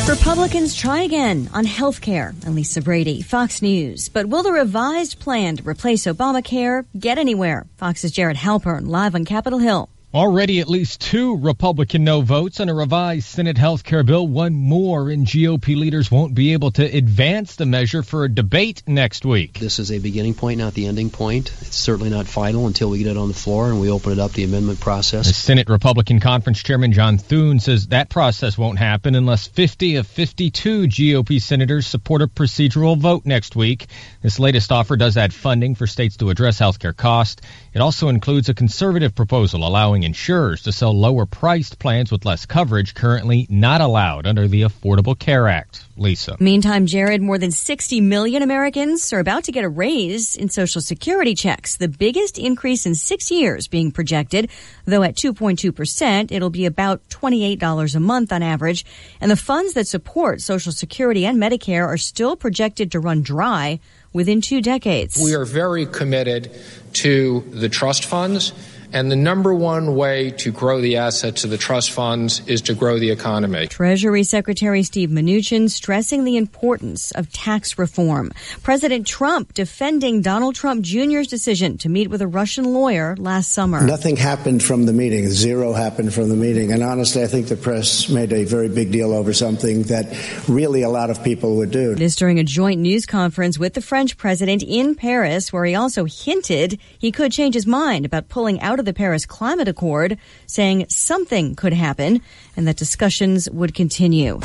Republicans try again on health care. Lisa Brady, Fox News. But will the revised plan to replace Obamacare get anywhere? Fox's Jared Halpern, live on Capitol Hill. Already at least 2 Republican no votes on a revised Senate health care bill. 1 more, and GOP leaders won't be able to advance the measure for a debate next week. This is a beginning point, not the ending point. It's certainly not final until we get it on the floor and we open it up, the amendment process. The Senate Republican Conference Chairman John Thune says that process won't happen unless 50 of 52 GOP senators support a procedural vote next week. This latest offer does add funding for states to address health care costs. It also includes a conservative proposal allowing insurers to sell lower-priced plans with less coverage, currently not allowed under the Affordable Care Act. Lisa. Meantime, Jared, more than 60 million Americans are about to get a raise in Social Security checks, the biggest increase in 6 years being projected, though at 2.2%, it'll be about $28 a month on average. And the funds that support Social Security and Medicare are still projected to run dry within 2 decades. We are very committed to the trust funds. And the number one way to grow the assets of the trust funds is to grow the economy. Treasury Secretary Steve Mnuchin stressing the importance of tax reform. President Trump defending Donald Trump Jr.'s decision to meet with a Russian lawyer last summer. Nothing happened from the meeting. 0 happened from the meeting. And honestly, I think the press made a very big deal over something that really a lot of people would do. This during a joint news conference with the French president in Paris, where he also hinted he could change his mind about pulling out of the Paris Climate Accord, saying something could happen and that discussions would continue.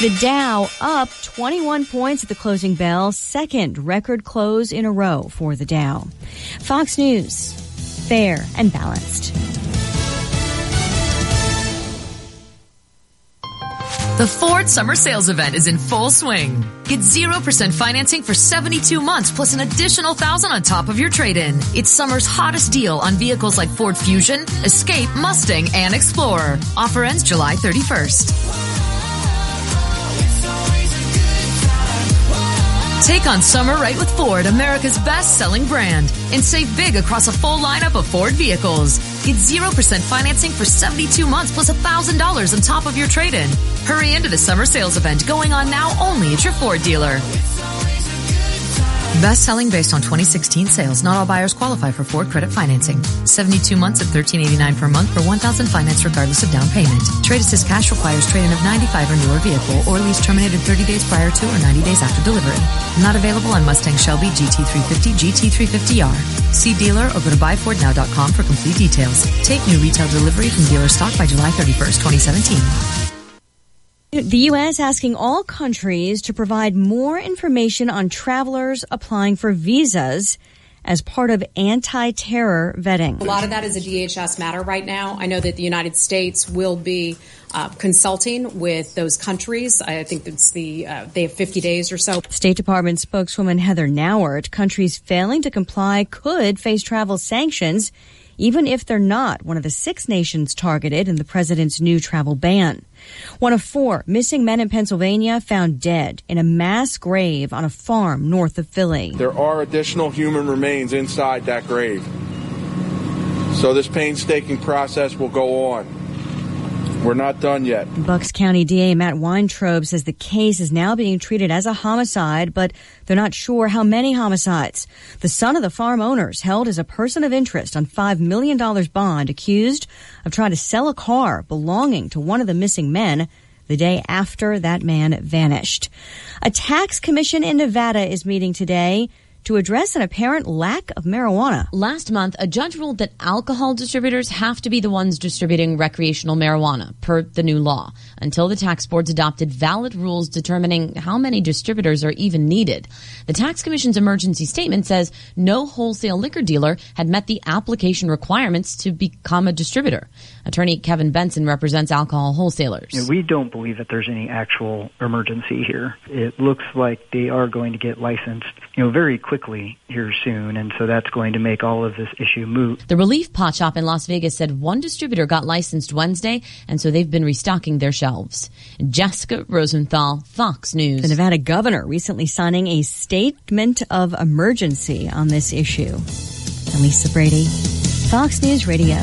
The Dow up 21 points at the closing bell, second record close in a row for the Dow. Fox News, fair and balanced. The Ford Summer Sales Event is in full swing. Get 0% financing for 72 months plus an additional $1,000 on top of your trade-in. It's summer's hottest deal on vehicles like Ford Fusion, Escape, Mustang, and Explorer. Offer ends July 31st. Take on summer right with Ford, America's best-selling brand, and save big across a full lineup of Ford vehicles. Get 0% financing for 72 months plus $1,000 on top of your trade-in. Hurry into the summer sales event going on now only at your Ford dealer. Best-selling based on 2016 sales. Not all buyers qualify for Ford credit financing. 72 months at $1,389 per month for $1,000 finance regardless of down payment. Trade assist cash requires trade-in of 95 or newer vehicle or lease terminated 30 days prior to or 90 days after delivery. Not available on Mustang Shelby, GT350, GT350R. See dealer or go to buyfordnow.com for complete details. Take new retail delivery from dealer stock by July 31st, 2017. The U.S. asking all countries to provide more information on travelers applying for visas as part of anti-terror vetting. A lot of that is a DHS matter right now. I know that the United States will be consulting with those countries. I think it's they have 50 days or so. State Department spokeswoman Heather Nauert, countries failing to comply could face travel sanctions, even if they're not one of the 6 nations targeted in the president's new travel ban. One of 4 missing men in Pennsylvania found dead in a mass grave on a farm north of Philly. There are additional human remains inside that grave. So this painstaking process will go on. We're not done yet. Bucks County DA Matt Weintraub says the case is now being treated as a homicide, but they're not sure how many homicides. The son of the farm owners held as a person of interest on $5 million bond, accused of trying to sell a car belonging to one of the missing men the day after that man vanished. A tax commission in Nevada is meeting today to address an apparent lack of marijuana. Last month, a judge ruled that alcohol distributors have to be the ones distributing recreational marijuana, per the new law, until the tax boards adopted valid rules determining how many distributors are even needed. The Tax Commission's emergency statement says no wholesale liquor dealer had met the application requirements to become a distributor. Attorney Kevin Benson represents alcohol wholesalers. We don't believe that there's any actual emergency here. It looks like they are going to get licensed, very quickly here soon, and so that's going to make all of this issue moot. The Relief Pot Shop in Las Vegas said one distributor got licensed Wednesday, and so they've been restocking their shelves. Jessica Rosenthal, Fox News. The Nevada governor recently signing a statement of emergency on this issue. I'm Lisa Brady, Fox News Radio.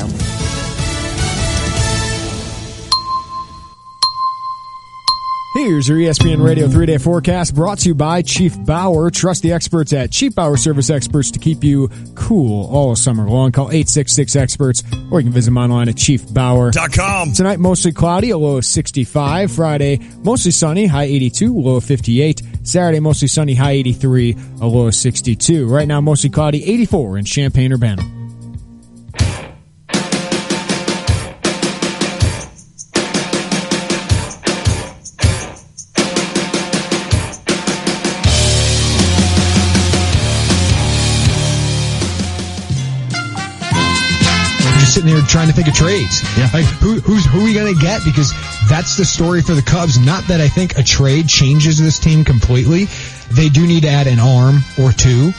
Here's your ESPN Radio 3-day forecast brought to you by Chief Bauer. Trust the experts at Chief Bauer Service Experts to keep you cool all summer long. Call 866-EXPERTS or you can visit them online at chiefbauer.com. Tonight, mostly cloudy, a low of 65. Friday, mostly sunny, high 82, low of 58. Saturday, mostly sunny, high 83, a low of 62. Right now, mostly cloudy, 84 in Champaign-Urbana. Sitting there trying to think of trades. Yeah. Like who are we going to get? Because that's the story for the Cubs. Not that I think a trade changes this team completely. They do need to add an arm or two.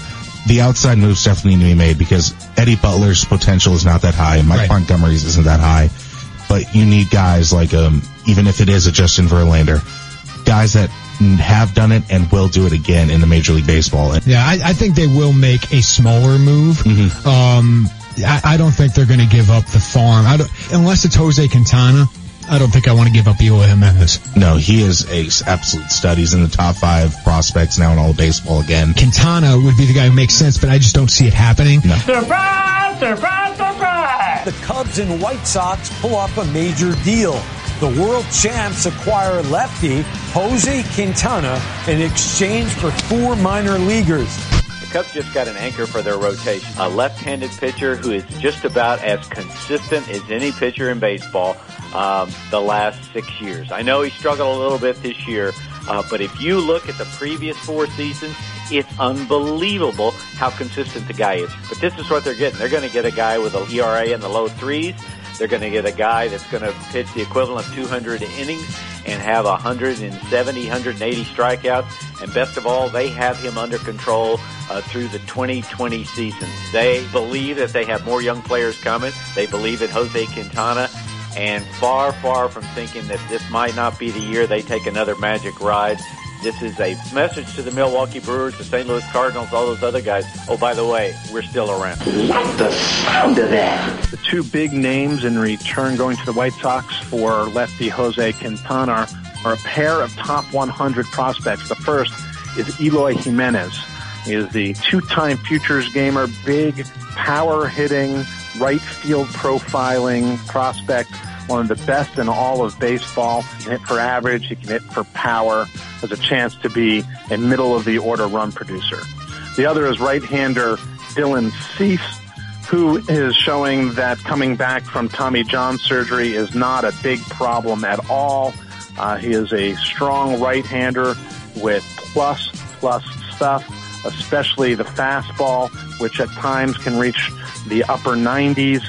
The outside moves definitely need to be made because Eddie Butler's potential is not that high. Mike Montgomery's isn't that high. But you need guys like, even if it is a Justin Verlander, guys that have done it and will do it again in the Major League Baseball. Yeah, I think they will make a smaller move. Mm-hmm. I don't think they're going to give up the farm. Unless it's Jose Quintana, I don't think I want to give up Eloy Jimenez. No, he is a absolute stud. He's in the top 5 prospects now in all of baseball again. Quintana would be the guy who makes sense, but I just don't see it happening. No. Surprise, surprise, surprise! The Cubs and White Sox pull off a major deal. The world champs acquire lefty Jose Quintana in exchange for 4 minor leaguers. Cubs just got an anchor for their rotation, a left-handed pitcher who is just about as consistent as any pitcher in baseball the last 6 years. I know he struggled a little bit this year, but if you look at the previous 4 seasons, it's unbelievable how consistent the guy is. But this is what they're getting. They're going to get a guy with an ERA in the low 3s. They're going to get a guy that's going to pitch the equivalent of 200 innings and have 170, 180 strikeouts. And best of all, they have him under control through the 2020 season. They believe that they have more young players coming. They believe in Jose Quintana. And far, far from thinking that this might not be the year they take another magic ride. This is a message to the Milwaukee Brewers, the St. Louis Cardinals, all those other guys. Oh, by the way, we're still around. Like the sound of that. The 2 big names in return going to the White Sox for lefty Jose Quintana are a pair of top 100 prospects. The first is Eloy Jimenez. He is the 2-time Futures gamer, big, power-hitting, right field profiling prospect, one of the best in all of baseball. He can hit for average, he can hit for power, has a chance to be a middle-of-the-order run producer. The other is right-hander Dylan Cease, who is showing that coming back from Tommy John surgery is not a big problem at all. He is a strong right-hander with plus stuff, especially the fastball, which at times can reach the upper 90s.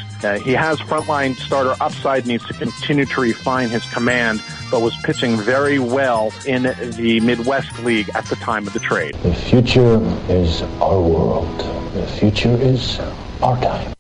He has frontline starter upside, needs to continue to refine his command, but was pitching very well in the Midwest League at the time of the trade. The future is our world. The future is our time.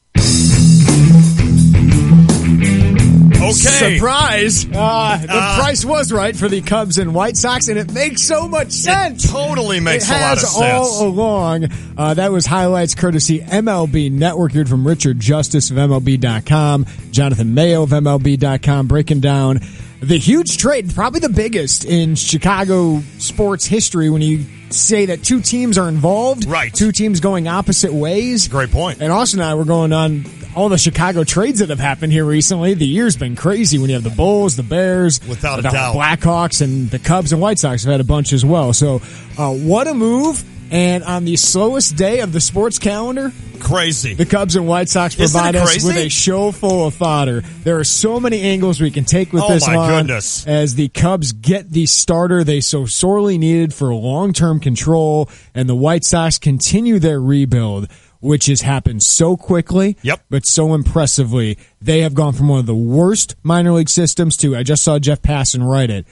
Okay. Surprise! The price was right for the Cubs and White Sox, and it makes so much sense. It totally makes a lot of sense. It has all along. That was highlights courtesy MLB Network. Heard from Richard Justice of MLB.com, Jonathan Mayo of MLB.com, breaking down the huge trade, probably the biggest in Chicago sports history when you say that 2 teams are involved. Right. 2 teams going opposite ways. Great point. And Austin and I were going on all the Chicago trades that have happened here recently. The year's been crazy when you have the Bulls, the Bears, without a the doubt, Blackhawks, and the Cubs and White Sox have had a bunch as well. So what a move. And on the slowest day of the sports calendar, crazy, the Cubs and White Sox provide us with a show full of fodder. There are so many angles we can take with this one. Goodness. As the Cubs get the starter they so sorely needed for long-term control, and the White Sox continue their rebuild, which has happened so quickly, but so impressively. They have gone from one of the worst minor league systems to, I just saw Jeff Passan write it,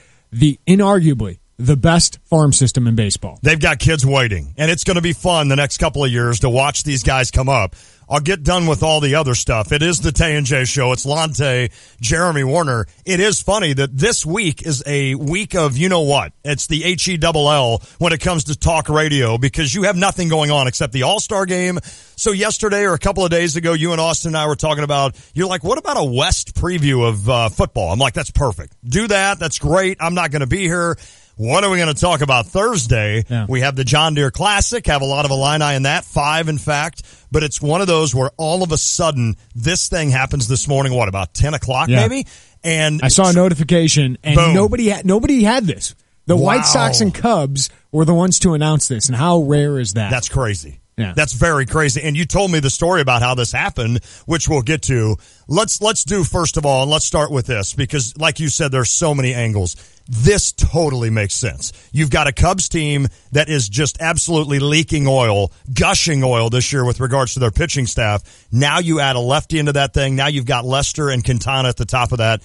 inarguably the best farm system in baseball. They've got kids waiting, and it's going to be fun the next couple of years to watch these guys come up. I'll get done with all the other stuff. It is the Tay and J Show. It's Lante, Jeremy Warner. It is funny that this week is a week of, you know what? It's the HELL when it comes to talk radio, because you have nothing going on except the All-Star game. So yesterday or a couple of days ago, you and Austin and I were talking about, you're like, what about a West preview of football? I'm like, that's perfect. Do that. That's great. I'm not going to be here. What are we going to talk about Thursday? Yeah. We have the John Deere Classic, have a lot of Illini in that, 5 in fact, but it's one of those where all of a sudden this thing happens this morning, what, about 10 o'clock maybe? And I saw a notification, and boom. Nobody had this. The White Sox and Cubs were the ones to announce this, and how rare is that? That's crazy. Yeah. That's very crazy. And you told me the story about how this happened, which we'll get to. Let's do first of all, and let's start with this, because like you said, there's so many angles. This totally makes sense. You've got a Cubs team that is just absolutely leaking oil, gushing oil this year with regards to their pitching staff. Now you add a lefty into that thing. Now you've got Lester and Quintana at the top of that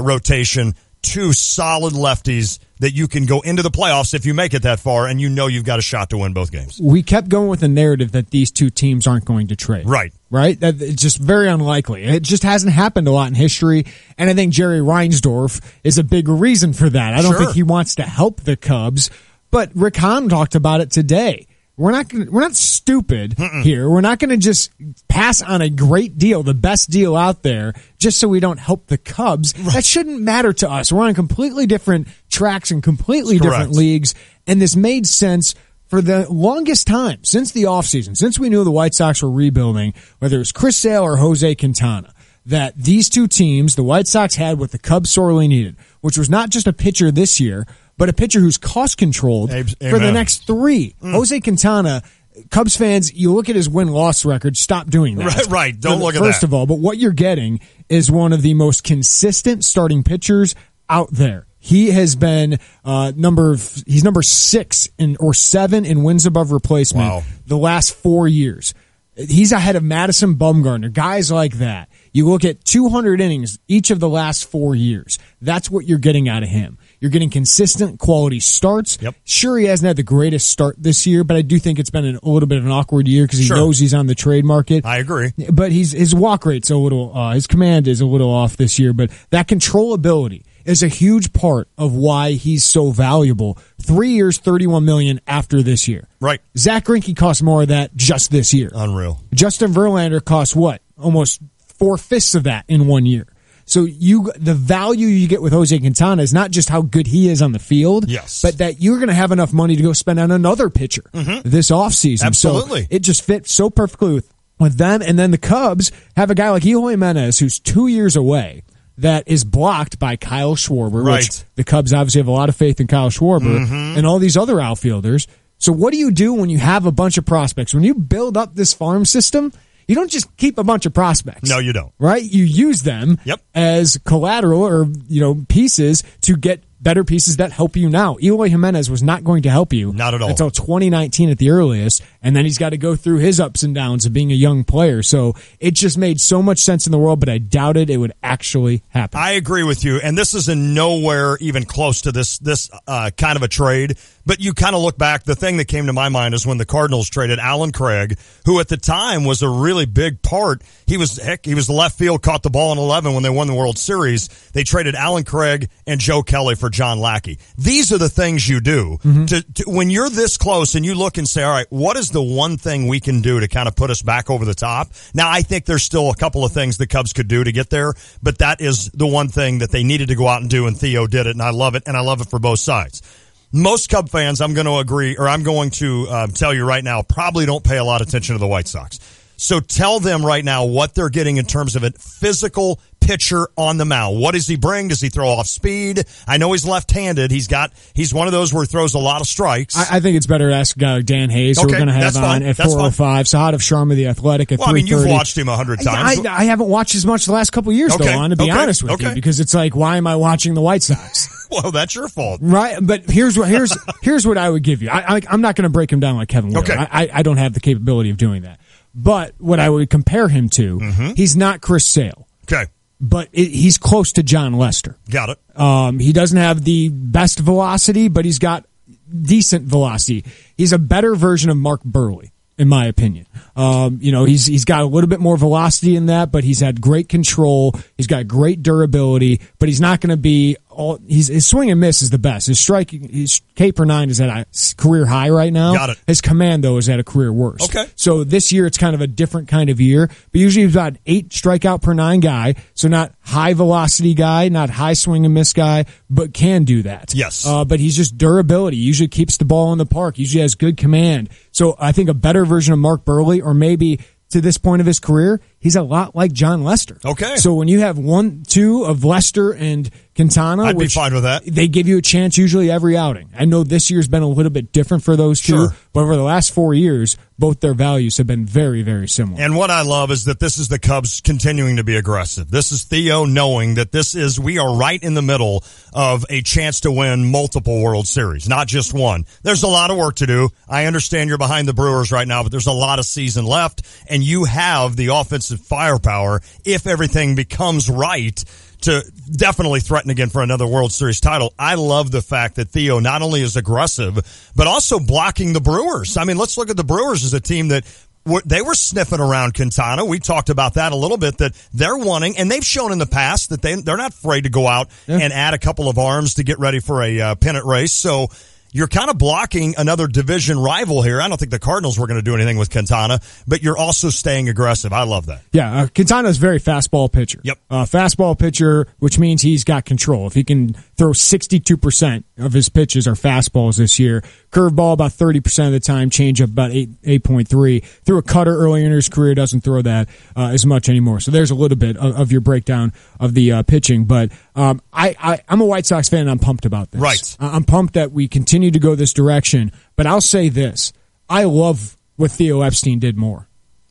rotation. 2 solid lefties that you can go into the playoffs if you make it that far, and you know you've got a shot to win both games. We kept going with the narrative that these two teams aren't going to trade. Right? That it's just very unlikely. It just hasn't happened a lot in history, and I think Jerry Reinsdorf is a big reason for that. I don't think he wants to help the Cubs, but Rick Hahn talked about it today. We're not stupid here. We're not going to just pass on a great deal, the best deal out there, just so we don't help the Cubs. Right. That shouldn't matter to us. We're on completely different tracks and completely different leagues, and this made sense for the longest time, since the offseason, since we knew the White Sox were rebuilding, whether it was Chris Sale or Jose Quintana, that these two teams, the White Sox had what the Cubs sorely needed, which was not just a pitcher this year, but a pitcher who's cost-controlled for the next 3. Jose Quintana, Cubs fans, you look at his win-loss record, stop doing that. Right. Don't look at that. First of all, but what you're getting is one of the most consistent starting pitchers out there. He has been number 6 or 7 in wins above replacement the last 4 years. He's ahead of Madison Bumgarner, guys like that. You look at 200 innings each of the last 4 years. That's what you're getting out of him. You're getting consistent quality starts. Yep. Sure, he hasn't had the greatest start this year, but I do think it's been a little bit of an awkward year because he knows he's on the trade market. I agree. But his walk rate's a little, his command is a little off this year, but that controllability is a huge part of why he's so valuable. 3 years, $31 million after this year. Right. Zach Greinke cost more of that just this year. Unreal. Justin Verlander cost what? Almost 4/5 of that in 1 year. So the value you get with Jose Quintana is not just how good he is on the field, but that you're going to have enough money to go spend on another pitcher this offseason. Absolutely. So it just fits so perfectly with them. And then the Cubs have a guy like Eloy Jimenez who's 2 years away that is blocked by Kyle Schwarber, which the Cubs obviously have a lot of faith in Kyle Schwarber and all these other outfielders. So what do you do when you have a bunch of prospects? When you build up this farm system, you don't just keep a bunch of prospects. No, you don't. Right? You use them as collateral or, pieces to get better pieces that help you now. Eloy Jimenez was not going to help you. Not at all. Until 2019 at the earliest, and then he's got to go through his ups and downs of being a young player. So it just made so much sense in the world, but I doubted it would actually happen. I agree with you, and this is in nowhere even close to this kind of a trade. But you kind of look back, the thing that came to my mind is when the Cardinals traded Alan Craig, who at the time was a really big part. He was the left field, caught the ball in 11 when they won the World Series. They traded Alan Craig and Joe Kelly for John Lackey. These are the things you do to when you're this close and you look and say, all right, what is the one thing we can do to kind of put us back over the top? Now, I think there's still a couple of things the Cubs could do to get there, but that is the one thing that they needed to go out and do, and Theo did it, and I love it, and I love it for both sides. Most Cub fans, I'm going to tell you right now, probably don't pay a lot of attention to the White Sox. So tell them right now what they're getting in terms of a physical pitcher on the mound. What does he bring? Does he throw off speed? I know he's left-handed. He's one of those where he throws a lot of strikes. I think it's better to ask a guy like Dan Hayes, who we're going to have on at 4:05. Sahadev Sharma, the Athletic, at 3:30. You've watched him 100 times. I haven't watched as much the last couple of years, to be honest with you, because it's like, why am I watching the White Sox? Well, that's your fault. Right, but here's what I would give you. I'm not going to break him down like Kevin Wheeler. Okay. I don't have the capability of doing that. But what I would compare him to, he's not Chris Sale. Okay. But he's close to John Lester. Got it. He doesn't have the best velocity, but he's got decent velocity. He's a better version of Mark Burley. in my opinion. He's got a little bit more velocity in that, but he's had great control. He's got great durability, but he's not going to be his swing and miss is the best. His K per 9 is at a career high right now. Got it. His command, though, is at a career worst. Okay. So this year it's kind of a different kind of year, but usually he's about 8 strikeout per 9 guy, so not high velocity guy, not high swing and miss guy, but can do that. Yes. But he's just durability. He usually keeps the ball in the park. Usually has good command. So I think a better version of Mark Buehrle, or maybe to this point of his career, he's a lot like John Lester. Okay. So when you have 1-2 of Lester and Quintana, I'd be fine with that. They give you a chance usually every outing. I know this year's been a little bit different for those two, Sure. but over the last 4 years, both their values have been very, very similar. And what I love is that this is the Cubs continuing to be aggressive. This is Theo knowing that we are right in the middle of a chance to win multiple World Series, not just one. There's a lot of work to do. I understand you're behind the Brewers right now, but there's a lot of season left, and you have the offensive firepower if everything becomes right to definitely threaten again for another World Series title. I love the fact that Theo not only is aggressive, but also blocking the Brewers. I mean, let's look at the Brewers as a team that they were sniffing around Quintana. We talked about that a little bit, that they're wanting, and they've shown in the past that they're not afraid to go out and add a couple of arms to get ready for a pennant race. So you're kind of blocking another division rival here. I don't think the Cardinals were going to do anything with Quintana, but you're also staying aggressive. I love that. Yeah, Quintana's a very fastball pitcher. Yep. Fastball pitcher, which means he's got control. If he can throw 62% of his pitches are fastballs this year, curveball about 30% of the time, changeup about 8.3. Threw a cutter earlier in his career, doesn't throw that as much anymore. So there's a little bit of your breakdown of the pitching. But I'm a White Sox fan, and I'm pumped about this. Right. I'm pumped that we continue to go this direction. But I'll say this. I love what Theo Epstein did more.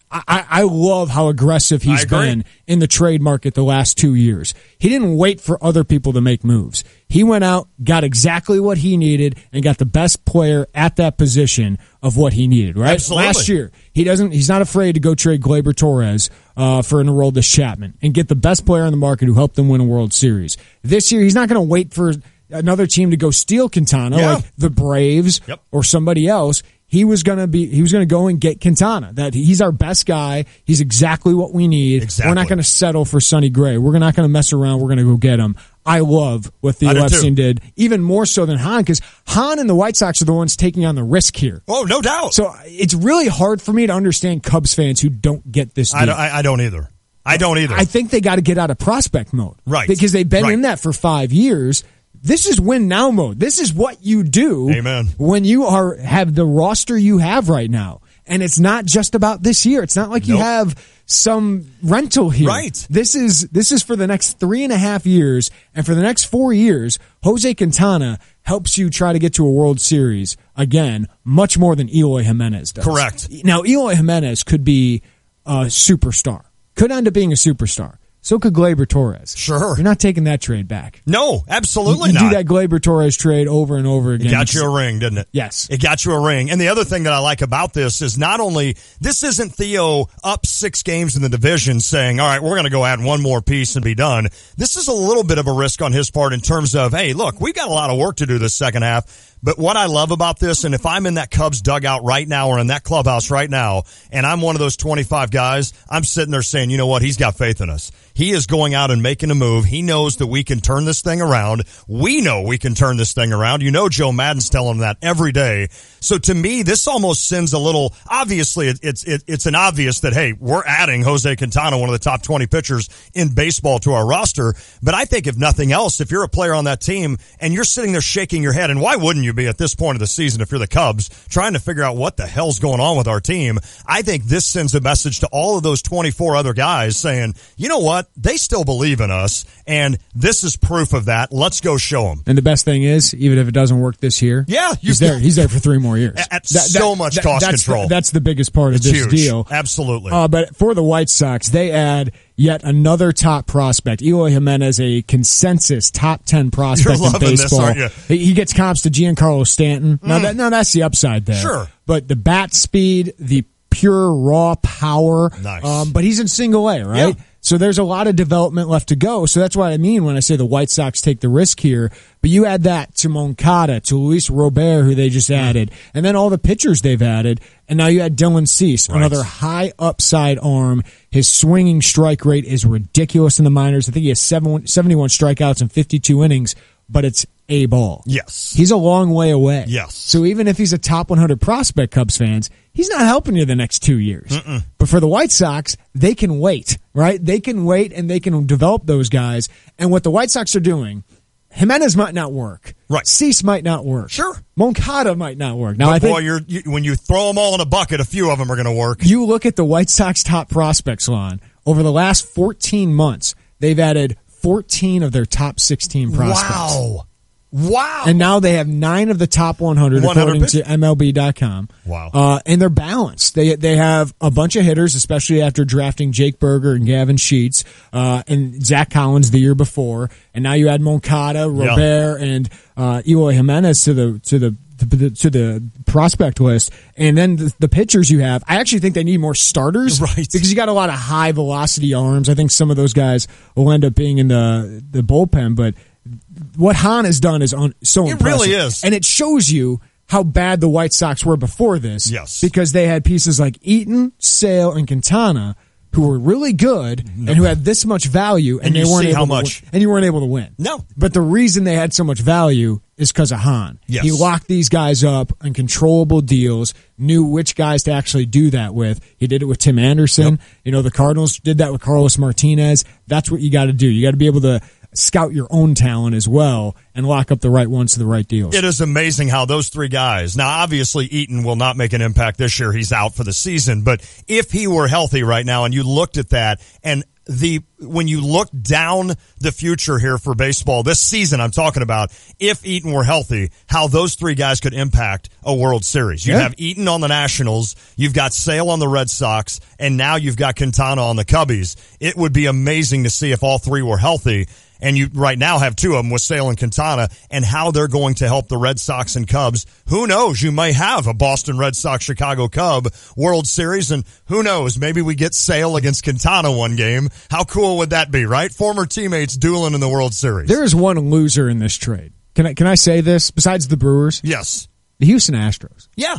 I love how aggressive he's been in the trade market the last 2 years. He didn't wait for other people to make moves. He went out, got exactly what he needed, and got the best player at that position of what he needed, right? Absolutely. Last year, he's not afraid to go trade Gleyber Torres for an Aroldis Chapman and get the best player on the market who helped them win a World Series. This year, he's not going to wait for another team to go steal Quintana like the Braves or somebody else. He was going to go and get Quintana. That he's our best guy. He's exactly what we need. Exactly. We're not going to settle for Sonny Gray. We're not going to mess around. We're going to go get him. I love what Theo Epstein did, even more so than Hahn, because Hahn and the White Sox are the ones taking on the risk here. Oh, no doubt. So it's really hard for me to understand Cubs fans who don't get this deal. I don't either. I think they got to get out of prospect mode. Right. Because they've been in that for 5 years. This is win now mode. This is what you do when you have the roster you have right now. And it's not just about this year. It's not like you have some rental here. Right. This is for the next 3.5 years. And for the next 4 years, Jose Quintana helps you try to get to a World Series again, much more than Eloy Jimenez does. Correct. Now, Eloy Jimenez could be a superstar. Could end up being a superstar. So could Gleyber Torres. Sure. You're not taking that trade back. No, absolutely not. not. You do that Gleyber Torres trade over and over again. It got you a ring, didn't it? Yes. It got you a ring. And the other thing that I like about this is not only, this isn't Theo up 6 games in the division saying, all right, we're going to go add one more piece and be done. This is a little bit of a risk on his part in terms of, hey, look, we got a lot of work to do this second half. But what I love about this, and if I'm in that Cubs dugout right now or in that clubhouse right now, and I'm one of those 25 guys, I'm sitting there saying, you know what, he's got faith in us. He is going out and making a move. He knows that we can turn this thing around. We know we can turn this thing around. You know Joe Madden's telling him that every day. So to me, this almost sends a little, obviously it's an obvious that, hey, we're adding Jose Quintana, one of the top 20 pitchers in baseball, to our roster. But I think if nothing else, if you're a player on that team and you're sitting there shaking your head, and why wouldn't you be at this point of the season if you're the Cubs trying to figure out what the hell's going on with our team? I think this sends a message to all of those 24 other guys saying, you know what? They still believe in us, and this is proof of that. Let's go show them. And the best thing is, even if it doesn't work this year, he's there. He's there for 3 more years. At so much cost control. That's the biggest part of this huge deal. Absolutely. But for the White Sox, they add yet another top prospect. Eloy Jimenez, a consensus top 10 prospect in baseball. This, aren't you? He gets comps to Giancarlo Stanton. Now that's the upside there. Sure. But the bat speed, the pure raw power. Nice. But he's in single A, right? Yeah. So there's a lot of development left to go. So that's what I mean when I say the White Sox take the risk here. But you add that to Moncada, to Luis Robert, who they just added, and then all the pitchers they've added, and now you add Dylan Cease, another high upside arm. His swinging strike rate is ridiculous in the minors. I think he has 71 strikeouts in 52 innings, but it's A ball. Yes. He's a long way away. Yes. So even if he's a top 100 prospect, Cubs fans, he's not helping you the next 2 years. But for the White Sox, they can wait, right? They can wait and they can develop those guys. And what the White Sox are doing, Jimenez might not work. Right. Cease might not work. Sure. Moncada might not work. Now, but I think boy, when you throw them all in a bucket, a few of them are going to work. You look at the White Sox top prospects, Lon. Over the last 14 months, they've added 14 of their top 16 prospects. Wow. And now they have 9 of the top 100 according to MLB.com. Wow. And they're balanced. They have a bunch of hitters, especially after drafting Jake Berger and Gavin Sheets and Zach Collins the year before. And now you add Moncada, Robert, and Eloy Jimenez to the prospect list. And then the pitchers you have, I actually think they need more starters. Right. Because you got a lot of high velocity arms. I think some of those guys will end up being in the bullpen, but what Hahn has done is so impressive. It really is. And it shows you how bad the White Sox were before this. Yes. Because they had pieces like Eaton, Sale, and Quintana who were really good and who had this much value, and they weren't able to win. And you weren't able to win. No. But the reason they had so much value is because of Hahn. Yes. He locked these guys up on controllable deals, knew which guys to actually do that with. He did it with Tim Anderson. Yep. The Cardinals did that with Carlos Martinez. That's what you got to do. You got to be able to scout your own talent as well and lock up the right ones to the right deals. It is amazing how those three guys, now obviously Eaton will not make an impact this year. He's out for the season. But if he were healthy right now and you looked at that, and when you look down the future here for baseball this season, I'm talking about, if Eaton were healthy, how those three guys could impact a World Series. You have Eaton on the Nationals, you've got Sale on the Red Sox, and now you've got Quintana on the Cubbies. It would be amazing to see if all three were healthy. And you right now have two of them with Sale and Quintana, and how they're going to help the Red Sox and Cubs. Who knows? You may have a Boston Red Sox Chicago Cub World Series, and who knows? Maybe we get Sale against Quintana one game. How cool would that be, right? Former teammates dueling in the World Series. There is one loser in this trade. Can I say this? Besides the Brewers? Yes. The Houston Astros. Yeah.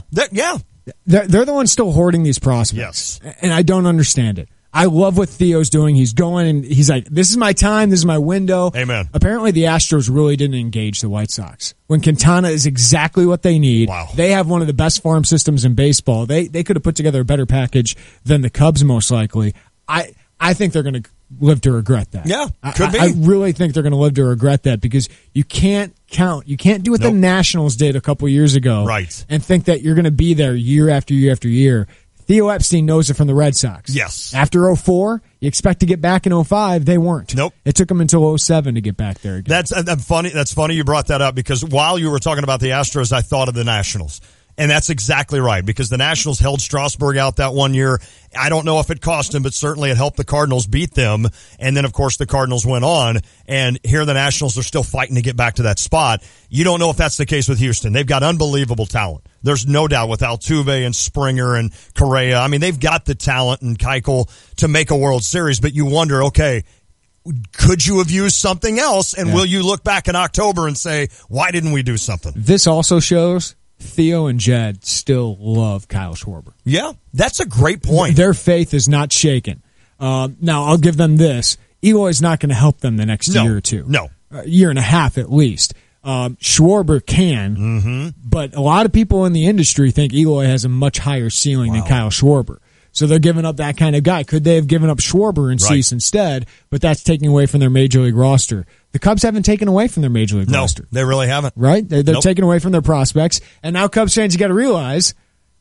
They're the ones still hoarding these prospects. Yes. And I don't understand it. I love what Theo's doing. He's going and he's like, this is my time. This is my window. Amen. Apparently the Astros really didn't engage the White Sox. When Quintana is exactly what they need. Wow. They have one of the best farm systems in baseball. They could have put together a better package than the Cubs most likely. I think they're going to live to regret that. Yeah, could be. I really think they're going to live to regret that because you can't count. You can't do what the Nationals did a couple years ago. Right. And think that you're going to be there year after year after year. Theo Epstein knows it from the Red Sox. Yes. After 2004, you expect to get back in 2005. They weren't. Nope. It took them until 2007 to get back there again. That's funny. That's funny you brought that up because while you were talking about the Astros, I thought of the Nationals. And that's exactly right because the Nationals held Strasburg out that one year. I don't know if it cost them, but certainly it helped the Cardinals beat them. And then, of course, the Cardinals went on. And here the Nationals are still fighting to get back to that spot. You don't know if that's the case with Houston. They've got unbelievable talent. There's no doubt with Altuve and Springer and Correa. I mean, they've got the talent and Keuchel to make a World Series. But you wonder, okay, could you have used something else? And will you look back in October and say, why didn't we do something? This also shows Theo and Jed still love Kyle Schwarber. Yeah, that's a great point. Their faith is not shaken. Now, I'll give them this. Eloy's not going to help them the next year or two. No. A year and a half at least. Schwarber can, but a lot of people in the industry think Eloy has a much higher ceiling than Kyle Schwarber. So they're giving up that kind of guy. Could they have given up Schwarber and Cease instead? But that's taking away from their Major League roster. The Cubs haven't taken away from their Major League roster. No, they really haven't. Right? They're taking away from their prospects. And now Cubs fans, you got to realize,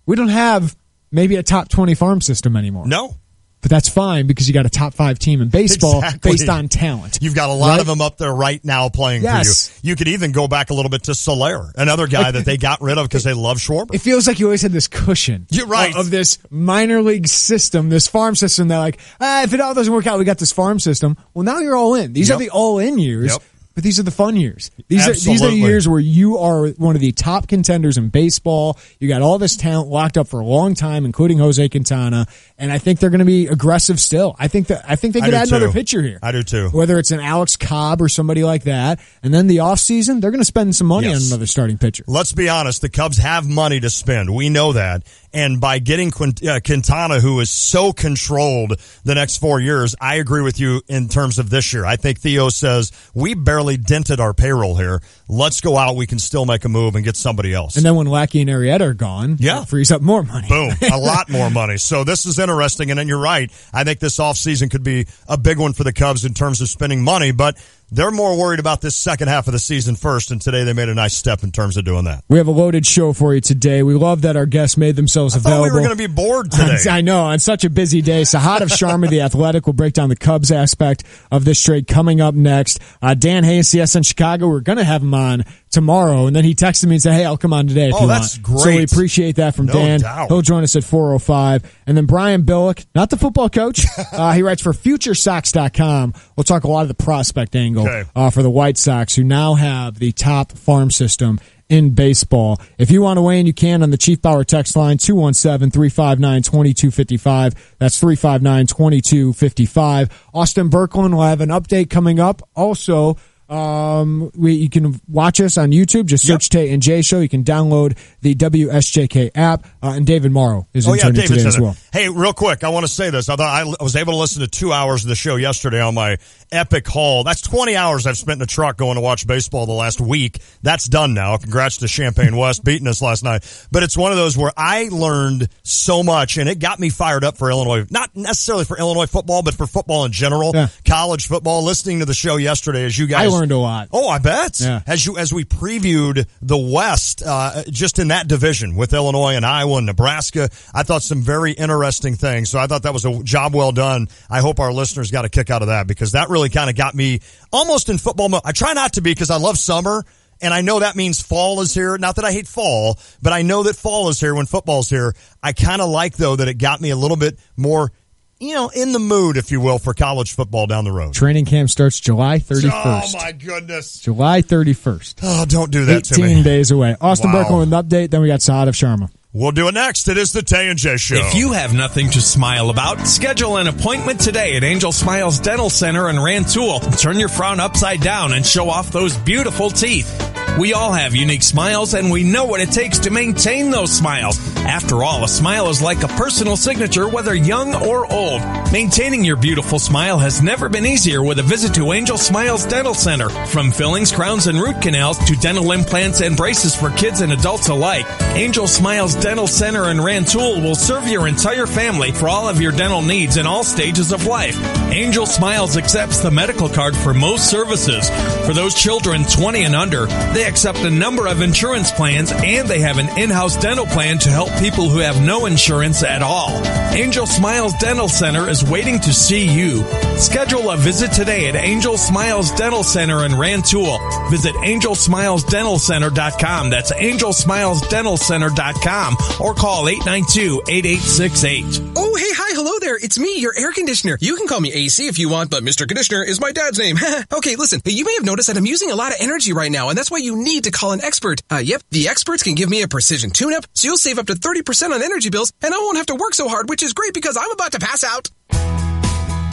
we don't have maybe a top 20 farm system anymore. No. But that's fine because you got a top 5 team in baseball based on talent. You've got a lot of them up there right now playing for you. You could even go back a little bit to Soler, another guy that they got rid of because they love Schwarber. It feels like you always had this cushion of this minor league system, this farm system. They're like, if it all doesn't work out, we got this farm system. Well, now you're all in. These are the all-in years. but these are the fun years. These are the Absolutely. years where you are one of the top contenders in baseball. You got all this talent locked up for a long time, including Jose Quintana, and I think they're going to be aggressive still. I think they could add another pitcher here. I do too. Whether it's an Alex Cobb or somebody like that, and then the offseason, they're going to spend some money on another starting pitcher. Let's be honest, the Cubs have money to spend. We know that. And by getting Quintana, who is so controlled the next 4 years, I agree with you in terms of this year. I think Theo says, we barely dented our payroll here. Let's go out. We can still make a move and get somebody else. And then when Lackey and Arrieta are gone, it frees up more money. Boom. A lot more money. So this is interesting. And then you're right. I think this offseason could be a big one for the Cubs in terms of spending money, but they're more worried about this second half of the season first, and today they made a nice step in terms of doing that. We have a loaded show for you today. We love that our guests made themselves available. I thought we were going to be bored today. I know, on such a busy day. Sahat of Sharma, The Athletic, will break down the Cubs aspect of this trade coming up next. Dan Hayes, CSN Chicago, we're going to have him on tomorrow, and then he texted me and said, hey, I'll come on today if you want. That's great. So we appreciate that from Dan. Doubt. He'll join us at 4:05. And then Brian Billick, not the football coach, he writes for FutureSox.com. We'll talk a lot of the prospect angle for the White Sox, who now have the top farm system in baseball. If you want to weigh in, you can on the Chief Bauer text line, 217-359-2255. That's 359-2255. Austin Berkland will have an update coming up. Also, you can watch us on YouTube. Just search Tay and J Show. You can download the WSJK app. And David Morrow is interning today as well. Hey, real quick, I want to say this. I was able to listen to 2 hours of the show yesterday on my epic haul. That's 20 hours I've spent in a truck going to watch baseball the last week. That's done now. Congrats to Champaign West beating us last night. But it's one of those where I learned so much, and it got me fired up for Illinois. Not necessarily for Illinois football, but for football in general, college football. Listening to the show yesterday as you guys... I learned a lot. Oh, I bet. Yeah. As we previewed the West, just in that division with Illinois and Iowa and Nebraska, I thought some very interesting things. So I thought that was a job well done. I hope our listeners got a kick out of that, because that really kind of got me almost in football mode. I try not to be, because I love summer, and I know that means fall is here. Not that I hate fall, but I know that fall is here when football's here. I kind of like, though, that it got me a little bit more, in the mood, if you will, for college football down the road. Training camp starts July 31st. Oh, my goodness. July 31st. Oh, don't do that to me. 18 days away. Austin Berkland with an update. Then we got Saad of Sharma. We'll do it next. It is the Tay and J Show. If you have nothing to smile about, schedule an appointment today at Angel Smiles Dental Center in Rantoul. Turn your frown upside down and show off those beautiful teeth. We all have unique smiles, and we know what it takes to maintain those smiles. After all, a smile is like a personal signature, whether young or old. Maintaining your beautiful smile has never been easier with a visit to Angel Smiles Dental Center. From fillings, crowns, and root canals to dental implants and braces for kids and adults alike, Angel Smiles Dental Center in Rantoul will serve your entire family for all of your dental needs in all stages of life. Angel Smiles accepts the medical card for most services. For those children 20 and under, they accept a number of insurance plans, and they have an in-house dental plan to help people who have no insurance at all. Angel Smiles Dental Center is waiting to see you. Schedule a visit today at Angel Smiles Dental Center in Rantoul. Visit angelsmilesdentalcenter.com. That's angelsmilesdentalcenter.com, or call 892-8868. Oh, hey, hi, hello there. It's me, your air conditioner. You can call me AC if you want, but Mr. Conditioner is my dad's name. Okay, listen, you may have noticed that I'm using a lot of energy right now, and that's why you need to call an expert. Yep, the experts can give me a precision tune-up, so you'll save up to 30% on energy bills, and I won't have to work so hard, which is great because I'm about to pass out.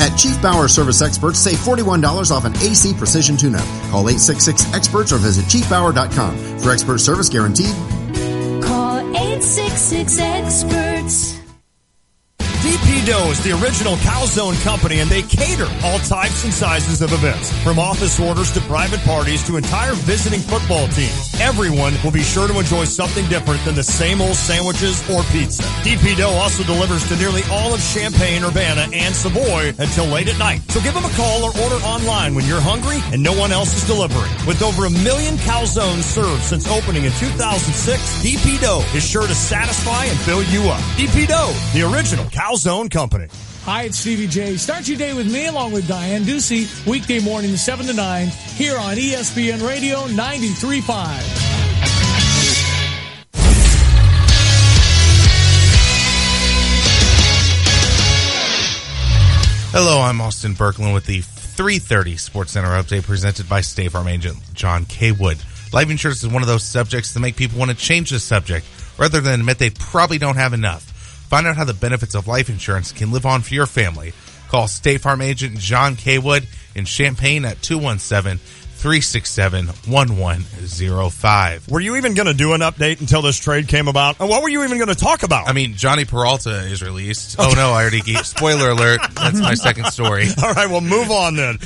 At Chief Bauer Service Experts, save $41 off an AC precision tune-up. Call 866-EXPERTS or visit chiefbauer.com. For expert service guaranteed. Call 866-EXPERTS. DP Dough is the original calzone company, and they cater all types and sizes of events, from office orders to private parties to entire visiting football teams. Everyone will be sure to enjoy something different than the same old sandwiches or pizza. DP Dough also delivers to nearly all of Champaign, Urbana, and Savoy until late at night. So give them a call or order online when you're hungry and no one else is delivering. With over 1 million calzones served since opening in 2006, DP Dough is sure to satisfy and fill you up. DP Dough, the original calzone company. Hi, it's Stevie J. Start your day with me along with Diane Ducey, weekday morning 7 to 9 here on ESPN Radio 93.5. Hello, I'm Austin Berkland with the 3:30 SportsCenter update presented by State Farm agent John K. Wood. Life insurance is one of those subjects that make people want to change the subject rather than admit they probably don't have enough. Find out how the benefits of life insurance can live on for your family. Call State Farm agent John K. Wood in Champaign at 217-367-1105. Were you even going to do an update until this trade came about? And what were you even going to talk about? I mean, Johnny Peralta is released. Okay. Oh, no, I already gave... Spoiler alert. That's my second story. All right, well, move on then.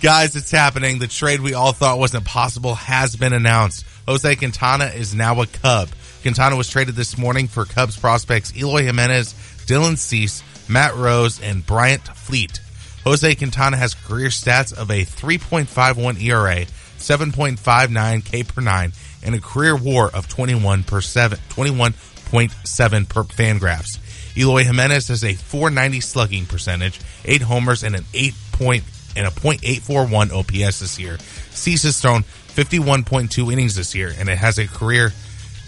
Guys, it's happening. The trade we all thought wasn't possible has been announced. Jose Quintana is now a Cub. Quintana was traded this morning for Cubs prospects Eloy Jimenez, Dylan Cease, Matt Rose, and Bryant Fleet. Jose Quintana has career stats of a 3.51 ERA, 7.59 K per nine, and a career WAR of 21.7 per Fangraphs. Eloy Jimenez has a .490 slugging percentage, 8 homers, and a .841 OPS this year. Cease has thrown 51.2 innings this year, and it has a career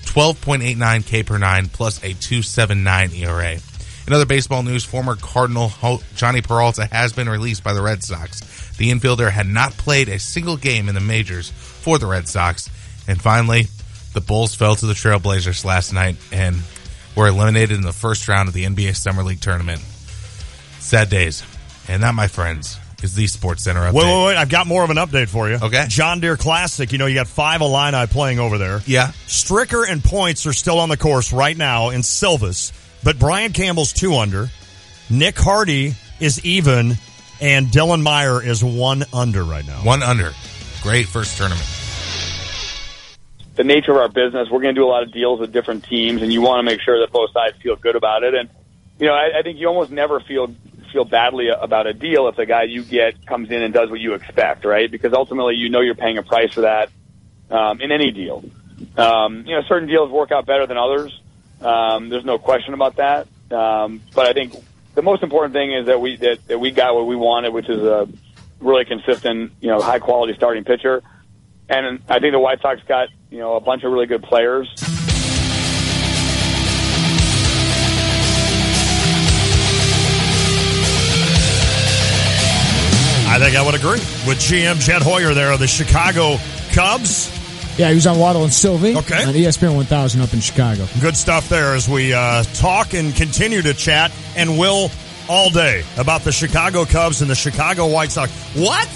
12.89 K per nine plus a 2.79 ERA. In other baseball news, former Cardinal Johnny Peralta has been released by the Red Sox. The infielder had not played a single game in the majors for the Red Sox. And finally, the Bulls fell to the Trailblazers last night and were eliminated in the first round of the NBA Summer League Tournament. Sad days. And that, my friends, is the SportsCenter update. Wait. I've got more of an update for you. Okay. John Deere Classic. You know, you got 5 Illini playing over there. Yeah. Stricker and Points are still on the course right now in Silvis. But Brian Campbell's 2 under, Nick Hardy is even, and Dylan Meyer is 1 under right now. 1 under. Great first tournament. The nature of our business, we're going to do a lot of deals with different teams, and you want to make sure that both sides feel good about it. And, you know, I think you almost never feel badly about a deal if the guy you get comes in and does what you expect, right? Because ultimately you know you're paying a price for that in any deal. You know, certain deals work out better than others. There's no question about that. But I think the most important thing is that we got what we wanted, which is a really consistent, you know, high quality starting pitcher. And I think the White Sox got, you know, a bunch of really good players. I think I would agree with GM Jed Hoyer there of the Chicago Cubs. Yeah, he was on Waddle and Sylvie on ESPN 1000 up in Chicago. Good stuff there as we talk and continue to chat and will all day about the Chicago Cubs and the Chicago White Sox. What?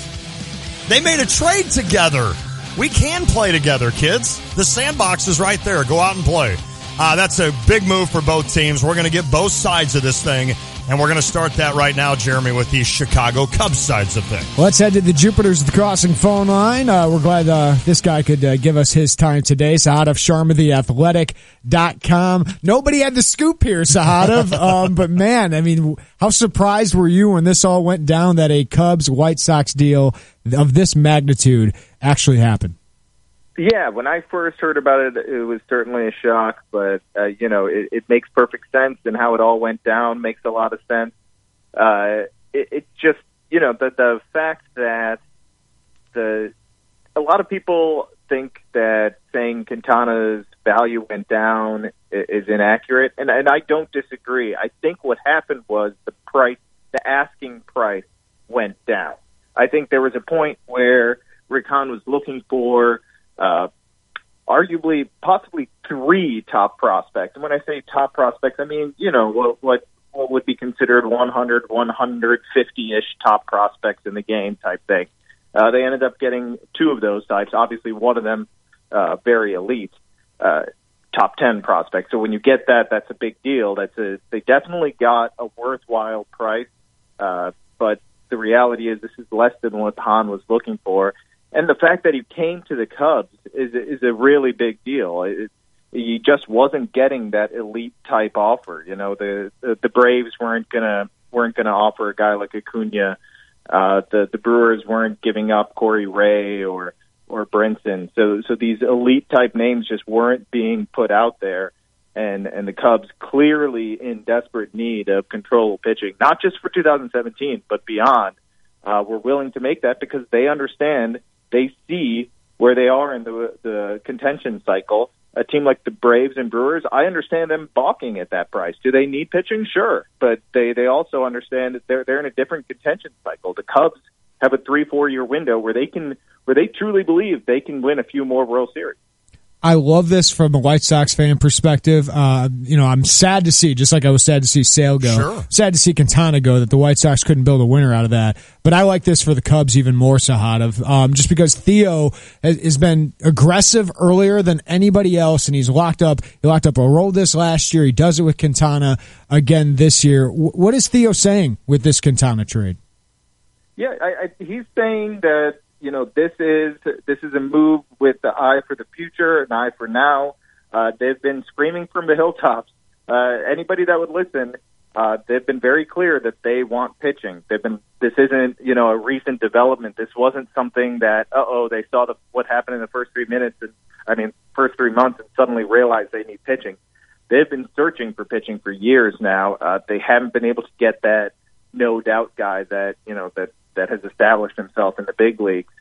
They made a trade together. We can play together, kids. The sandbox is right there. Go out and play. That's a big move for both teams. We're going to get both sides of this thing, and we're going to start that right now, Jeremy, with the Chicago Cubs sides of things. Let's head to the Jupiters of the Crossing phone line. We're glad this guy could give us his time today. Sahadev Sharma, theathletic.com. Nobody had the scoop here, Sahadev. But, man, I mean, how surprised were you when this all went down that a Cubs-White Sox deal of this magnitude actually happened? Yeah, when I first heard about it, it was certainly a shock, but, you know, it makes perfect sense, and how it all went down makes a lot of sense. It just, you know, the fact that a lot of people think that saying Quintana's value went down is inaccurate, and I don't disagree. I think what happened was the asking price went down. I think there was a point where Rick Hahn was looking for arguably, possibly 3 top prospects. And when I say top prospects, I mean, you know, what would be considered 100, 150-ish top prospects in the game type thing. They ended up getting 2 of those types. Obviously, one of them very elite, top 10 prospects. So when you get that, that's a big deal. They definitely got a worthwhile price, but the reality is this is less than what Hahn was looking for. And the fact that he came to the Cubs is a really big deal. He just wasn't getting that elite type offer. You know, the Braves weren't gonna offer a guy like Acuna. The Brewers weren't giving up Corey Ray or Brinson. So these elite type names just weren't being put out there. And the Cubs clearly in desperate need of control pitching, not just for 2017, but beyond, were willing to make that because they understand. They see where they are in the contention cycle, a team like the Braves and Brewers, I understand them balking at that price. Do they need pitching? Sure. But they also understand that they're in a different contention cycle. The Cubs have a 3-4 year window where they truly believe they can win a few more World Series. I love this from a White Sox fan perspective. I'm sad to see, just like I was sad to see Sale go, sure. Sad to see Quintana go, that the White Sox couldn't build a winner out of that. But I like this for the Cubs even more, Sahadov, just because Theo has been aggressive earlier than anybody else, and he's locked up. He locked up a roll this last year. He does it with Quintana again this year. What is Theo saying with this Quintana trade? Yeah, he's saying that, this is a move with the eye for the future, an eye for now. They've been screaming from the hilltops. Anybody that would listen, they've been very clear that they want pitching. This isn't, a recent development. This wasn't something that, they saw what happened in the first 3 minutes, first 3 months, and suddenly realized they need pitching. They've been searching for pitching for years now. They haven't been able to get that no doubt guy that has established himself in the big leagues.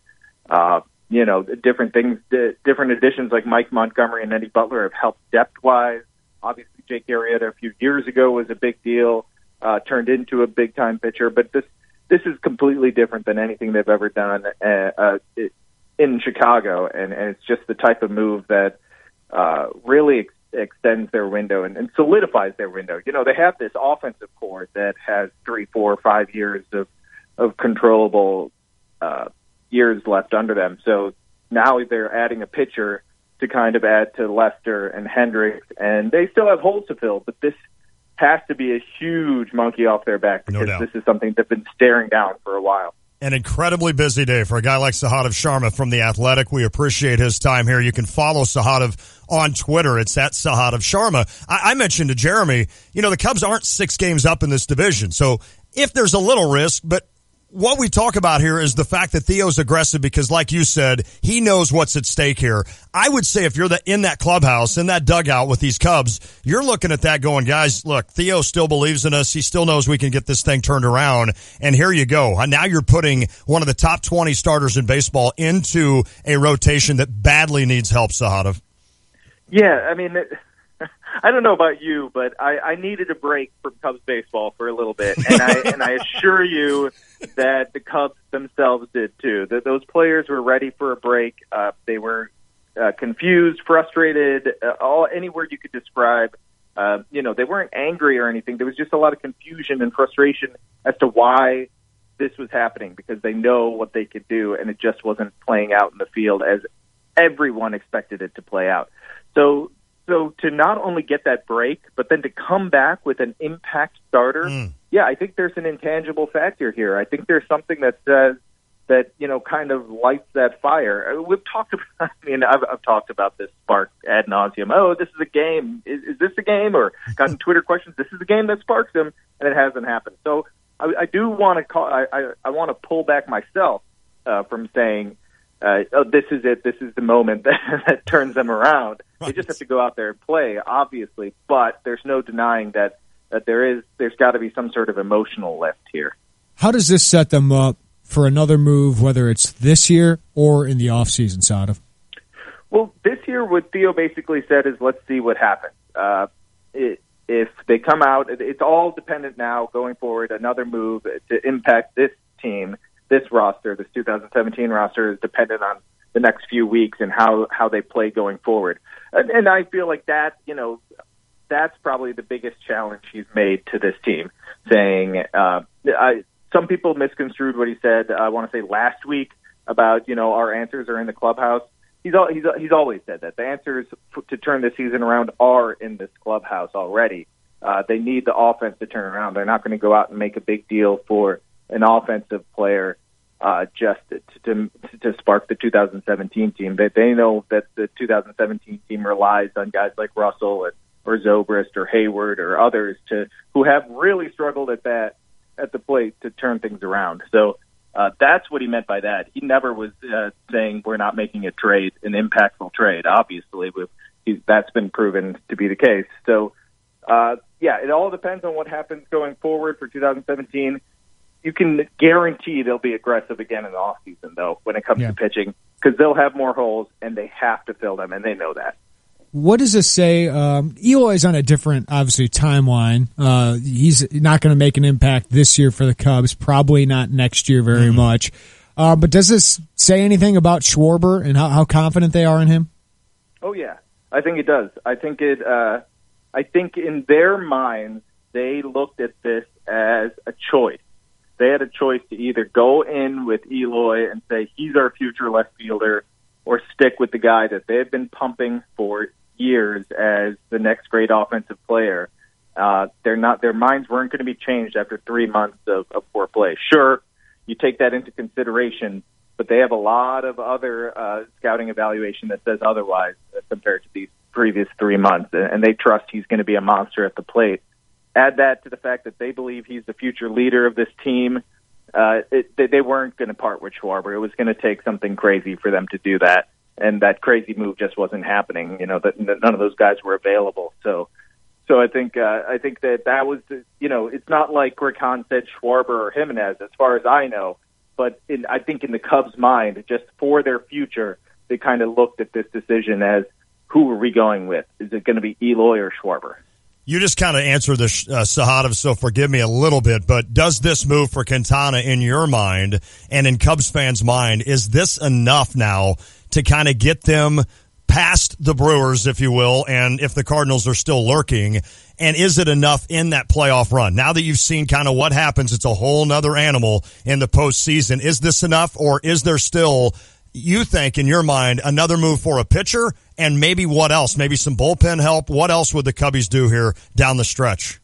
Different things, different additions like Mike Montgomery and Eddie Butler have helped depth-wise. Obviously, Jake Arrieta a few years ago was a big deal, turned into a big-time pitcher. But this is completely different than anything they've ever done in Chicago, and it's just the type of move that really extends their window and solidifies their window. They have this offensive core that has 3, 4, 5 years of controllable years left under them. So now they're adding a pitcher to kind of add to Lester and Hendricks, and they still have holes to fill, but this has to be a huge monkey off their back because this is something they've been staring down for a while. An incredibly busy day for a guy like Sahadov Sharma from The Athletic. We appreciate his time here. You can follow Sahadov on Twitter. It's at Sahadov Sharma. I mentioned to Jeremy, the Cubs aren't 6 games up in this division. So if there's a little risk, but what we talk about here is the fact that Theo's aggressive because, like you said, he knows what's at stake here. I would say if you're in that clubhouse, in that dugout with these Cubs, you're looking at that going, guys, look, Theo still believes in us. He still knows we can get this thing turned around. And here you go. Now you're putting one of the top 20 starters in baseball into a rotation that badly needs help, Sahadov. Yeah, I don't know about you, but I needed a break from Cubs baseball for a little bit, and I assure you that the Cubs themselves did too. That those players were ready for a break. They were confused, frustrated, any word you could describe. They weren't angry or anything. There was just a lot of confusion and frustration as to why this was happening because they know what they could do, and it just wasn't playing out in the field as everyone expected it to play out. So to not only get that break, but then to come back with an impact starter, I think there's an intangible factor here. I think there's something that says that, kind of lights that fire. We've talked about, I've talked about this spark ad nauseum. Oh, this is a game. Is this a game? Or gotten Twitter questions. This is a game that sparks them, and it hasn't happened. So I do want to call. I want to pull back myself from saying, this is it. This is the moment that turns them around. Right. They just have to go out there and play, obviously, but there's no denying that there's got to be some sort of emotional lift here. How does this set them up for another move, whether it's this year or in the offseason, Sahadov? Well, this year what Theo basically said is let's see what happens. If they come out, it's all dependent now going forward. Another move to impact this team, this roster, this 2017 roster is dependent on the next few weeks and how they play going forward. And I feel like that, that's probably the biggest challenge he's made to this team, saying some people misconstrued what he said, I want to say last week about, our answers are in the clubhouse. He's always said that. The answers to turn the season around are in this clubhouse already. They need the offense to turn around. They're not going to go out and make a big deal for an offensive player just to spark the 2017 team. They know that the 2017 team relies on guys like Russell or Zobrist or Hayward or others who have really struggled at the plate to turn things around. So that's what he meant by that. He never was saying we're not making a trade, an impactful trade. Obviously, that's been proven to be the case. So, it all depends on what happens going forward for 2017. You can guarantee they'll be aggressive again in the offseason, though, when it comes to pitching, because they'll have more holes, and they have to fill them, and they know that. what does this say? Eloy's on a different, obviously, timeline. He's not going to make an impact this year for the Cubs, probably not next year very much. But does this say anything about Schwarber and how confident they are in him? Oh, yeah. I think it does. I think in their minds, they looked at this as a choice. They had a choice to either go in with Eloy and say he's our future left fielder, or stick with the guy that they have been pumping for years as the next great offensive player. Their minds weren't going to be changed after 3 months of poor play. Sure, you take that into consideration, but they have a lot of other scouting evaluation that says otherwise compared to these previous 3 months, and they trust he's going to be a monster at the plate. Add that to the fact that they believe he's the future leader of this team. They weren't going to part with Schwarber. It was going to take something crazy for them to do that, and that crazy move just wasn't happening. That none of those guys were available. So I think that was, it's not like Greg Hahn said Schwarber or Jimenez, as far as I know. But I think in the Cubs' mind, just for their future, they kind of looked at this decision as, who are we going with? Is it going to be Eloy or Schwarber? You just kind of answered this, Sahadev, so forgive me a little bit, but does this move for Quintana, in your mind and in Cubs fans' mind, is this enough now to kind of get them past the Brewers, if you will, and if the Cardinals are still lurking, and is it enough in that playoff run? Now that you've seen kind of what happens, it's a whole nother animal in the postseason. Is this enough, or is there still, you think, in your mind, another move for a pitcher? And maybe what else? Maybe some bullpen help? What else would the Cubbies do here down the stretch?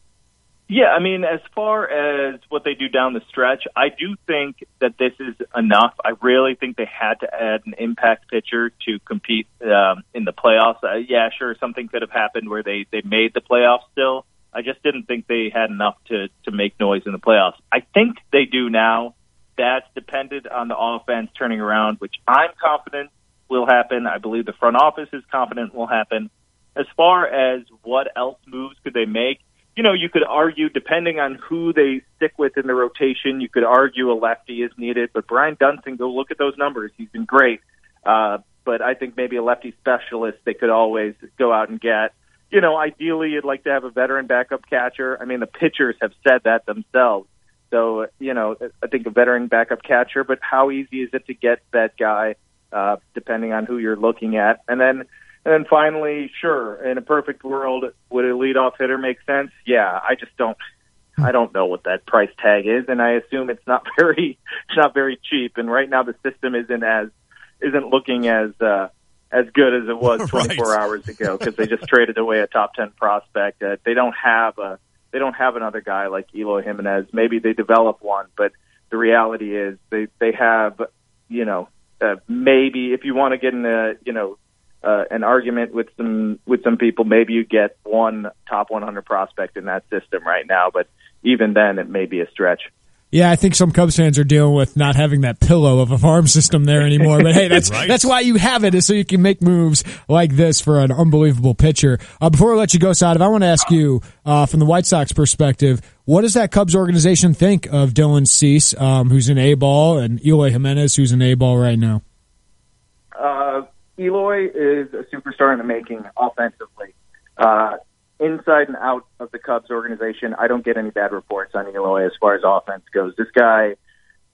Yeah, I mean, as far as what they do down the stretch, I do think that this is enough. I really think they had to add an impact pitcher to compete in the playoffs. Yeah, sure, something could have happened where they made the playoffs still. I just didn't think they had enough to make noise in the playoffs. I think they do now. That's dependent on the offense turning around, which I'm confident will happen. I believe the front office is confident will happen. As far as what else moves could they make, you could argue, depending on who they stick with in the rotation, you could argue a lefty is needed. But Brian Dunston, go look at those numbers. He's been great. But I think maybe a lefty specialist they could always go out and get. Ideally, you'd like to have a veteran backup catcher. I mean, the pitchers have said that themselves. So, I think a veteran backup catcher, but how easy is it to get that guy? Depending on who you're looking at. And then finally, sure, in a perfect world, would a leadoff hitter make sense? Yeah, I don't know what that price tag is, and I assume it's not very cheap. And right now the system isn't looking as good as it was 24 hours ago, because they just traded away a top 10 prospect. They don't have another guy like Eloy Jimenez. Maybe they develop one, but the reality is they have, maybe if you want to get in an argument with some people, maybe you get one top 100 prospect in that system right now. But even then, it may be a stretch. Yeah, I think some Cubs fans are dealing with not having that pillow of a farm system there anymore. But hey, that's why you have it, is so you can make moves like this for an unbelievable pitcher. Before I let you go, Sahadev, I want to ask you, from the White Sox perspective, what does that Cubs organization think of Dylan Cease, who's an A-ball, and Eloy Jimenez, who's an A-ball right now? Eloy is a superstar in the making offensively. Inside and out of the Cubs organization, I don't get any bad reports on Eloy as far as offense goes. This guy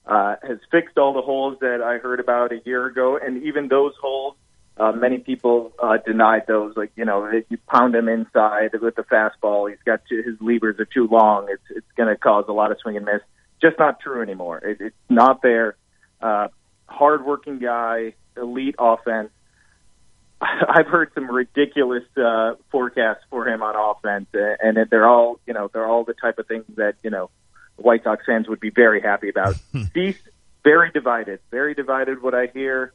has fixed all the holes that I heard about a year ago, and even those holes, many people denied those. Like, you pound him inside with the fastball, his levers are too long. It's going to cause a lot of swing and miss. Just not true anymore. It's not there. Hard-working guy, elite offense. I've heard some ridiculous forecasts for him on offense, and they're all the type of things that White Sox fans would be very happy about. Cease, very divided. What I hear,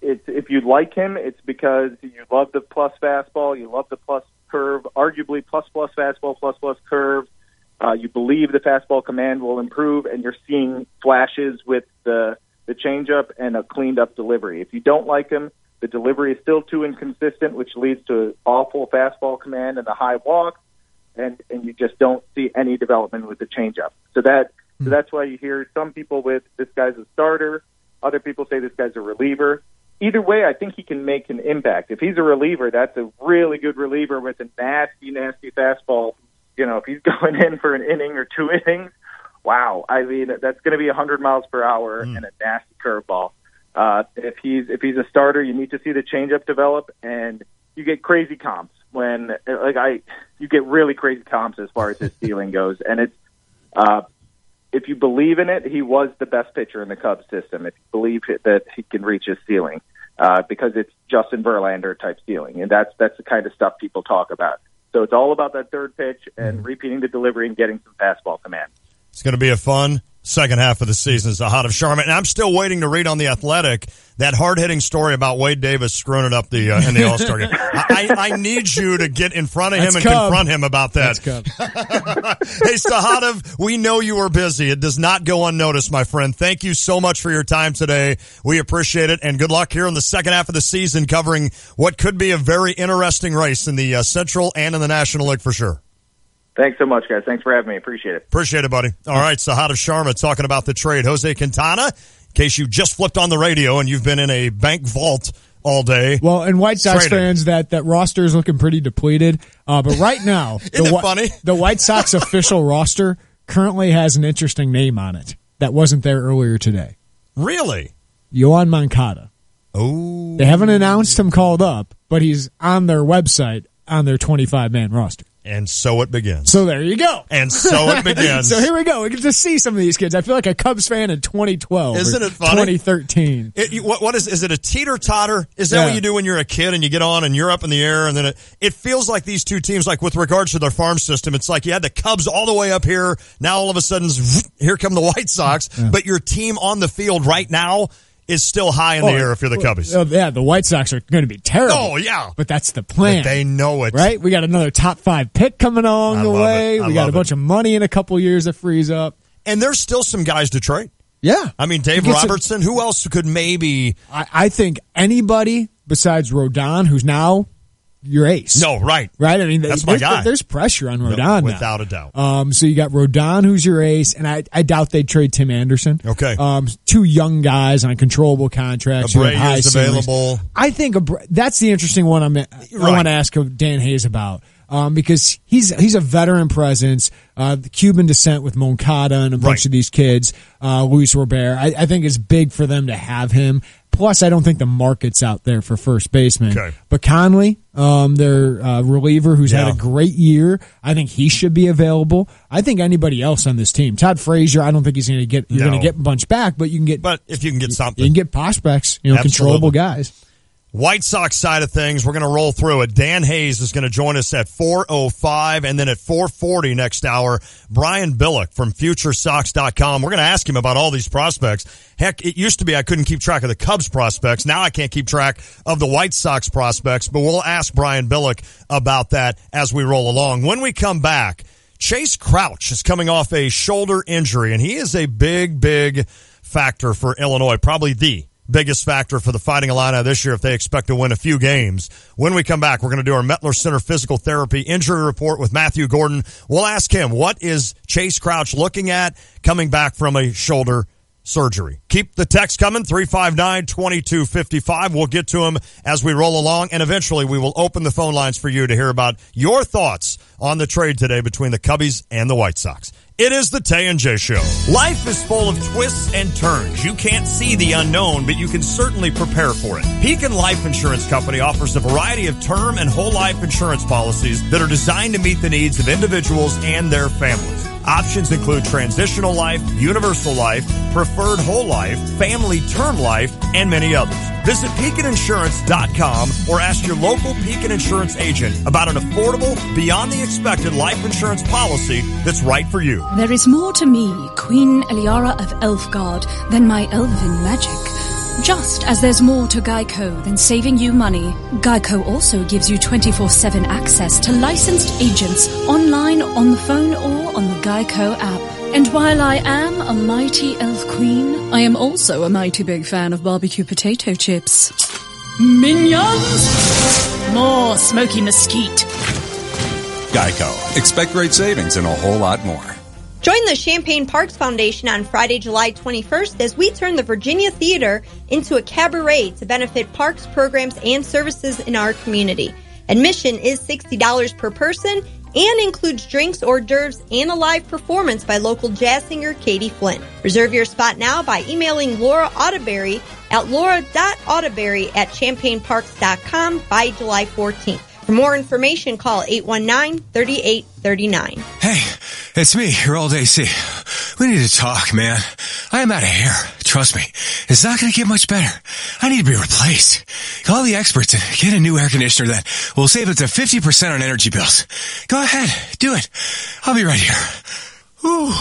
if you like him, it's because you love the plus fastball, you love the plus curve, arguably plus fastball, plus curve. You believe the fastball command will improve, and you're seeing flashes with the changeup and a cleaned up delivery. If you don't like him, the delivery is still too inconsistent, which leads to awful fastball command and the high walk, and you just don't see any development with the changeup. So that's why you hear some people with this guy's a starter, other people say this guy's a reliever. either way, I think he can make an impact. If he's a reliever, that's a really good reliever with a nasty, nasty fastball. You know, if he's going in for an inning or 2 innings, wow. I mean, that's going to be 100 miles per hour and a nasty curveball. If he's a starter, you need to see the changeup develop, and you get crazy comps when you get really crazy comps as far as his ceiling goes. And it's if you believe in it, he was the best pitcher in the Cubs system. If you believe that he can reach his ceiling, because it's Justin Verlander type ceiling, and that's the kind of stuff people talk about. So it's all about that third pitch and repeating the delivery and getting some fastball command. It's going to be a fun second half of the season. Zahad of Charlotte. And I'm still waiting to read on The Athletic that hard-hitting story about Wade Davis screwing it up in the All-Star game. I need you to get in front of him and confront him about that. Hey, Zahad, we know you are busy. It does not go unnoticed, my friend. Thank you so much for your time today. We appreciate it, and good luck here in the second half of the season covering what could be a very interesting race in the Central and in the National League for sure. Thanks so much, guys. Thanks for having me. Appreciate it. Appreciate it, buddy. All right, Zahad of Sharma talking about the trade. Jose Quintana, in case you just flipped on the radio and you've been in a bank vault all day. Well, and White Sox fans, that roster is looking pretty depleted. But right now, the White Sox official roster currently has an interesting name on it that wasn't there earlier today. Really? Yoan Moncada. Oh. They haven't announced him called up, but he's on their website on their 25-man roster. And so it begins. So there you go. And so it begins. So here we go. We get to see some of these kids. I feel like a Cubs fan in 2012. Isn't it funny? 2013. What is it a teeter-totter? Is that what you do when you're a kid and you get on and you're up in the air? And then it feels like these two teams, like with regards to their farm system, it's like you had the Cubs all the way up here. Now all of a sudden, here come the White Sox. Yeah. But your team on the field right now is still high in the air if you're the Cubbies. Yeah, the White Sox are going to be terrible. Oh, yeah. But that's the plan. But they know it. Right? We got another top 5 pick coming along the way. We got a bunch of money in a couple years that frees up. And there's still some guys to trade. Yeah. I mean, Dave Robertson, who else could maybe... I think anybody besides Rodon, who's now your ace. No, right. Right? I mean, that's my guy. There's pressure on Rodon now. Without a doubt. So you got Rodon, who's your ace, and I doubt they'd trade Tim Anderson. Okay. 2 young guys on controllable contracts. Abreu's available. I think that's the interesting one I want to ask Dan Hayes about. Because he's a veteran presence, the Cuban descent with Moncada and a bunch of these kids, Luis Robert. I think it's big for them to have him. Plus, I don't think the market's out there for first baseman. Okay. But Conley, their reliever, who's had a great year, I think he should be available. I think anybody else on this team, Todd Frazier, I don't think he's going to get. You're going to get a bunch back, but you can get. But if you can get something, you can get prospects. Controllable guys. White Sox side of things, we're going to roll through it. Dan Hayes is going to join us at 4:05, and then at 4:40 next hour, Brian Billick from FutureSox.com. We're going to ask him about all these prospects. Heck, it used to be I couldn't keep track of the Cubs prospects. Now I can't keep track of the White Sox prospects, but we'll ask Brian Billick about that as we roll along. When we come back, Chase Crouch is coming off a shoulder injury, and he is a big, big factor for Illinois, probably the biggest factor for the Fighting Illini this year if they expect to win a few games. When we come back, we're going to do our Mettler Center Physical Therapy Injury Report with Matthew Gordon. We'll ask him, what is Chase Crouch looking at coming back from a shoulder surgery? Keep the text coming, 359-2255. We'll get to him as we roll along, and eventually we will open the phone lines for you to hear about your thoughts on the trade today between the Cubbies and the White Sox. It is the Tay and J Show. Life is full of twists and turns. You can't see the unknown, but you can certainly prepare for it. Pekin Life Insurance Company offers a variety of term and whole life insurance policies that are designed to meet the needs of individuals and their families. Options include transitional life, universal life, preferred whole life, family term life, and many others. Visit PekinInsurance.com or ask your local Pekin Insurance agent about an affordable, beyond the expected life insurance policy that's right for you. There is more to me, Queen Eliara of Elfgard, than my elven magic. Just as there's more to Geico than saving you money, Geico also gives you 24/7 access to licensed agents online, on the phone, or on the Geico app. And while I am a mighty elf queen, I am also a mighty big fan of barbecue potato chips. Minions! More smoky mesquite. Geico. Expect great savings and a whole lot more. Join the Champaign Parks Foundation on Friday, July 21st as we turn the Virginia Theater into a cabaret to benefit parks, programs, and services in our community. Admission is $60 per person and includes drinks, hors d'oeuvres, and a live performance by local jazz singer Katie Flynn. Reserve your spot now by emailing Laura Audeberry at laura.audeberry@champaignparks.com by July 14th. For more information, call 819-3839. Hey, it's me, your old AC. We need to talk, man. I am out of hair. Trust me, it's not going to get much better. I need to be replaced. Call the experts and get a new air conditioner that will save up to 50% on energy bills. Go ahead, do it. I'll be right here. Whew.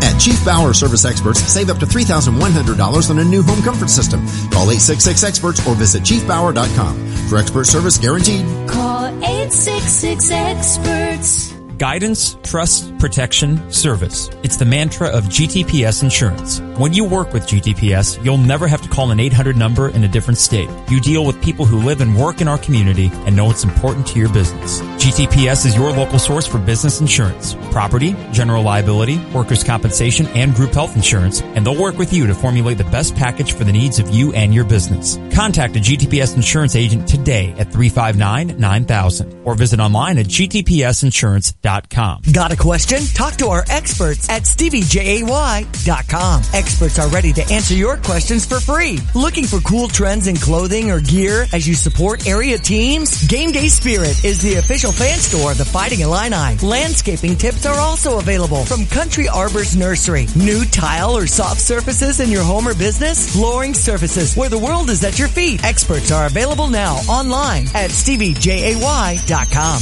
At Chief Bauer Service Experts, save up to $3,100 on a new home comfort system. Call 866-EXPERTS or visit chiefbauer.com. For expert service guaranteed. Call 866-EXPERTS. Guidance, trust, protection, service. It's the mantra of GTPS Insurance. When you work with GTPS, you'll never have to call an 800 number in a different state. You deal with people who live and work in our community and know it's important to your business. GTPS is your local source for business insurance, property, general liability, workers' compensation, and group health insurance, and they'll work with you to formulate the best package for the needs of you and your business. Contact a GTPS insurance agent today at 359-9000 or visit online at gtpsinsurance.com. Got a question? Talk to our experts at StevieJay.com. Experts are ready to answer your questions for free. Looking for cool trends in clothing or gear as you support area teams? Game Day Spirit is the official fan store of the Fighting Illini. Landscaping tips are also available from Country Arbor's Nursery. New tile or soft surfaces in your home or business? Flooring Surfaces, where the world is at your feet. Experts are available now online at StevieJay.com.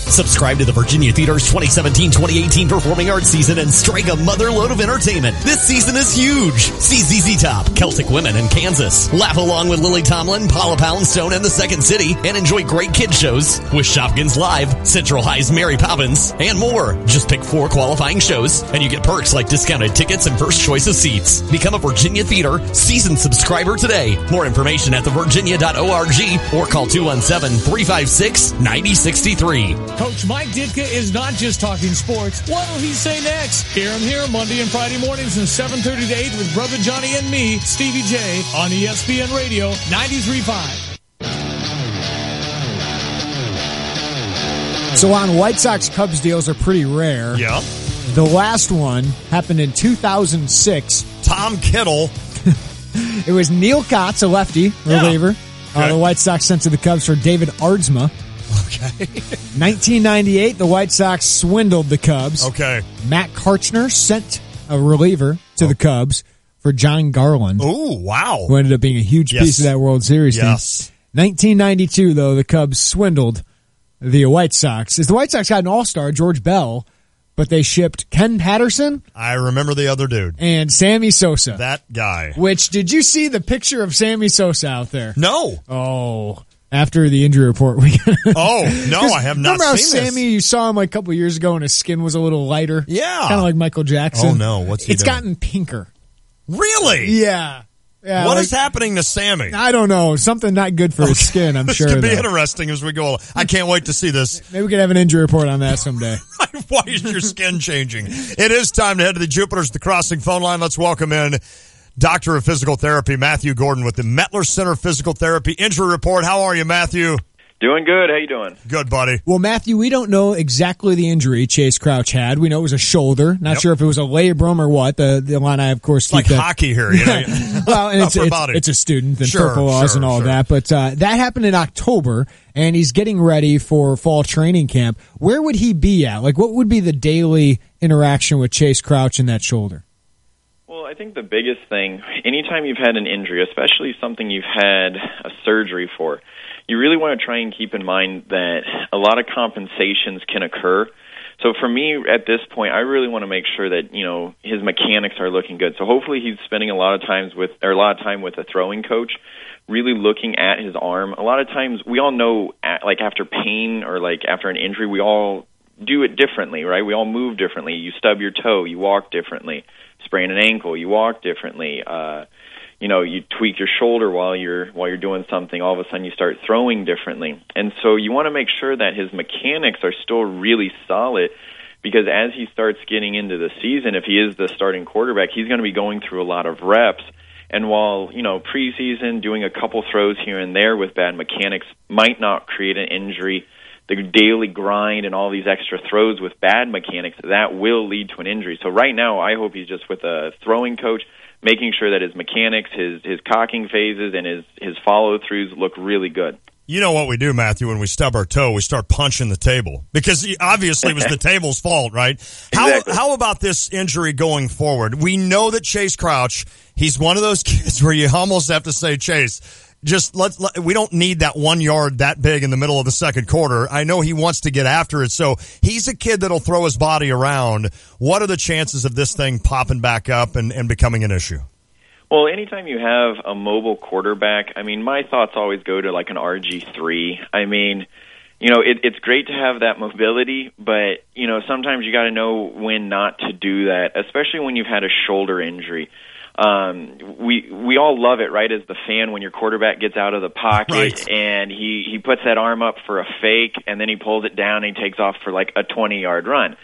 Subscribe to the Virginia Theater's 2017-2018 Performing Arts season and strike a mother load of entertainment. This season is huge. See ZZ Top, Celtic Women, and Kansas. Laugh along with Lily Tomlin, Paula Poundstone, and The Second City, and enjoy great kid shows with Shopkins Live, Central High's Mary Poppins, and more. Just pick 4 qualifying shows, and you get perks like discounted tickets and first choice of seats. Become a Virginia Theater season subscriber today. More information at thevirginia.org or call 217-356-9063. Coach Mike Ditka is not just talking sports. What will he say next? Hear him here Monday and Friday mornings from 7:30 to 8 with Brother Johnny and me, Stevie J, on ESPN Radio 93.5. So on White Sox Cubs deals are pretty rare. Yeah. The last one happened in 2006. Tom Kittle. It was Neil Kotz, a lefty reliever. Okay. The White Sox sent to the Cubs for David Aardsma. Okay. 1998, the White Sox swindled the Cubs. Okay. Matt Karchner sent a reliever to the Cubs for John Garland. Ooh, wow. Who ended up being a huge piece of that World Series team. 1992, though, the Cubs swindled the White Sox. As the White Sox got an all-star, George Bell, but they shipped Ken Patterson. I remember the other dude. And Sammy Sosa. That guy. Which, did you see the picture of Sammy Sosa out there? No. Oh, after the injury report. I have not remember how seen this. Sammy, you saw him like a couple of years ago and his skin was a little lighter? Yeah. Kind of like Michael Jackson. Oh, no. What's he It's doing? gotten pinker. Really? Yeah. What is happening to Sammy? I don't know. Something not good for his skin, I'm sure. This could be though. interesting as we go. I can't wait to see this. Maybe we could have an injury report on that someday. Why is your skin changing? It is time to head to the Jupiter's The Crossing phone line. Let's welcome in Doctor of Physical Therapy, Matthew Gordon, with the Mettler Center Physical Therapy Injury Report. How are you, Matthew? Doing good. How you doing? Good, buddy. Well, Matthew, we don't know exactly the injury Chase Crouch had. We know it was a shoulder. Not sure if it was a labrum or what. The Illini, of course, like hockey here. You know? Well, and it's a student and purple laws and all that. But that happened in October, and he's getting ready for fall training camp. Where would he be at? Like, what would be the daily interaction with Chase Crouch in that shoulder? Well, I think the biggest thing, anytime you've had an injury, especially something you've had a surgery for, you really want to try and keep in mind that a lot of compensations can occur. So for me, at this point, I really want to make sure that, his mechanics are looking good. So hopefully he's spending a lot of time with a throwing coach, really looking at his arm. A lot of times we all know, after pain or after an injury, we all do it differently, right? We all move differently. You stub your toe, you walk differently. Sprain an ankle, you walk differently. You tweak your shoulder while you're doing something. All of a sudden, you start throwing differently, and so you want to make sure that his mechanics are still really solid. because as he starts getting into the season, if he is the starting quarterback, he's going to be going through a lot of reps. And while, preseason, doing a couple throws here and there with bad mechanics might not create an injury, the daily grind and all these extra throws with bad mechanics, that will lead to an injury. So right now, I hope he's just with a throwing coach, making sure that his mechanics, his cocking phases, and his follow-throughs look really good. You know what we do, Matthew, when we stub our toe, we start punching the table. Because obviously it was the table's fault, right? Exactly. How about this injury going forward? We know that Chase Crouch, he's one of those kids where you almost have to say, Chase, just we don't need that 1 yard that big in the middle of the second quarter. I know he wants to get after it, so he's a kid that'll throw his body around. What are the chances of this thing popping back up and becoming an issue? Well, anytime you have a mobile quarterback, my thoughts always go to like an RG3. It's great to have that mobility, but, sometimes you got to know when not to do that, especially when you've had a shoulder injury. We all love it, right, as the fan, when your quarterback gets out of the pocket right. and he puts that arm up for a fake, and then he pulls it down and he takes off for like a 20-yard run.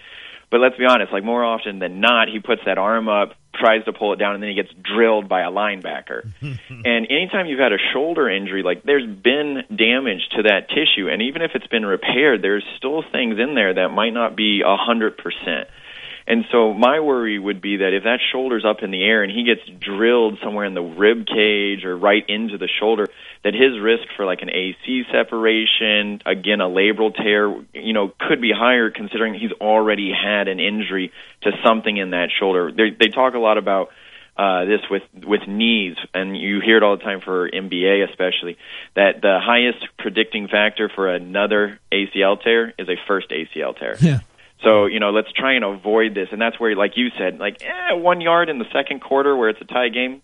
But let's be honest, like more often than not, he puts that arm up, tries to pull it down, and then he gets drilled by a linebacker. And anytime you've had a shoulder injury, like there's been damage to that tissue, and even if it's been repaired, there's still things in there that might not be 100%. And so my worry would be that if that shoulder's up in the air and he gets drilled somewhere in the rib cage or right into the shoulder, that his risk for like an AC separation, again, a labral tear, could be higher considering he's already had an injury to something in that shoulder. They talk a lot about this with knees, and you hear it all the time for NBA especially, that the highest predicting factor for another ACL tear is a first ACL tear. Yeah. So, let's try and avoid this. And that's where, like you said, 1 yard in the second quarter where it's a tie game,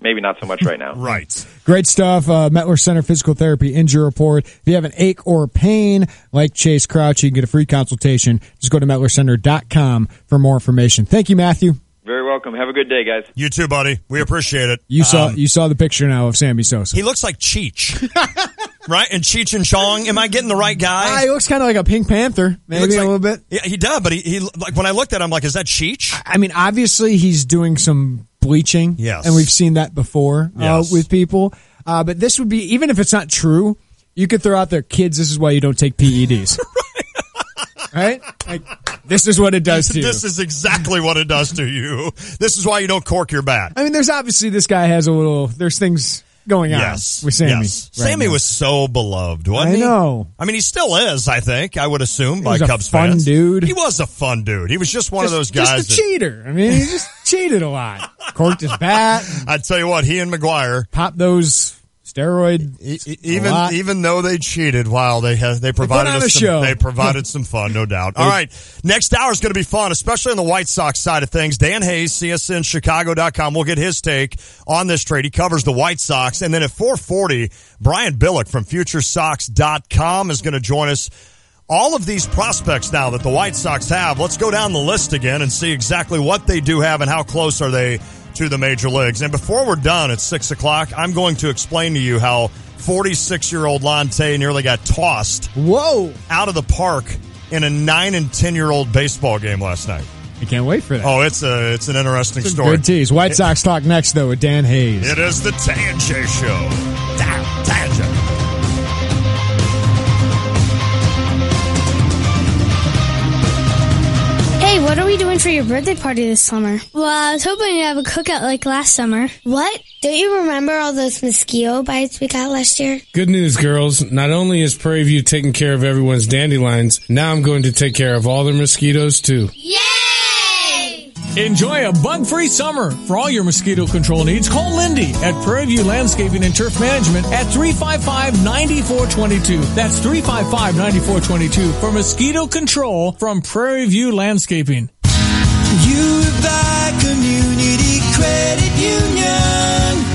maybe not so much right now. Right. Great stuff. Mettler Center Physical Therapy Injury Report. If you have an ache or pain like Chase Crouch, you can get a free consultation. Just go to MettlerCenter.com for more information. Thank you, Matthew. Very welcome. Have a good day, guys. You too, buddy. We appreciate it. You saw the picture now of Sammy Sosa. He looks like Cheech. Right? And Cheech and Chong. Am I getting the right guy? He looks kind of like a Pink Panther, maybe a little bit. Yeah, he does, but he like when I looked at him, I'm like, is that Cheech? Obviously he's doing some bleaching. Yes. And we've seen that before with people. But this would be, even if it's not true, you could throw out there, kids, this is why you don't take PEDs. Right? Like, this is what it does to you. This is exactly what it does to you. This is why you don't cork your bat. There's obviously this guy has there's things going on with Sammy. Yes. Sammy was so beloved, wasn't he? I know. He still is, I think, I would assume, by Cubs fans. fans. Dude. He was a fun dude. He was just one of those guys. Just a cheater. He just cheated a lot. Corked his bat. I'd tell you what, he and McGuire popped those steroid. Even though they cheated, wow, they provided us show. They provided some fun, no doubt. All right, next hour is going to be fun, especially on the White Sox side of things. Dan Hayes, CSNChicago.com. We'll get his take on this trade. He covers the White Sox, and then at 4:40, Brian Billick from FutureSox.com is going to join us. All of these prospects now that the White Sox have, let's go down the list again and see exactly what they do have and how close are they to the major leagues. And before we're done at 6 o'clock, I'm going to explain to you how 46-year-old Tay nearly got tossed out of the park in a 9 and 10-year-old baseball game last night. I can't wait for that. Oh, it's an interesting story. Good tease. White Sox talk next, though, with Dan Hayes. It is the Tay and J Show. Tay and J. Hey, what are we doing for your birthday party this summer? Well, I was hoping to have a cookout like last summer. What? Don't you remember all those mosquito bites we got last year? Good news, girls. Not only is Prairie View taking care of everyone's dandelions, now I'm going to take care of all their mosquitoes, too. Yay! Enjoy a bug-free summer. For all your mosquito control needs, call Lindy at Prairie View Landscaping and Turf Management at 355-9422. That's 355-9422 for mosquito control from Prairie View Landscaping. You buy Community Credit Union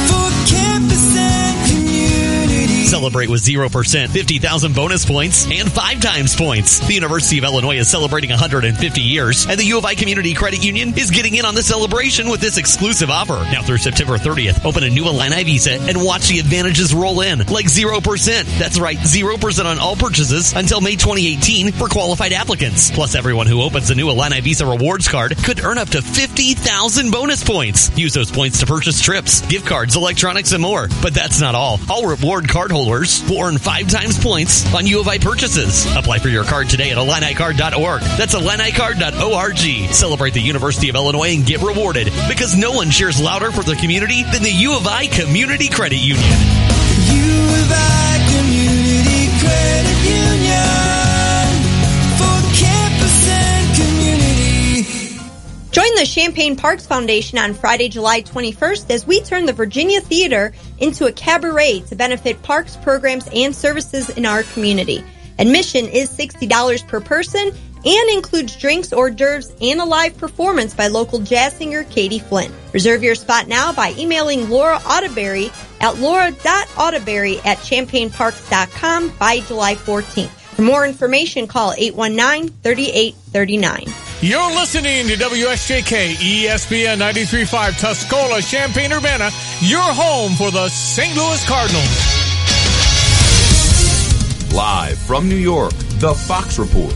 for campus and community Celebrate with 0%, 50,000 bonus points, and 5 times points. The University of Illinois is celebrating 150 years, and the U of I Community Credit Union is getting in on the celebration with this exclusive offer. Now through September 30th, open a new Illini Visa and watch the advantages roll in, like 0%. That's right, 0% on all purchases until May 2018 for qualified applicants. Plus, everyone who opens a new Illini Visa rewards card could earn up to 50,000 bonus points. Use those points to purchase trips, gift cards, electronics, and more. But that's not all. All reward card holders will earn 5 times points on U of I purchases. Apply for your card today at IlliniCard.org. That's IlliniCard.org. Celebrate the University of Illinois and get rewarded, because no one cheers louder for the community than the U of I Community Credit Union. U of I Community Credit Union for campus and community. Join the Champaign Parks Foundation on Friday, July 21st as we turn the Virginia Theater into a cabaret to benefit parks, programs, and services in our community. Admission is $60 per person and includes drinks, hors d'oeuvres, and a live performance by local jazz singer Katie Flynn. Reserve your spot now by emailing Laura Audeberry at laura.audeberry@champaignparks.com by July 14th. For more information, call 819-3839. You're listening to WSJK ESPN 93.5 Tuscola, Champaign-Urbana, your home for the St. Louis Cardinals. Live from New York, the Fox Report.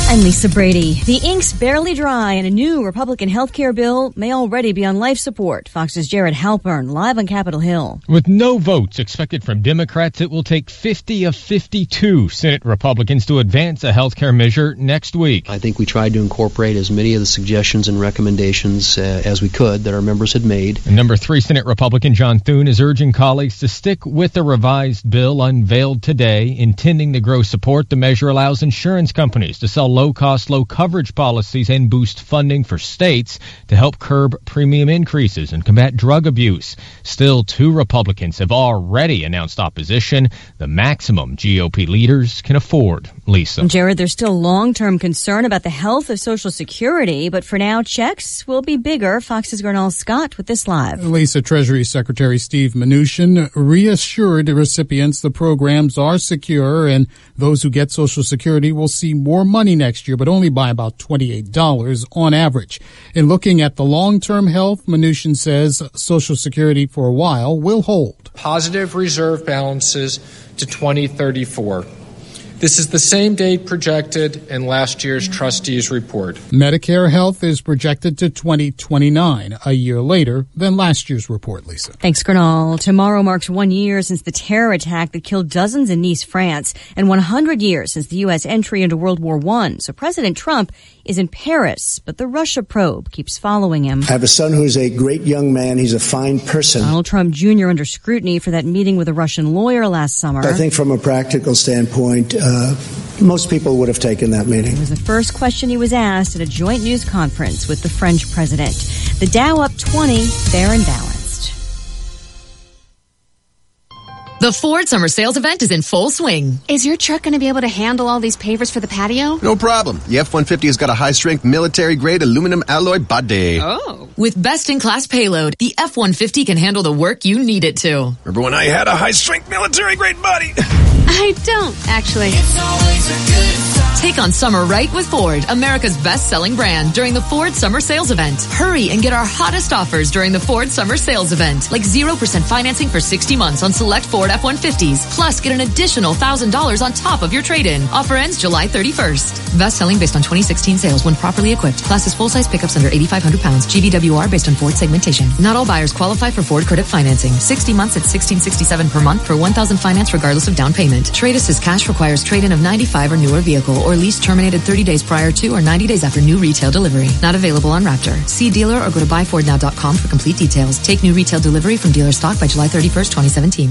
I'm Lisa Brady. The ink's barely dry and a new Republican health care bill may already be on life support. Fox's Jared Halpern live on Capitol Hill. With no votes expected from Democrats, it will take 50 of 52 Senate Republicans to advance a health care measure next week. I think we tried to incorporate as many of the suggestions and recommendations as we could that our members had made. And number 3 Senate Republican John Thune is urging colleagues to stick with the revised bill unveiled today. Intending to grow support, the measure allows insurance companies to sell low-cost, low-coverage policies and boost funding for states to help curb premium increases and combat drug abuse. Still, 2 Republicans have already announced opposition, the maximum GOP leaders can afford. Lisa. Jared, there's still long-term concern about the health of Social Security, but for now, checks will be bigger. Fox's Gernal Scott with this live. Lisa, Treasury Secretary Steve Mnuchin reassured recipients the programs are secure and those who get Social Security will see more money next year, but only by about $28 on average. In looking at the long-term health, Mnuchin says Social Security for a while will hold positive reserve balances to 2034. This is the same date projected in last year's trustees report. Medicare health is projected to 2029, a year later than last year's report, Lisa. Thanks, Gernal. Tomorrow marks 1 year since the terror attack that killed dozens in Nice, France, and 100 years since the U.S. entry into World War I. So President Trump is in Paris, but the Russia probe keeps following him. I have a son who is a great young man. He's a fine person. Donald Trump Jr. under scrutiny for that meeting with a Russian lawyer last summer. I think from a practical standpoint, most people would have taken that meeting. It was the first question he was asked at a joint news conference with the French president. The Dow up 20, fair and balanced. The Ford Summer Sales Event is in full swing. Is your truck going to be able to handle all these pavers for the patio? No problem. The F-150 has got a high-strength military-grade aluminum alloy body. Oh. With best-in-class payload, the F-150 can handle the work you need it to. Remember when I had a high-strength military-grade body? I don't, actually. It's always a good time. Take on summer right with Ford, America's best-selling brand, during the Ford Summer Sales Event. Hurry and get our hottest offers during the Ford Summer Sales Event, like 0% financing for 60 months on select Ford F-150s. Plus, get an additional $1,000 on top of your trade-in. Offer ends July 31st. Best selling based on 2016 sales when properly equipped. Class is full-size pickups under 8,500 pounds. GVWR based on Ford segmentation. Not all buyers qualify for Ford credit financing. 60 months at $1,667 per month for $1,000 finance regardless of down payment. Trade assist cash requires trade-in of 95 or newer vehicle or lease terminated 30 days prior to or 90 days after new retail delivery. Not available on Raptor. See dealer or go to buyfordnow.com for complete details. Take new retail delivery from dealer stock by July 31st, 2017.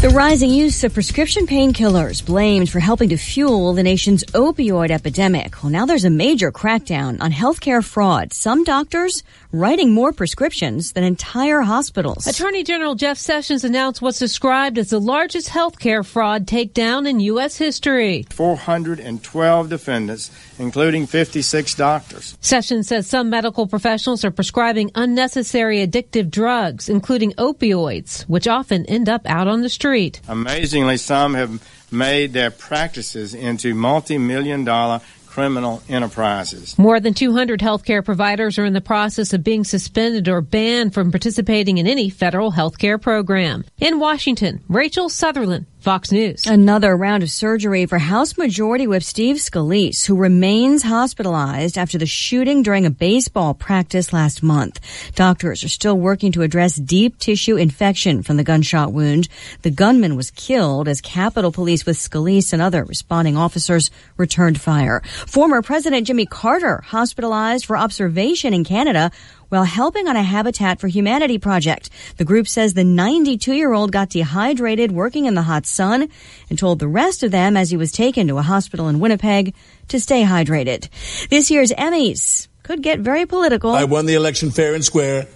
The rising use of prescription painkillers blamed for helping to fuel the nation's opioid epidemic. Well, now there's a major crackdown on healthcare fraud. Some doctors writing more prescriptions than entire hospitals. Attorney General Jeff Sessions announced what's described as the largest healthcare fraud takedown in U.S. history. 412 defendants, including 56 doctors. Sessions says some medical professionals are prescribing unnecessary addictive drugs, including opioids, which often end up out on the street. Amazingly, some have made their practices into multi-million-dollar criminal enterprises. More than 200 healthcare providers are in the process of being suspended or banned from participating in any federal healthcare program. In Washington, Rachel Sutherland, Fox News. Another round of surgery for House Majority Whip Steve Scalise, who remains hospitalized after the shooting during a baseball practice last month. Doctors are still working to address deep tissue infection from the gunshot wound. The gunman was killed as Capitol Police with Scalise and other responding officers returned fire. Former President Jimmy Carter hospitalized for observation in Canada while helping on a Habitat for Humanity project. The group says the 92-year-old got dehydrated working in the hot sun and told the rest of them as he was taken to a hospital in Winnipeg to stay hydrated. This year's Emmys could get very political. I won the election fair and square,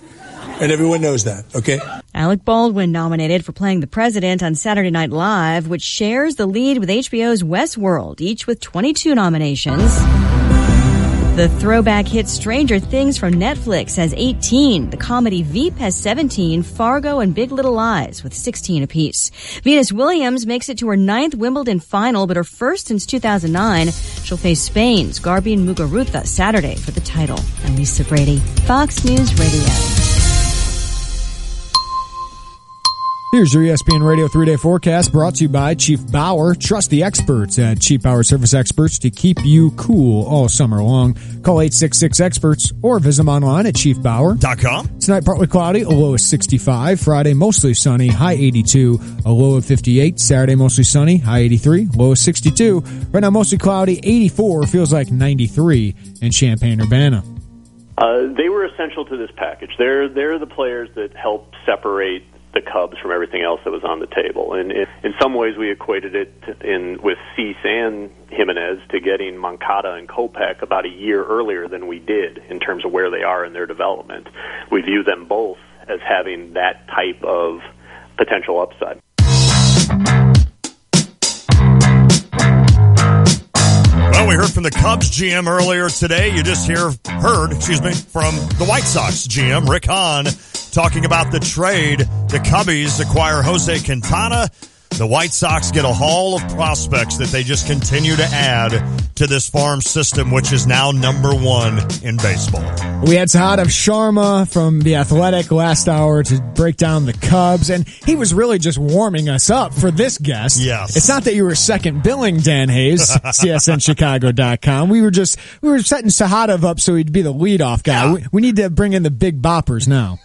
and everyone knows that, okay? Alec Baldwin nominated for playing the president on Saturday Night Live, which shares the lead with HBO's Westworld, each with 22 nominations. The throwback hit Stranger Things from Netflix has 18. The comedy Veep has 17. Fargo and Big Little Lies with 16 apiece. Venus Williams makes it to her 9th Wimbledon final, but her first since 2009. She'll face Spain's Garbine Muguruza Saturday for the title. I'm Lisa Brady, Fox News Radio. Here's your ESPN Radio 3-day forecast brought to you by Chief Bauer. Trust the experts at Chief Bauer Service Experts to keep you cool all summer long. Call 866-EXPERTS or visit them online at chiefbauer.com. Tonight, partly cloudy, a low of 65. Friday, mostly sunny, high 82, a low of 58. Saturday, mostly sunny, high 83, low of 62. Right now, mostly cloudy, 84, feels like 93 in Champaign-Urbana. They were essential to this package. They're the players that help separate the Cubs from everything else that was on the table. And in some ways we equated it with Cease and Jimenez to getting Moncada and Kopech about a year earlier than we did in terms of where they are in their development. We view them both as having that type of potential upside. Well, we heard from the Cubs GM earlier today. You just heard from the White Sox GM, Rick Hahn, talking about the trade. The Cubbies acquire Jose Quintana. The White Sox get a haul of prospects that they just continue to add to this farm system, which is now number 1 in baseball. We had Sahadev Sharma from The Athletic last hour to break down the Cubs, and he was really just warming us up for this guest. Yes. It's not that you were second billing Dan Hayes, CSNChicago.com. We were setting Sahadev up so he'd be the leadoff guy. Yeah. We need to bring in the big boppers now.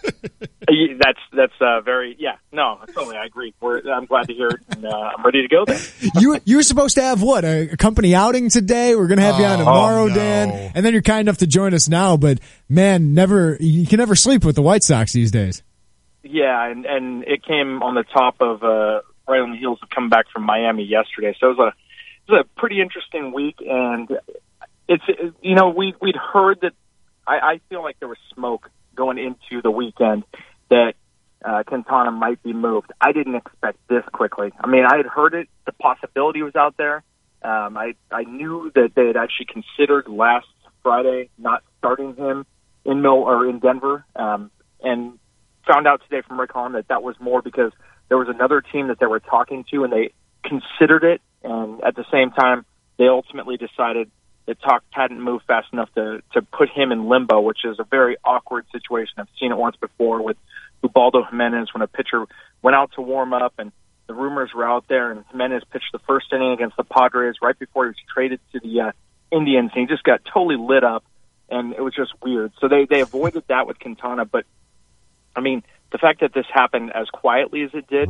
That's very, yeah, no, totally, I agree. I'm glad to hear it, and I'm ready to go there. You were supposed to have what, a company outing today? We're going to have you on tomorrow, Dan, and then you're kind enough to join us now, but man, you can never sleep with the White Sox these days. Yeah, and it came on the top of, right on the heels of coming back from Miami yesterday, so it was a pretty interesting week, and we'd heard that, I feel like there was smoke going into the weekend that Quintana might be moved. I didn't expect this quickly. I mean, I had heard it. The possibility was out there. I knew that they had actually considered last Friday not starting him in Denver, and found out today from Rick Hahn that was more because there was another team that they were talking to, and they considered it, and at the same time, they ultimately decided that talk hadn't moved fast enough to put him in limbo, which is a very awkward situation. I've seen it once before with Ubaldo Jimenez when a pitcher went out to warm up and the rumors were out there, and Jimenez pitched the first inning against the Padres right before he was traded to the Indians, and he just got totally lit up, and it was just weird. So they avoided that with Quintana, but, I mean, the fact that this happened as quietly as it did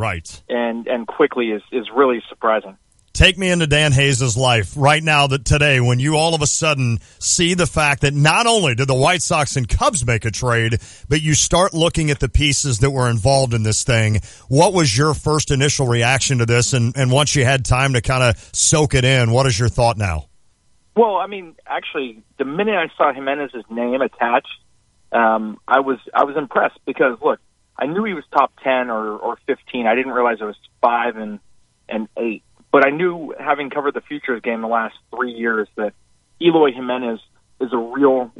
and quickly is really surprising. Take me into Dan Hayes' life right now, today, when you all of a sudden see the fact that not only did the White Sox and Cubs make a trade, but you start looking at the pieces that were involved in this thing. What was your first initial reaction to this? And once you had time to kind of soak it in, what is your thought now? Well, I mean, actually, the minute I saw Jimenez's name attached, I was impressed because, look, I knew he was top 10 or 15. I didn't realize it was 5 and 8. But I knew, having covered the futures game the last 3 years, that Eloy Jimenez is a real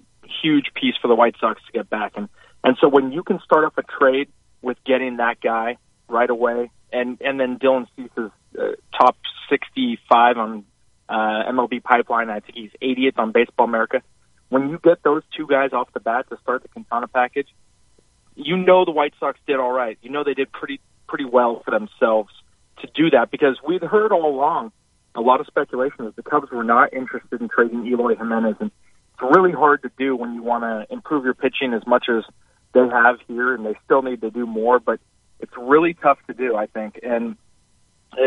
huge piece for the White Sox to get back. And so when you can start up a trade with getting that guy right away, and then Dylan Cease's top 65 on MLB Pipeline, I think he's 80th on Baseball America. When you get those two guys off the bat to start the Quintana package, you know the White Sox did all right. You know they did pretty well for themselves to do that, because we'd heard all along a lot of speculation that the Cubs were not interested in trading Eloy Jimenez, and it's really hard to do when you want to improve your pitching as much as they have here, and they still need to do more, but it's really tough to do, I think, and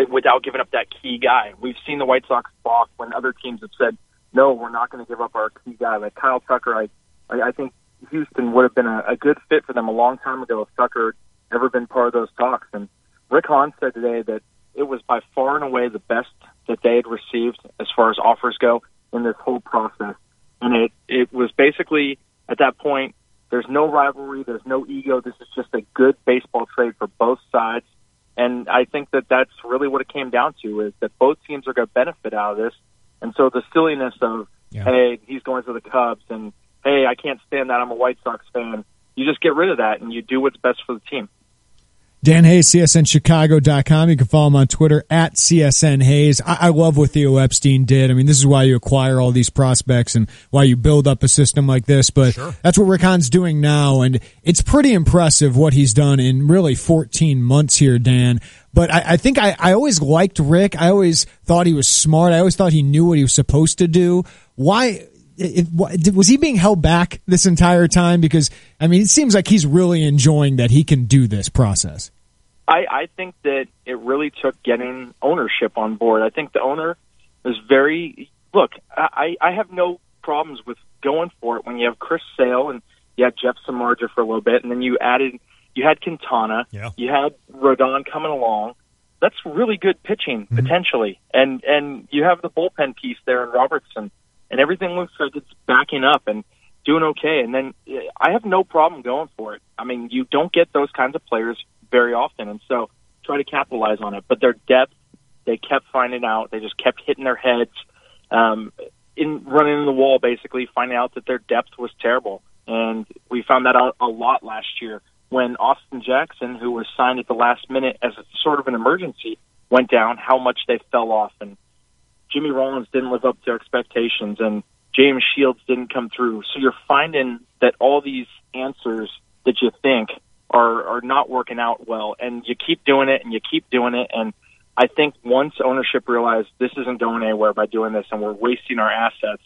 without giving up that key guy. We've seen the White Sox balk when other teams have said, no, we're not going to give up our key guy. Like Kyle Tucker, I think Houston would have been a good fit for them a long time ago if Tucker had ever been part of those talks. And Rick Hahn said today that it was by far and away the best that they had received as far as offers go in this whole process. And it was basically, at that point, there's no rivalry, there's no ego. This is just a good baseball trade for both sides. And I think that that's really what it came down to, is that both teams are going to benefit out of this. And so the silliness of, hey, he's going to the Cubs, and, hey, I can't stand that, I'm a White Sox fan, you just get rid of that and you do what's best for the team. Dan Hayes, CSNChicago.com. You can follow him on Twitter at CSN Hayes. I love what Theo Epstein did. I mean, this is why you acquire all these prospects and why you build up a system like this. But that's what Rick Hahn's doing now, and it's pretty impressive what he's done in really 14 months here, Dan. But I think I always liked Rick. I always thought he was smart. I always thought he knew what he was supposed to do. Why? Was he being held back this entire time? Because, I mean, it seems like he's really enjoying that he can do this process. I think that it really took getting ownership on board. I think the owner was look, I have no problems with going for it when you have Chris Sale and you had Jeff Samardzija for a little bit, and then you had Quintana, you had Rodon coming along. That's really good pitching, potentially. And you have the bullpen piece there in Robertson. And everything looks like it's backing up and doing okay. And then I have no problem going for it. I mean, you don't get those kinds of players very often, and so try to capitalize on it. But their depth, they kept finding out. They just kept hitting their heads, running in the wall, basically, finding out that their depth was terrible. And we found that out a lot last year when Austin Jackson, who was signed at the last minute as a sort of an emergency, went down, how much they fell off. And Jimmy Rollins didn't live up to expectations, and James Shields didn't come through. So you're finding that all these answers that you think are not working out well, and you keep doing it, and you keep doing it. And I think once ownership realized this isn't going anywhere by doing this, and we're wasting our assets,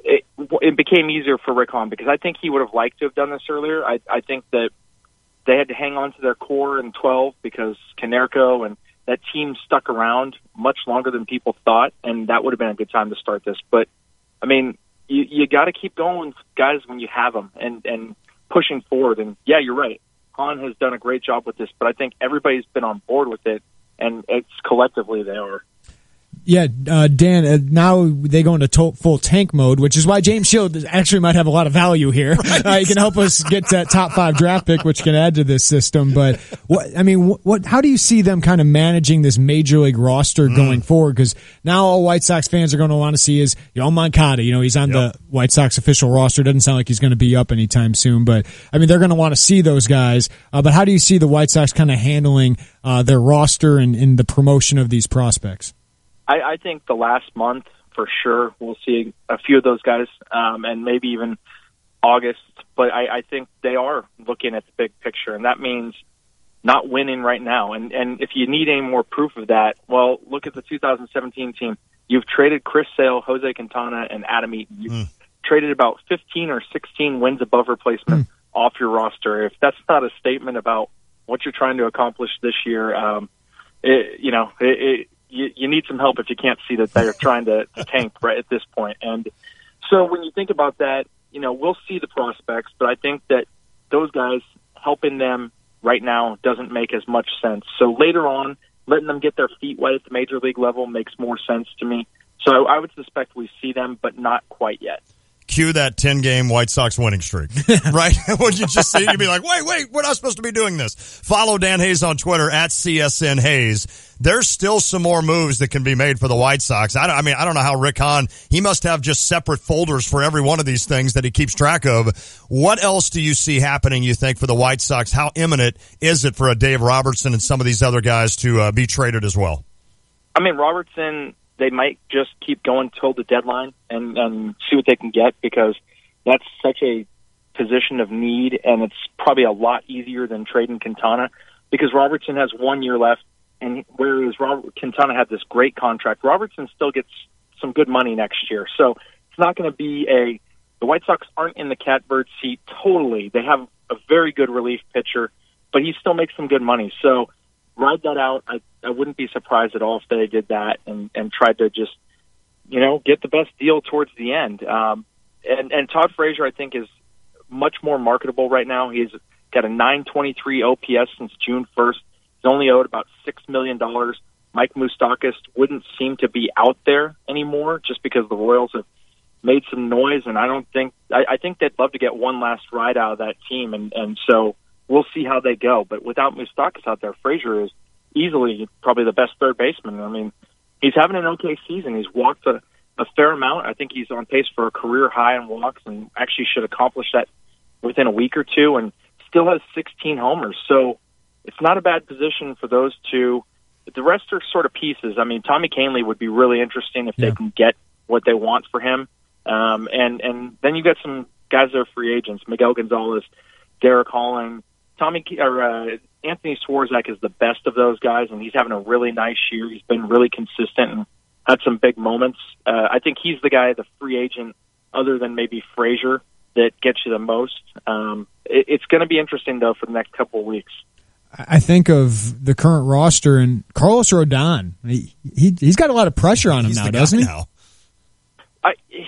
it became easier for Rick Hahn, because I think he would have liked to have done this earlier. I think that they had to hang on to their core in 12 because Canerco and that team stuck around much longer than people thought, and that would have been a good time to start this. But, I mean, you got to keep going, guys, when you have them, and pushing forward. And, yeah, you're right. Hahn has done a great job with this, but I think everybody's been on board with it, and it's collectively they are. Yeah, Dan, now they go into full tank mode, which is why James Shields actually might have a lot of value here. Right. He can help us get that top 5 draft pick, which can add to this system. But how do you see them kind of managing this major league roster going forward? Because now all White Sox fans are going to want to see is Moncada. He's on the White Sox official roster. Doesn't sound like he's going to be up anytime soon. But I mean, they're going to want to see those guys. But how do you see the White Sox kind of handling their roster and the promotion of these prospects? I think the last month, for sure, we'll see a few of those guys, and maybe even August. But I think they are looking at the big picture, and that means not winning right now. And if you need any more proof of that, well, look at the 2017 team. You've traded Chris Sale, Jose Quintana, and Adam Eaton. You've traded about 15 or 16 wins above replacement off your roster. If that's not a statement about what you're trying to accomplish this year, you need some help if you can't see that they're trying to tank right at this point. And so when you think about that, we'll see the prospects, but I think that those guys helping them right now doesn't make as much sense. So later on, letting them get their feet wet at the major league level makes more sense to me. So I would suspect we see them, but not quite yet. cue that 10-game White Sox winning streak, right? When you just see it, you'd be like, wait, we're not supposed to be doing this. Follow Dan Hayes on Twitter at CSN Hayes. There's still some more moves that can be made for the White Sox. I don't know how Rick Hahn, he must have just separate folders for every one of these things that he keeps track of. What else do you see happening, you think, for the White Sox? How imminent is it for a Dave Robertson and some of these other guys to be traded as well? I mean, Robertson, they might just keep going till the deadline and see what they can get, because that's such a position of need, and it's probably a lot easier than trading Quintana, because Robertson has 1 year left. And whereas Quintana had this great contract, Robertson still gets some good money next year. So it's not going to be the White Sox aren't in the catbird seat totally. They have a very good relief pitcher, but he still makes some good money. So ride that out. I wouldn't be surprised at all if they did that and tried to just, get the best deal towards the end. And Todd Frazier, I think, is much more marketable right now. He's got a 923 OPS since June 1st. He's only owed about $6 million. Mike Moustakas wouldn't seem to be out there anymore just because the Royals have made some noise, and I think they'd love to get one last ride out of that team, and so we'll see how they go. But without Moustakas out there, Frazier is easily probably the best third baseman. I mean, he's having an okay season. He's walked a fair amount. I think he's on pace for a career high in walks, and actually should accomplish that within a week or two, and still has 16 homers. So it's not a bad position for those two. But the rest are sort of pieces. I mean, Tommy Kahnle would be really interesting if they can get what they want for him. And then you got some guys that are free agents: Miguel Gonzalez, Derek Holland, Anthony Swarzak is the best of those guys, and he's having a really nice year. He's been really consistent and had some big moments. I think he's the guy, the free agent, other than maybe Frazier, that gets you the most. It's going to be interesting, though, for the next couple of weeks. I think of the current roster, and Carlos Rodon, he's got a lot of pressure on him now, doesn't he?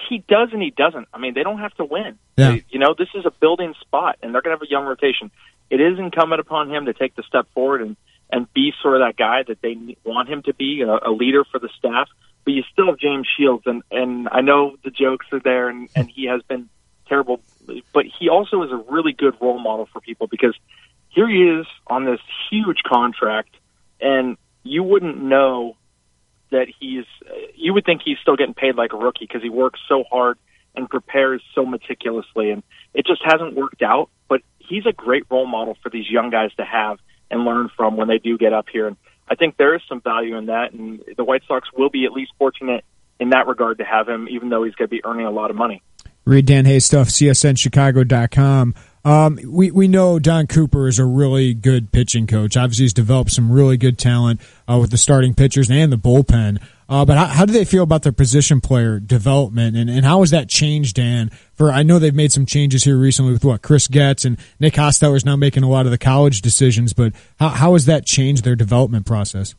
He does and he doesn't. I mean, they don't have to win. Yeah. This is a building spot, and they're going to have a young rotation. It is incumbent upon him to take the step forward and be sort of that guy that they want him to be, a leader for the staff. But you still have James Shields, and I know the jokes are there, and he has been terrible, but he also is a really good role model for people, because here he is on this huge contract, and you wouldn't know that you would think he's still getting paid like a rookie because he works so hard and prepares so meticulously, and it just hasn't worked out. But he's a great role model for these young guys to have and learn from when they do get up here. And I think there is some value in that, and the White Sox will be at least fortunate in that regard to have him, even though he's going to be earning a lot of money. Read Dan Hayes stuff, CSNChicago.com. We know Don Cooper is a really good pitching coach. Obviously, he's developed some really good talent with the starting pitchers and the bullpen. But how do they feel about their position player development, and how has that changed, Dan? I know they've made some changes here recently with Chris Getz, and Nick Hostetler's now making a lot of the college decisions, but how has that changed their development process?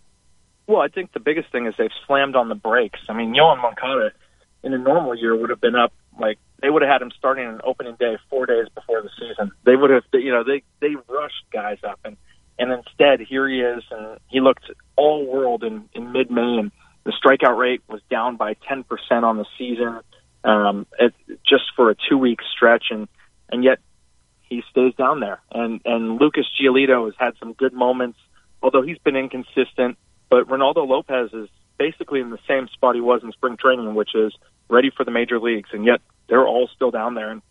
Well, I think the biggest thing is they've slammed on the brakes. I mean, Yohan Moncada in a normal year would have been up, they would have had him starting on opening day 4 days before the season. They would have, they rushed guys up, and instead here he is, and he looked all world in mid-May, and the strikeout rate was down by 10% on the season, just for a 2-week stretch, and yet he stays down there. And Lucas Giolito has had some good moments, although he's been inconsistent. But Ronaldo Lopez is basically in the same spot he was in spring training, which is ready for the major leagues, and yet they're all still down there. And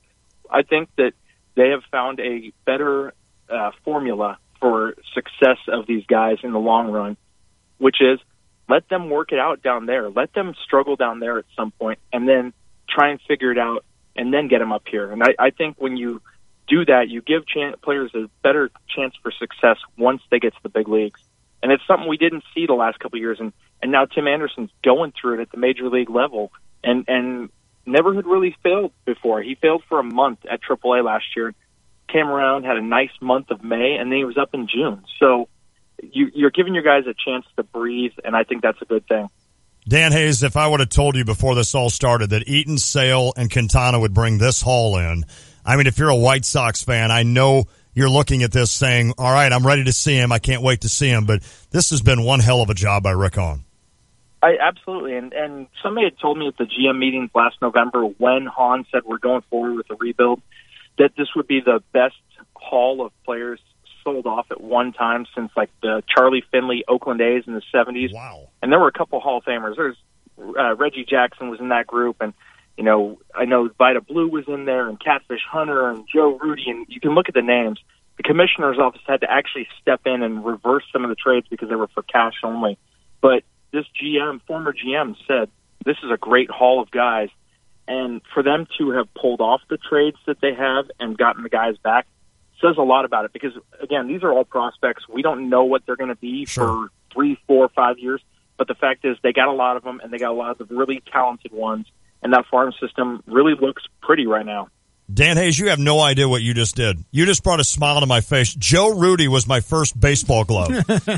I think that they have found a better formula for success of these guys in the long run, which is let them work it out down there. Let them struggle down there at some point, and then try and figure it out, and then get them up here. And I think when you do that, you give players a better chance for success once they get to the big leagues. And it's something we didn't see the last couple of years. And now Tim Anderson's going through it at the major league level, and never had really failed before. He failed for a month at AAA last year, came around, had a nice month of May, and then he was up in June. So you're giving your guys a chance to breathe, and I think that's a good thing. Dan Hayes, if I would have told you before this all started that Eaton, Sale, and Quintana would bring this haul in, I mean, if you're a White Sox fan, I know you're looking at this saying, all right, I'm ready to see him. I can't wait to see him. But this has been one hell of a job by Rick Hahn. Absolutely. And somebody had told me at the GM meetings last November when Hahn said we're going forward with the rebuild, that this would be the best haul of players sold off at one time since like the Charlie Finley Oakland A's in the 70s. Wow. And there were a couple Hall of Famers. There's Reggie Jackson was in that group, and I know Vida Blue was in there, and Catfish Hunter, and Joe Rudy, and you can look at the names. The commissioner's office had to actually step in and reverse some of the trades because they were for cash only. But this former GM said, this is a great haul of guys, and for them to have pulled off the trades that they have and gotten the guys back says a lot about it, because, again, these are all prospects. We don't know what they're going to be for 3, 4, 5 years, but the fact is they got a lot of them, and they got a lot of the really talented ones, and that farm system really looks pretty right now. Dan Hayes, you have no idea what you just did. You just brought a smile to my face. Joe Rudy was my first baseball glove.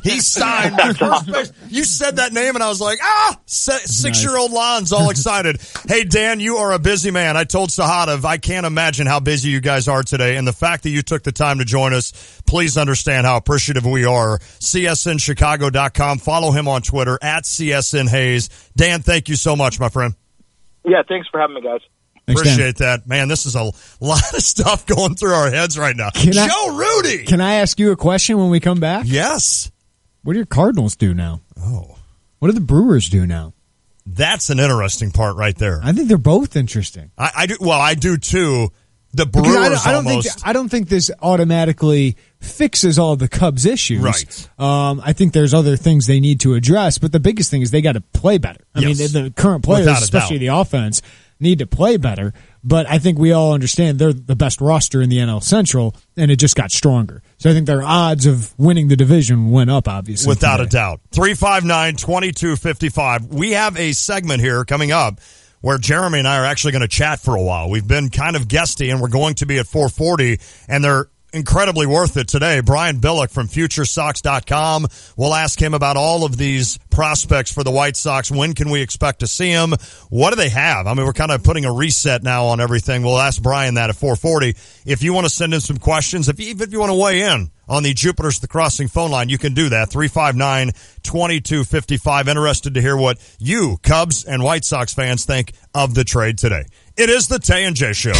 He signed my first base. You said that name, and I was like, 6-year-old Lon's all excited. Hey, Dan, you are a busy man. I told Sahadev, I can't imagine how busy you guys are today, and the fact that you took the time to join us, please understand how appreciative we are. CSNChicago.com. Follow him on Twitter, at CSN Hayes. Dan, thank you so much, my friend. Yeah, thanks for having me, guys. Thanks, appreciate that. Man, this is a lot of stuff going through our heads right now. Joe Rudy! Can I ask you a question when we come back? Yes. What do your Cardinals do now? Oh. What do the Brewers do now? That's an interesting part right there. I think they're both interesting. I do. Well, I do too. The Brewers I don't think this automatically fixes all the Cubs' issues. Right. I think there's other things they need to address, but the biggest thing is they got to play better. I mean, the current players, especially the offense, need to play better, but I think we all understand they're the best roster in the NL Central, and it just got stronger. So I think their odds of winning the division went up, obviously. Without a doubt. 359-2255. We have a segment here coming up where Jeremy and I are actually going to chat for a while. We've been kind of guesty, and we're going to be at 440, and they're incredibly worth it today. Brian Billick from FutureSox.com. We'll ask him about all of these prospects for the White Sox. When can we expect to see them? What do they have? I mean, we're kind of putting a reset now on everything. We'll ask Brian that at 440. If you want to send in some questions, if you want to weigh in on the Jupiter's The Crossing phone line, you can do that. 359-2255. Interested to hear what you, Cubs and White Sox fans, think of the trade today. It is the Tay and J Show.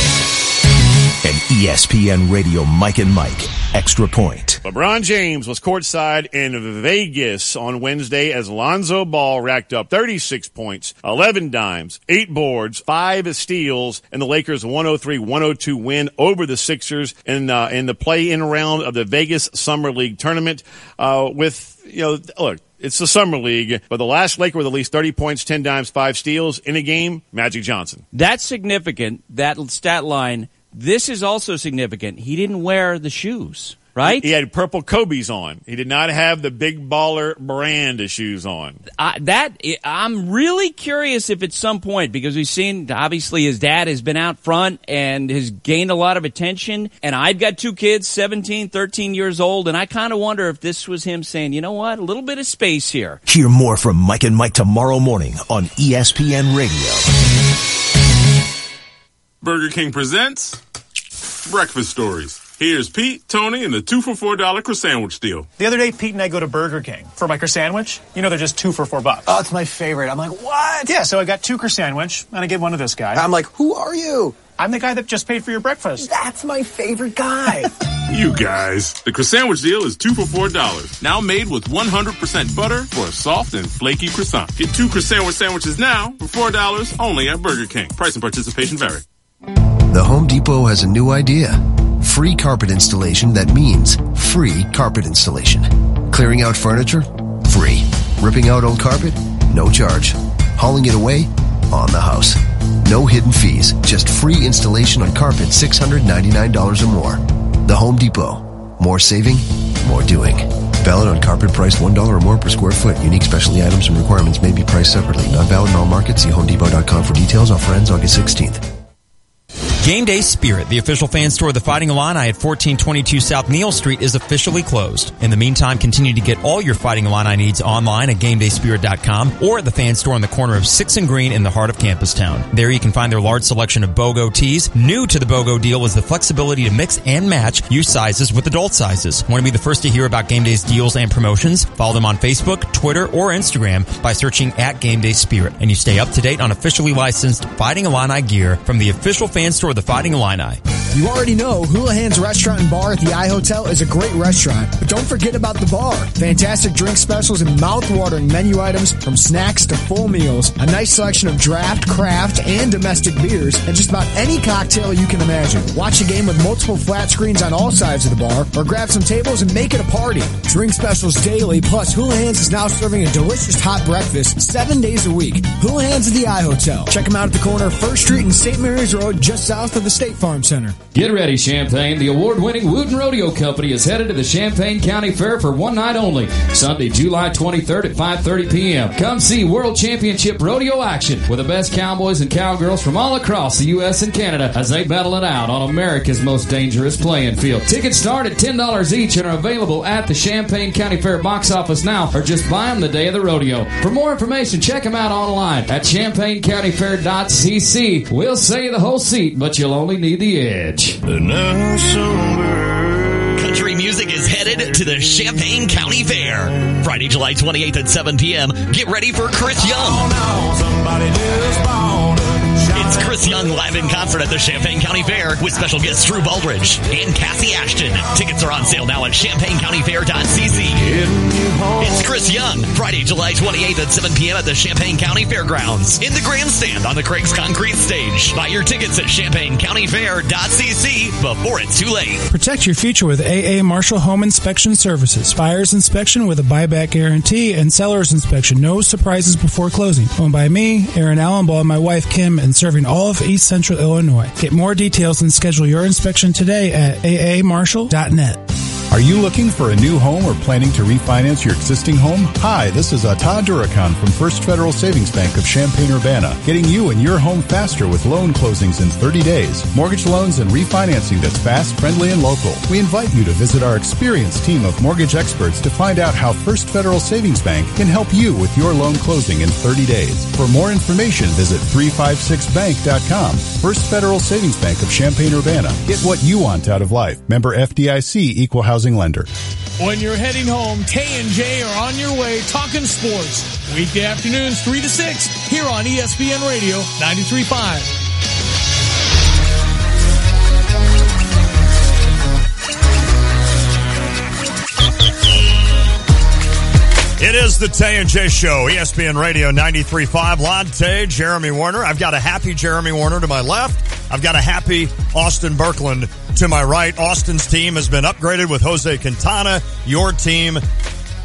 An ESPN Radio Mike and Mike Extra Point. LeBron James was courtside in Vegas on Wednesday as Lonzo Ball racked up 36 points, 11 dimes, 8 boards, 5 steals, and the Lakers' 103-102 win over the Sixers in the play-in round of the Vegas Summer League tournament. Look, it's the Summer League, but the last Laker with at least 30 points, 10 dimes, 5 steals in a game, Magic Johnson. That's significant, that stat line. This is also significant. He didn't wear the shoes, right? He had purple Kobe's on. He did not have the Big Baller brand of shoes on. I'm really curious if at some point, because we've seen, obviously, his dad has been out front and has gained a lot of attention, and I've got 2 kids, 17, 13 years old, and I kind of wonder if this was him saying, you know what, a little bit of space here. Hear more from Mike and Mike tomorrow morning on ESPN Radio. Burger King presents Breakfast Stories. Here's Pete, Tony, and the 2 for $4 croissant deal. The other day, Pete and I go to Burger King for my croissant. You know, they're just 2 for $4. Oh, it's my favorite. I'm like, what? Yeah, so I got 2 croissant, and I gave one to this guy. I'm like, who are you? I'm the guy that just paid for your breakfast. That's my favorite guy. You guys. The croissant deal is 2 for $4. Now made with 100% butter for a soft and flaky croissant. Get 2 croissant sandwiches now for $4 only at Burger King. Price and participation vary. The Home Depot has a new idea. Free carpet installation that means free carpet installation. Clearing out furniture? Free. Ripping out old carpet? No charge. Hauling it away? On the house. No hidden fees. Just free installation on carpet $699 or more. The Home Depot. More saving, more doing. Valid on carpet priced $1 or more per square foot. Unique specialty items and requirements may be priced separately. Not valid in all markets. See HomeDepot.com for details. Offer ends August 16th. Game Day Spirit, the official fan store of the Fighting Illini at 1422 South Neal Street, is officially closed. In the meantime, continue to get all your Fighting Illini needs online at GameDaySpirit.com or at the fan store on the corner of 6th and Green in the heart of Campustown. There you can find their large selection of BOGO tees. New to the BOGO deal is the flexibility to mix and match youth sizes with adult sizes. Want to be the first to hear about Game Day's deals and promotions? Follow them on Facebook, Twitter, or Instagram by searching at Game Day Spirit. And you stay up to date on officially licensed Fighting Illini gear from the official fan store of the Fighting Illini. You already know Houlihan's Restaurant and Bar at the iHotel is a great restaurant, but don't forget about the bar. Fantastic drink specials and mouth-watering menu items from snacks to full meals, a nice selection of draft, craft, and domestic beers, and just about any cocktail you can imagine. Watch a game with multiple flat screens on all sides of the bar, or grab some tables and make it a party. Drink specials daily, plus Houlihan's is now serving a delicious hot breakfast 7 days a week. Houlihan's at the iHotel. Check them out at the corner of 1st Street and St. Mary's Road, just south of the State Farm Center. Get ready, Champaign. The award-winning Wooten Rodeo Company is headed to the Champaign County Fair for one night only, Sunday, July 23rd at 5:30 p.m. Come see World Championship Rodeo action with the best cowboys and cowgirls from all across the U.S. and Canada as they battle it out on America's most dangerous playing field. Tickets start at $10 each and are available at the Champaign County Fair box office now, or just buy them the day of the rodeo. For more information, check them out online at champaigncountyfair.cc. We'll sell you the whole seat, but you'll only need the edge. Country music is headed to the Champaign County Fair. Friday, July 28th at 7 p.m. Get ready for Chris Young. It's Chris Young live in concert at the Champaign County Fair with special guests Drew Baldridge and Cassie Ashton. Tickets are on sale now at champaigncountyfair.cc. It's Chris Young, Friday, July 28th at 7 p.m. at the Champaign County Fairgrounds in the grandstand on the Craig's Concrete Stage. Buy your tickets at champaigncountyfair.cc before it's too late. Protect your future with AA Marshall Home Inspection Services. Buyer's inspection with a buyback guarantee and seller's inspection. No surprises before closing. Owned by me, Aaron Allenbaugh, and my wife Kim, and serving all of East Central Illinois. Get more details and schedule your inspection today at aamarshall.net. Are you looking for a new home or planning to refinance your existing home? Hi, this is Todd Durakan from First Federal Savings Bank of Champaign-Urbana, getting you and your home faster with loan closings in 30 days. Mortgage loans and refinancing that's fast, friendly, and local. We invite you to visit our experienced team of mortgage experts to find out how First Federal Savings Bank can help you with your loan closing in 30 days. For more information, visit 356bank.com. First Federal Savings Bank of Champaign-Urbana. Get what you want out of life. Member FDIC, Equal Housing Lender. When you're heading home, Tay and J are on your way talking sports. Weekday afternoons 3 to 6 here on ESPN Radio 93.5. It is the Tay and J Show, ESPN Radio 93.5. Lante, Jeremy Warner. I've got a happy Jeremy Warner to my left. I've got a happy Austin Berkland to my right. Austin's team has been upgraded with Jose Quintana. Your team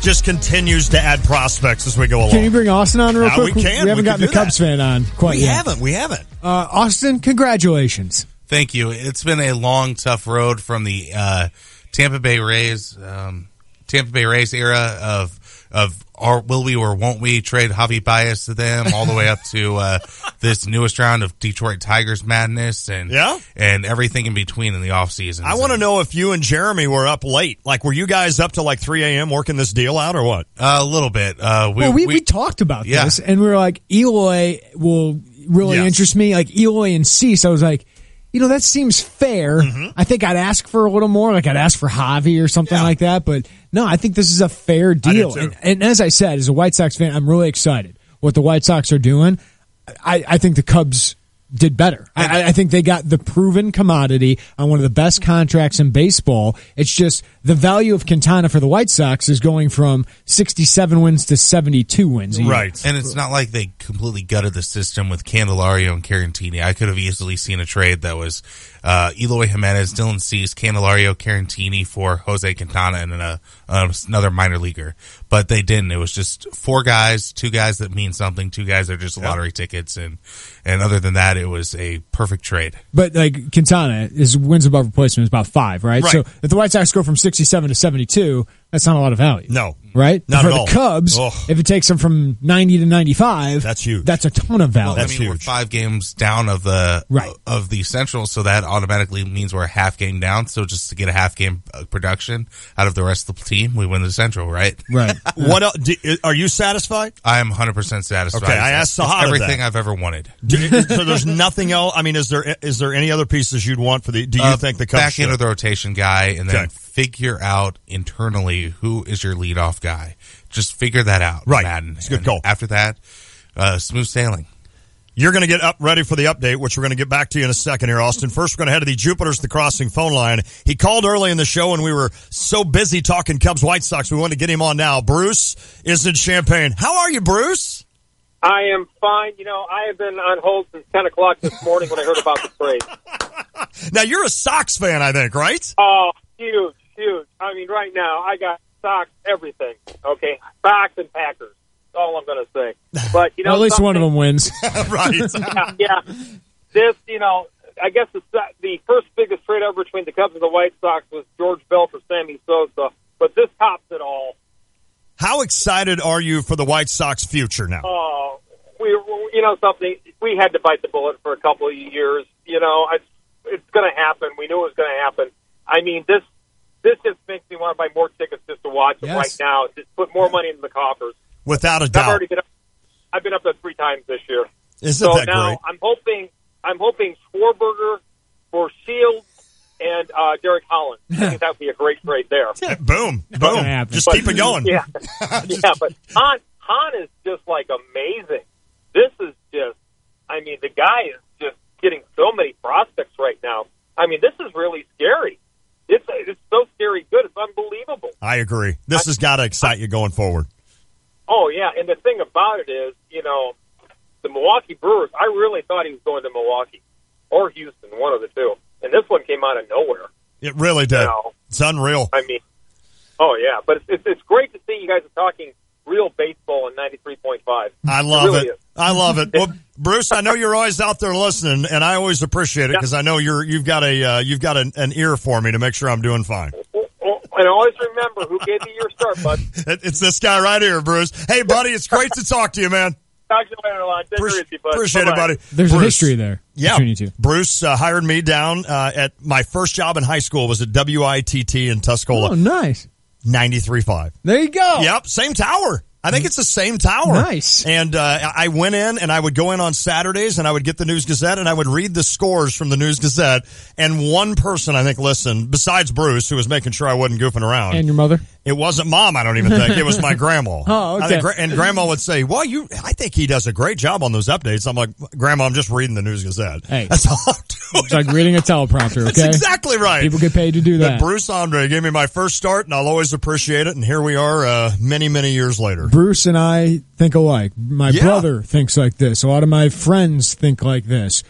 just continues to add prospects as we go along. Can you bring Austin on real quick? We can. We haven't gotten the Cubs fan on quite yet. We haven't. Austin, congratulations. Thank you. It's been a long, tough road from the Tampa Bay Rays era of our will we or won't we trade Javi Baez to them, all the way up to this newest round of Detroit Tigers madness and everything in between in the offseason. I want to know if you and Jeremy were up late. Like, were you guys up till like 3 a.m. working this deal out or what? A little bit. We talked about this, and we were like, Eloy will really interest me. Like, Eloy and Cease, I was like, that seems fair. Mm-hmm. I think I'd ask for a little more. Like, I'd ask for Javi or something like that. But, no, I think this is a fair deal. And as I said, as a White Sox fan, I'm really excited what the White Sox are doing. I think the Cubs did better. I think they got the proven commodity on one of the best contracts in baseball. It's just the value of Quintana for the White Sox is going from 67 wins to 72 wins a year. Right. And it's not like they completely gutted the system with Candelario and Carantini. I could have easily seen a trade that was Eloy Jimenez, Dylan Cease, Candelario, Carantini for Jose Quintana and another minor leaguer. But they didn't. It was just 4 guys, 2 guys that mean something, 2 guys that are just lottery tickets. And other than that, it was a perfect trade. But like Quintana, his wins above replacement is about 5, right? So if the White Sox go from 67 to 72, that's not a lot of value. No. Right? Not For at all. the Cubs, if it takes them from 90 to 95, that's huge. That's a ton of value. Well, I mean, we're 5 games down of the Central, so that automatically means we're a half game down. So just to get a half game production out of the rest of the team, we win the Central, right? Right. What else, are you satisfied? I am 100% satisfied. Okay, I asked Sahada everything I've ever wanted. So there's nothing else. I mean, is there any other pieces you'd want for the? Do you think the Cubs back should? into the rotation guy, and then figure out internally who is your leadoff guy. Just figure that out, right? Madden. It's a good call. After that, smooth sailing. You're going to get ready for the update, which we're going to get back to you in a second here, Austin. First, we're going to head to the Jupiter's The Crossing phone line. He called early in the show, and we were so busy talking Cubs White Sox, we wanted to get him on now. Bruce is in Champaign. How are you, Bruce? I am fine. You know, I have been on hold since 10 o'clock this morning when I heard about the trade. Now, you're a Sox fan, I think, right? Oh, huge. I mean, right now, I got Sox everything, okay? Sox and Packers. That's all I'm going to say. But, you know, well, at least one of them wins. Right. Yeah. This, you know, I guess the first biggest trade ever between the Cubs and the White Sox was George Bell for Sammy Sosa. But this tops it all. How excited are you for the White Sox future now? Oh, you know something? We had to bite the bullet for a couple of years. You know, it's going to happen. We knew it was going to happen. I mean, this just makes me want to buy more tickets just to watch it right now. Just put more money into the coffers. Without a doubt. I've been up there 3 times this year. Isn't that now great? I'm hoping Schwarberger for Shields and Derek Holland. I think that would be a great trade there. Yeah, boom. Just keep it going. Yeah, but Han is just like amazing. This is just, I mean, the guy is just getting so many prospects right now. I mean, this is really scary. It's so scary good. It's unbelievable. I agree. This has got to excite you going forward. Oh, yeah, and the thing about it is, you know, the Milwaukee Brewers, I really thought he was going to Milwaukee or Houston, one of the two. And this one came out of nowhere. It really did. You know, it's unreal. I mean, oh, yeah, but it's great to see you guys are talking real baseball in 93.5. I love it. I love it. Well, Bruce, I know you're always out there listening, and I always appreciate it because I know you've got an ear for me to make sure I'm doing fine. And always remember who gave you your start, bud. It's this guy right here, Bruce. Hey, buddy, it's great to talk to you, man. Talk to you later, Lon. Take it easy, bud. Appreciate it, buddy. There's Bruce, a history there. Yeah, between you two. Bruce hired me down at my first job in high school was at WITT in Tuscola. Oh, nice. 93.5. There you go. Yep, same tower. I think it's the same tower. Nice. And I went in, and I would go in on Saturdays, and I would get the News Gazette, and I would read the scores from the News Gazette. And one person, I think, listened, besides Bruce, who was making sure I wasn't goofing around. And your mother? It wasn't Mom, I don't even think. It was my grandma. Oh, okay. I think, and Grandma would say, well, I think he does a great job on those updates. I'm like, Grandma, I'm just reading the News Gazette. Hey. That's all I'm doing. It's like reading a teleprompter, okay? That's exactly right. People get paid to do that. But Bruce Andre gave me my first start, and I'll always appreciate it. And here we are many, many years later. Bruce and I think alike. My brother thinks like this. A lot of my friends think like this.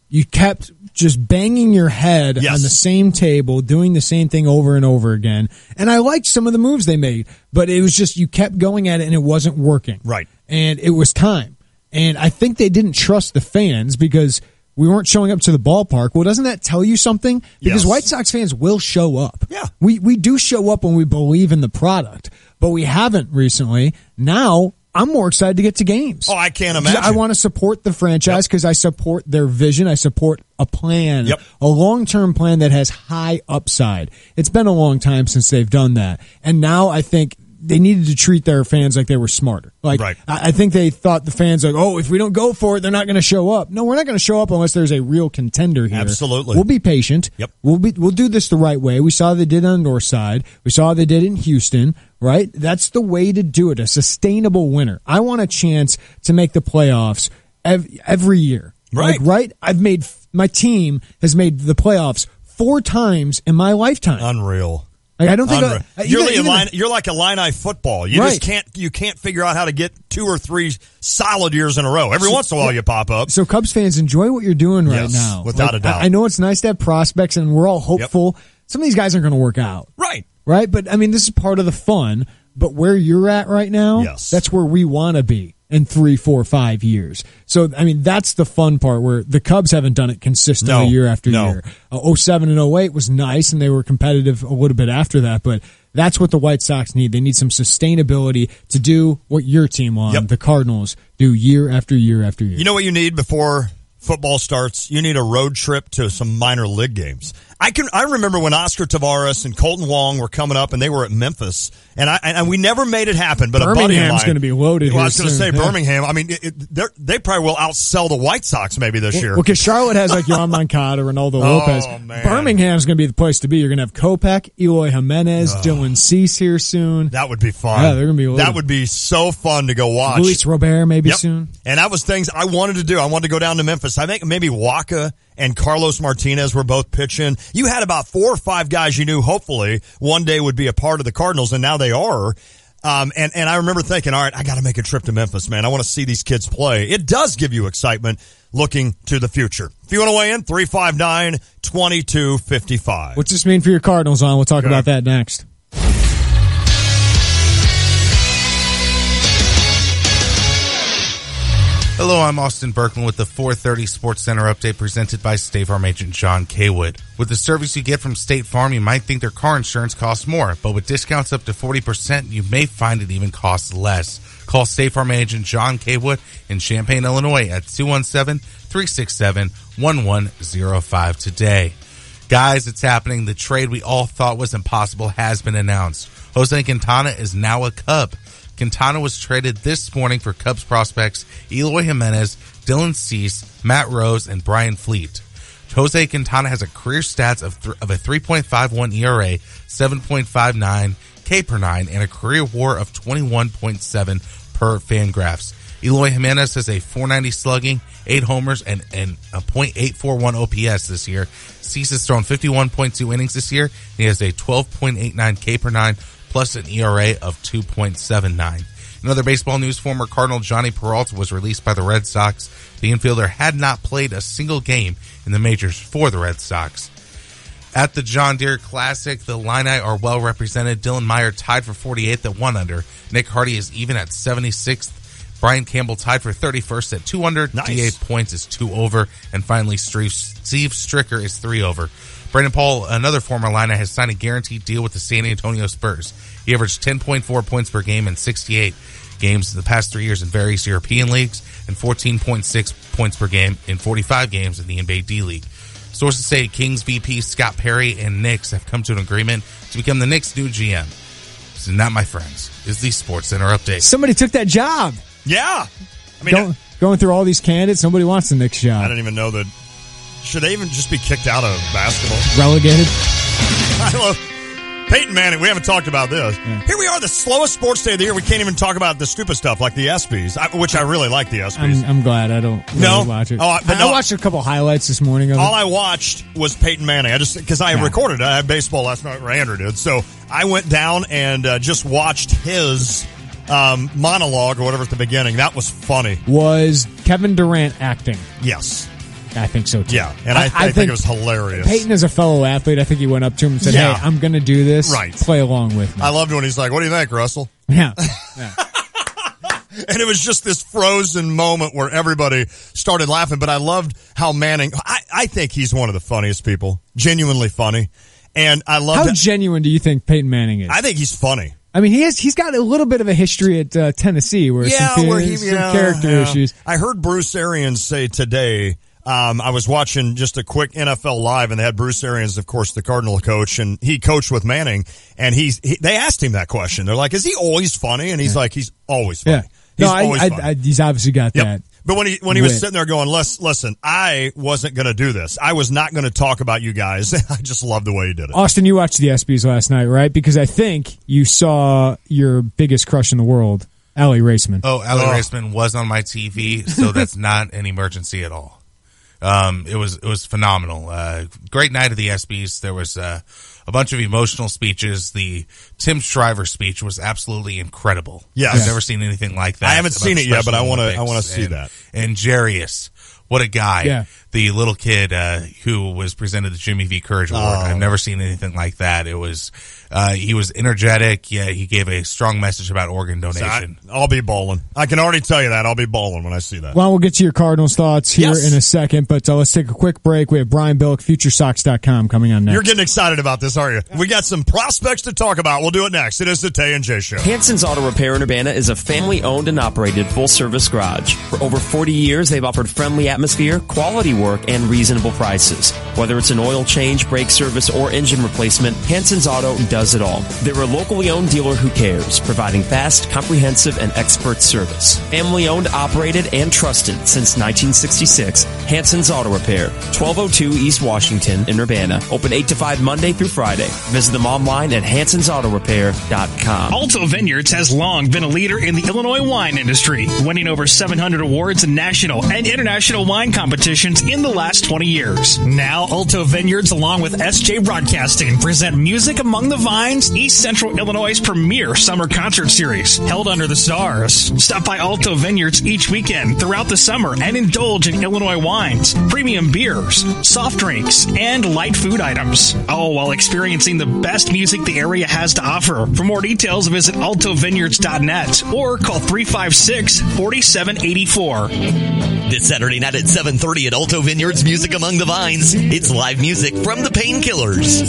You kept just banging your head on the same table, doing the same thing over and over again. And I liked some of the moves they made, but it was just you kept going at it and it wasn't working. Right. And it was time. And I think they didn't trust the fans because we weren't showing up to the ballpark. Well, doesn't that tell you something? Because White Sox fans will show up. Yeah. We do show up when we believe in the product, but we haven't recently. Now, I'm more excited to get to games. Oh, I can't imagine. I want to support the franchise because I support their vision. I support a plan, a long-term plan that has high upside. It's been a long time since they've done that. And now I think they needed to treat their fans like they were smarter. Like, I think they thought the fans like, oh, if we don't go for it, they're not going to show up. No, we're not going to show up unless there's a real contender here. Absolutely. We'll be patient. Yep. We'll do this the right way. We saw they did on the north side. We saw they did in Houston, right? That's the way to do it. A sustainable winner. I want a chance to make the playoffs every year. Right. Like, my team has made the playoffs 4 times in my lifetime. Unreal. Like, I don't think you're like Illini football. You just can't figure out how to get 2 or 3 solid years in a row. Every once in a while you pop up. So Cubs fans, enjoy what you're doing right now. Without a doubt. I know it's nice to have prospects and we're all hopeful. Some of these guys aren't going to work out. Right? But I mean, this is part of the fun. But where you're at right now, that's where we want to be in 3, 4, 5 years. So, I mean, that's the fun part where the Cubs haven't done it consistently year after year. 07 and 08 was nice, and they were competitive a little bit after that, but That's what the White Sox need. They need some sustainability to do what your team the Cardinals, do year after year after year. You know what you need before football starts? You need a road trip to some minor league games. I remember when Oscar Taveras and Colton Wong were coming up and they were at Memphis, and we never made it happen. But Birmingham's going to be loaded. Well, I was going to say Birmingham. I mean, they probably will outsell the White Sox maybe this year. Well, because Charlotte has like Yohan Moncada, Ronaldo Lopez. Man. Birmingham's going to be the place to be. You're going to have Kopech, Eloy Jimenez, Dylan Cease here soon. That would be fun. Yeah, they're going to be loaded. That would be so fun to go watch. Luis Robert maybe soon. And that was things I wanted to do. I wanted to go down to Memphis. I think maybe Waka and Carlos Martinez were both pitching. You had about 4 or 5 guys you knew hopefully one day would be a part of the Cardinals, and now they are. And I remember thinking, all right, I got to make a trip to Memphis, man. I want to see these kids play. It does give you excitement looking to the future. If you want to weigh in, 359-2255. What's this mean for your Cardinals, on? We'll talk about that next. Hello, I'm Austin Berkman with the 430 Sports Center update presented by State Farm agent John Kaywood. With the service you get from State Farm, you might think their car insurance costs more, but with discounts up to 40%, you may find it even costs less. Call State Farm agent John Kaywood in Champaign, Illinois at 217-367-1105 today. Guys, it's happening. The trade we all thought was impossible has been announced. Jose Quintana is now a Cub. Quintana was traded this morning for Cubs prospects Eloy Jimenez, Dylan Cease, Matt Rose, and Brian Fleet. Jose Quintana has a career stats of a 3.51 ERA, 7.59 K per 9, and a career WAR of 21.7 per Fangraphs. Eloy Jimenez has a .490 slugging, 8 homers, and a .841 OPS this year. Cease has thrown 51.2 innings this year, and he has a 12.89 K per 9, plus an ERA of 2.79. In other baseball news, former Cardinal Johnny Peralta was released by the Red Sox. The infielder had not played a single game in the majors for the Red Sox. At the John Deere Classic, the Illini are well represented. Dylan Meyer tied for 48th at 1 under. Nick Hardy is even at 76th. Brian Campbell tied for 31st at 2 under. Nice. D8 points is 2 over. And finally, Steve Stricker is 3 over. Brandon Paul, another former Illini, has signed a guaranteed deal with the San Antonio Spurs. He averaged 10.4 points per game in 68 games in the past 3 years in various European leagues and 14.6 points per game in 45 games in the NBA D-League. Sources say Kings VP Scott Perry and Knicks have come to an agreement to become the Knicks' new GM. So that, my friends, is the Sports Center update. Somebody took that job. Yeah. I mean, going through all these candidates, nobody wants the Knicks job. I don't even know that. Should they even just be kicked out of basketball? Relegated? I love Peyton Manning. We haven't talked about this. Yeah. Here we are, the slowest sports day of the year. We can't even talk about the stupid stuff like the ESPYs, which I really like the ESPYs. I'm glad I don't really watch it. I watched a couple highlights this morning of it. All I watched was Peyton Manning. Because I recorded it. I had baseball last night, or Andrew did. So I went down and just watched his monologue or whatever at the beginning. That was funny. Was Kevin Durant acting? Yes. I think so, too. Yeah, and I think it was hilarious. Peyton is a fellow athlete. I think he went up to him and said, hey, I'm going to do this. Right. Play along with me. I loved when he's like, what do you think, Russell? Yeah. And it was just this frozen moment where everybody started laughing. But I loved how Manning, I think he's one of the funniest people. Genuinely funny. And I love How genuine do you think Peyton Manning is? I think he's funny. I mean, he's got a little bit of a history at Tennessee where some character issues. I heard Bruce Arians say today, I was watching just a quick NFL Live, and they had Bruce Arians, of course, the Cardinal coach, and he coached with Manning, and they asked him that question. They're like, is he always funny? And he's like, he's always funny. Yeah. He's obviously got that. But when he was sitting there going, listen, I wasn't going to do this. I was not going to talk about you guys. I just love the way he did it. Austin, you watched the ESPYs last night, right? Because I think you saw your biggest crush in the world, Allie Raceman. Oh, Allie Raceman was on my TV, so that's not an emergency at all. It was phenomenal. Great night of the ESPYs. There was a bunch of emotional speeches. The Tim Shriver speech was absolutely incredible. Yeah, I've never seen anything like that. I haven't seen it yet, but I want to see that. And Jarius, what a guy. Yeah. the little kid who was presented the Jimmy V. Courage Award. I've never seen anything like that. It was he was energetic. Yeah, he gave a strong message about organ donation. So I'll be bowling. I can already tell you that. I'll be bowling when I see that. Well, we'll get to your Cardinals thoughts here in a second, but let's take a quick break. We have Brian Billick, FutureSox.com, coming on next. You're getting excited about this, aren't you? We got some prospects to talk about. We'll do it next. It is the Tay and J Show. Hanson's Auto Repair in Urbana is a family-owned and operated full-service garage. For over 40 years, they've offered friendly atmosphere, quality work, and reasonable prices. Whether it's an oil change, brake service, or engine replacement, Hanson's Auto does it all. They're a locally owned dealer who cares, providing fast, comprehensive, and expert service. Family-owned, operated, and trusted since 1966. Hanson's Auto Repair, 1202 East Washington in Urbana. Open 8 to 5 Monday through Friday. Visit them online at hansonsautorepair.com. Alto Vineyards has long been a leader in the Illinois wine industry, winning over 700 awards in national and international wine competitions in the last 20 years. Now, Alto Vineyards, along with SJ Broadcasting, present Music Among the Vines, East Central Illinois' premier summer concert series, held under the stars. Stop by Alto Vineyards each weekend throughout the summer and indulge in Illinois wines, premium beers, soft drinks, and light food items, all while experiencing the best music the area has to offer. For more details, visit altovineyards.net or call 356-4784. This Saturday night at 7:30 at Alto Vineyards Music Among the Vines, it's live music from the Painkillers.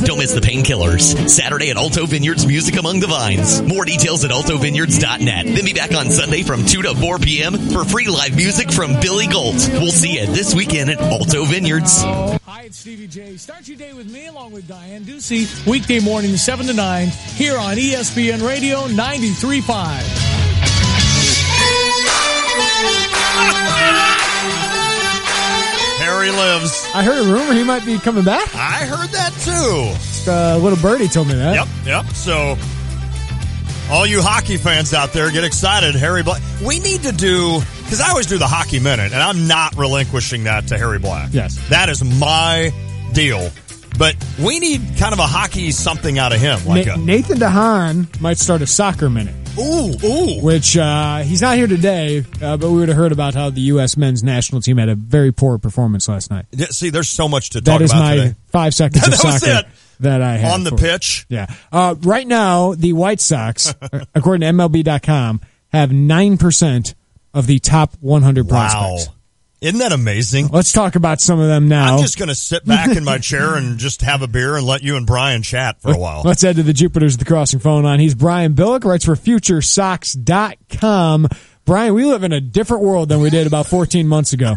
Don't miss the Painkillers. Saturday at Alto Vineyards Music Among the Vines. More details at altovineyards.net. Then be back on Sunday from 2 to 4 p.m. for free live music from Billy Gold. We'll see you this weekend at Alto Vineyards. Hi, it's Stevie J. Start your day with me along with Diane Ducey. Weekday morning 7 to 9 here on ESPN Radio 93.5. Harry lives. I heard a rumor he might be coming back. I heard that too. Little birdie told me that. Yep. So, all you hockey fans out there, get excited. Harry Black. We need to do, because I always do the Hockey Minute, and I'm not relinquishing that to Harry Black. Yes. That is my deal. But we need kind of a hockey something out of him. Like Nathan DeHaan might start a soccer minute. Ooh. Which, he's not here today, but we would have heard about how the U.S. men's national team had a very poor performance last night. Yeah, see, there's so much to talk about today. That is my 5 seconds of soccer that I have. On the pitch? Yeah. Right now, the White Sox, according to MLB.com, have 9% of the top 100 prospects. Wow. Isn't that amazing? Let's talk about some of them now. I'm just going to sit back in my chair and just have a beer and let you and Brian chat for a while. Let's head to the Jupiters at the Crossing phone line. He's Brian Billick, writes for FutureSox.com. Brian, we live in a different world than we did about 14 months ago.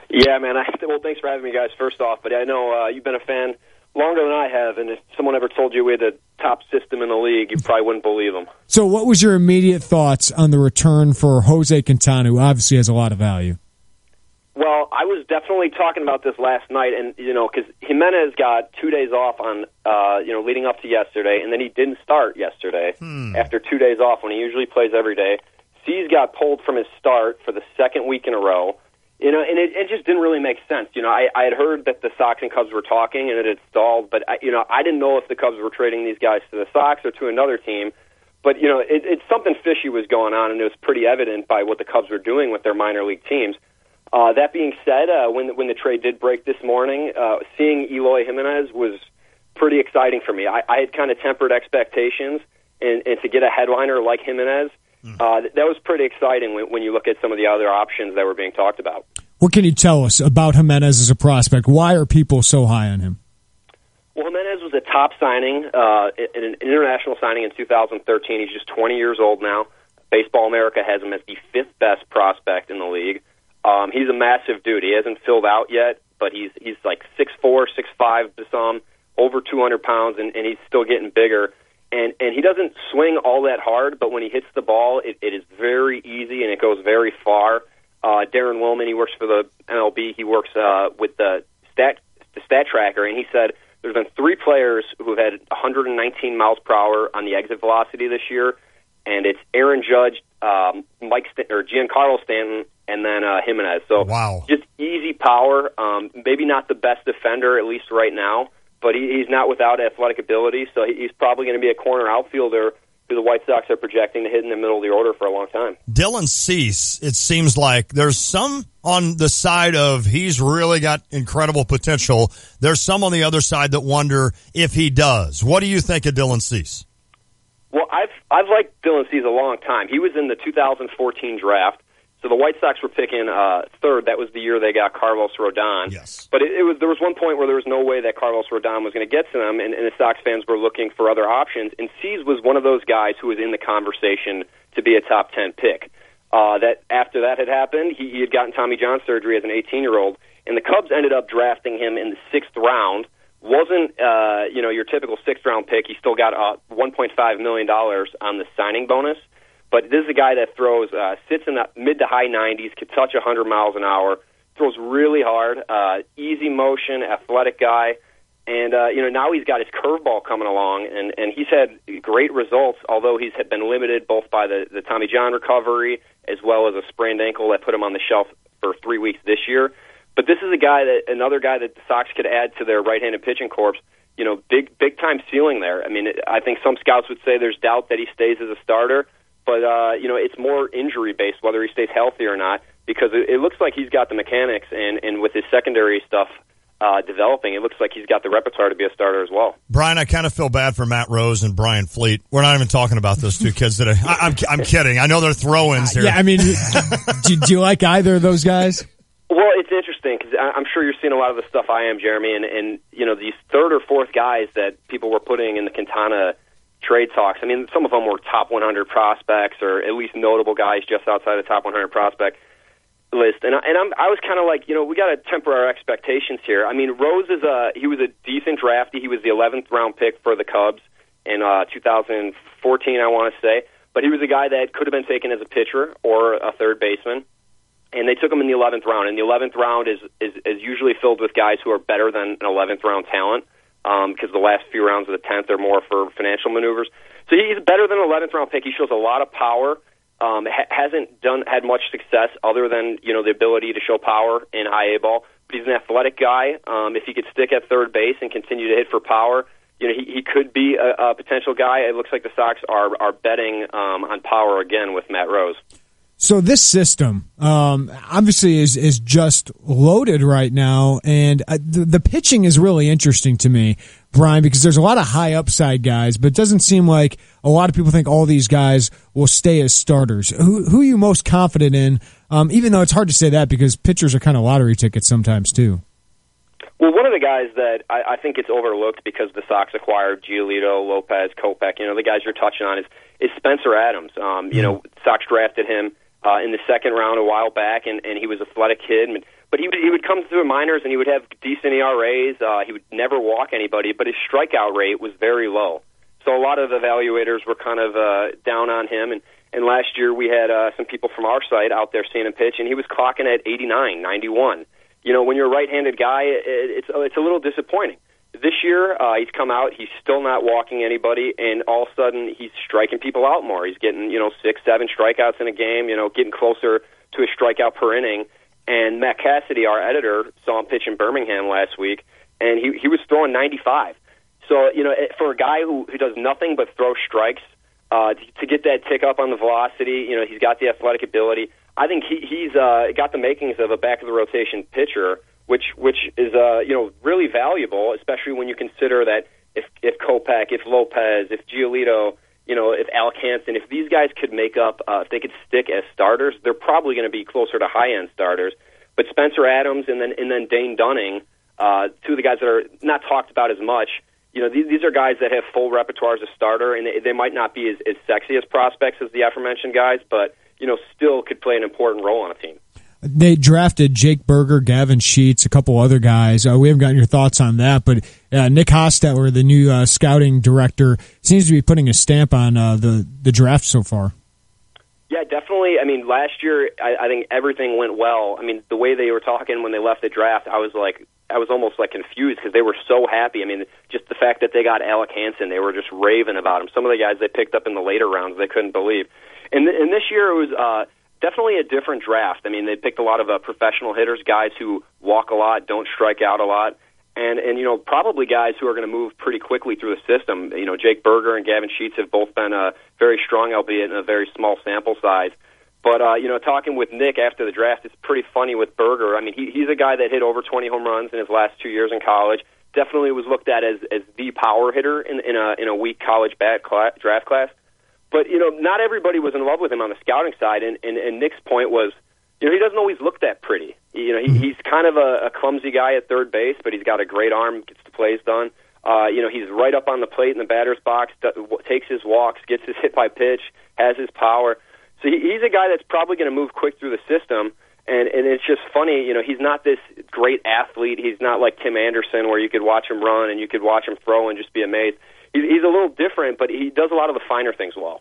Yeah, man. Well, thanks for having me, guys, first off. But I know you've been a fan longer than I have, and if someone ever told you we had the top system in the league, you probably wouldn't believe them. So what was your immediate thoughts on the return for Jose Quintana, who obviously has a lot of value? Well, I was definitely talking about this last night, and because Jimenez got 2 days off on, leading up to yesterday, and then he didn't start yesterday after 2 days off when he usually plays every day. Cease got pulled from his start for the second week in a row, and it just didn't really make sense. I had heard that the Sox and Cubs were talking, and it had stalled, but I didn't know if the Cubs were trading these guys to the Sox or to another team. But it's something fishy was going on, and it was pretty evident by what the Cubs were doing with their minor league teams. That being said, when the trade did break this morning, seeing Eloy Jimenez was pretty exciting for me. I had kind of tempered expectations, and to get a headliner like Jimenez, that was pretty exciting when you look at some of the other options that were being talked about. What can you tell us about Jimenez as a prospect? Why are people so high on him? Well, Jimenez was a top signing, an international signing in 2013. He's just 20 years old now. Baseball America has him as the 5th best prospect in the league. He's a massive dude. He hasn't filled out yet, but he's like 6'4", 6'5", to some, over 200 pounds, and he's still getting bigger. And he doesn't swing all that hard, but when he hits the ball, it is very easy and it goes very far. Darren Willman, he works for the MLB. He works with the stat tracker, and he said there's been 3 players who have had 119 miles per hour on the exit velocity this year, and it's Aaron Judge, Giancarlo Stanton, and then Jimenez. So just easy power. Maybe not the best defender, at least right now, but he's not without athletic ability, so he's probably going to be a corner outfielder who the White Sox are projecting to hit in the middle of the order for a long time. Dylan Cease, it seems like there's some on the side of he's really got incredible potential. There's some on the other side that wonder if he does. What do you think of Dylan Cease? Well, I've liked Dylan Cease a long time. He was in the 2014 draft. So the White Sox were picking third. That was the year they got Carlos Rodon. Yes. But there was one point where there was no way that Carlos Rodon was going to get to them, and the Sox fans were looking for other options. And Cease was one of those guys who was in the conversation to be a top 10 pick. That after that had happened, he had gotten Tommy John surgery as an 18-year-old, and the Cubs ended up drafting him in the 6th round. Wasn't your typical 6th-round pick. He still got $1.5 million on the signing bonus. But this is a guy that throws, sits in the mid to high 90s, could touch 100 miles an hour, throws really hard, easy motion, athletic guy, and now he's got his curveball coming along, and he's had great results. Although he's been limited both by the Tommy John recovery as well as a sprained ankle that put him on the shelf for 3 weeks this year. But this is another guy that the Sox could add to their right-handed pitching corps. Big time ceiling there. I mean, I think some scouts would say there's doubt that he stays as a starter. But, it's more injury-based, whether he stays healthy or not, because it looks like he's got the mechanics, and with his secondary stuff developing, it looks like he's got the repertoire to be a starter as well. Brian, I kind of feel bad for Matt Rose and Brian Fleet. We're not even talking about those two kids today. I'm kidding. I know they're throw-ins here. Yeah, I mean, do you like either of those guys? Well, it's interesting, because I'm sure you're seeing a lot of the stuff I am, Jeremy, and these third or fourth guys that people were putting in the Quintana trade talks. I mean, some of them were top 100 prospects, or at least notable guys just outside the top 100 prospect list. And I was kind of like, we got to temper our expectations here. I mean, Rose he was a decent draftee. He was the 11th round pick for the Cubs in 2014, I want to say. But he was a guy that could have been taken as a pitcher or a third baseman. And they took him in the 11th round. And the 11th round is usually filled with guys who are better than an 11th round talent. Because the last few rounds of the 10th are more for financial maneuvers. So he's better than an 11th round pick. He shows a lot of power. Hasn't had much success other than the ability to show power in high A ball. But he's an athletic guy. If he could stick at third base and continue to hit for power, he could be a potential guy. It looks like the Sox are betting on power again with Matt Rose. So this system, obviously, is just loaded right now, and the pitching is really interesting to me, Brian, because there's a lot of high upside guys, but it doesn't seem like a lot of people think all these guys will stay as starters. Who are you most confident in? Even though it's hard to say that because pitchers are kind of lottery tickets sometimes too. Well, one of the guys that I think it's overlooked because the Sox acquired Giolito, Lopez, Kopech, the guys you're touching on is Spencer Adams. Sox drafted him in the 2nd round a while back, and he was an athletic kid. But he would come through the minors, and he would have decent ERAs. He would never walk anybody, but his strikeout rate was very low. So a lot of evaluators were kind of down on him. And last year we had some people from our site out there seeing him pitch, and he was clocking at 89, 91. When you're a right-handed guy, it's a little disappointing. This year, he's come out, he's still not walking anybody, and all of a sudden he's striking people out more. He's getting, 6, 7 strikeouts in a game, getting closer to a strikeout per inning. And Matt Cassidy, our editor, saw him pitch in Birmingham last week, and he was throwing 95. So, for a guy who does nothing but throw strikes, to get that tick up on the velocity, he's got the athletic ability. I think he's got the makings of a back-of-the-rotation pitcher, which is really valuable, especially when you consider that if Kopech, if Lopez, if Giolito, if Alec Hansen, if these guys could make up, if they could stick as starters, they're probably going to be closer to high-end starters. But Spencer Adams and then Dane Dunning, two of the guys that are not talked about as much, these are guys that have full repertoires as starter, and they might not be as sexy as prospects as the aforementioned guys, but still could play an important role on a team. They drafted Jake Berger, Gavin Sheets, a couple other guys. We haven't gotten your thoughts on that, but Nick Hostetler, the new scouting director, seems to be putting a stamp on the draft so far. Yeah, definitely. I mean, last year, I think everything went well. I mean, the way they were talking when they left the draft, I was almost confused because they were so happy. I mean, just the fact that they got Alec Hansen, they were just raving about him. Some of the guys they picked up in the later rounds, they couldn't believe. And this year, it was definitely a different draft. I mean, they picked a lot of professional hitters, guys who walk a lot, don't strike out a lot. and probably guys who are going to move pretty quickly through the system. Jake Berger and Gavin Sheets have both been very strong, albeit in a very small sample size. But, talking with Nick after the draft, it's pretty funny with Berger. I mean, he's a guy that hit over 20 home runs in his last 2 years in college. Definitely was looked at as the power hitter in a weak college draft class. But, not everybody was in love with him on the scouting side. And Nick's point was, he doesn't always look that pretty. He's kind of a clumsy guy at third base, but he's got a great arm, gets the plays done. He's right up on the plate in the batter's box, takes his walks, gets his hit by pitch, has his power. So he's a guy that's probably going to move quick through the system. And it's just funny, he's not this great athlete. He's not like Tim Anderson where you could watch him run and you could watch him throw and just be amazed. He's a little different, but he does a lot of the finer things well.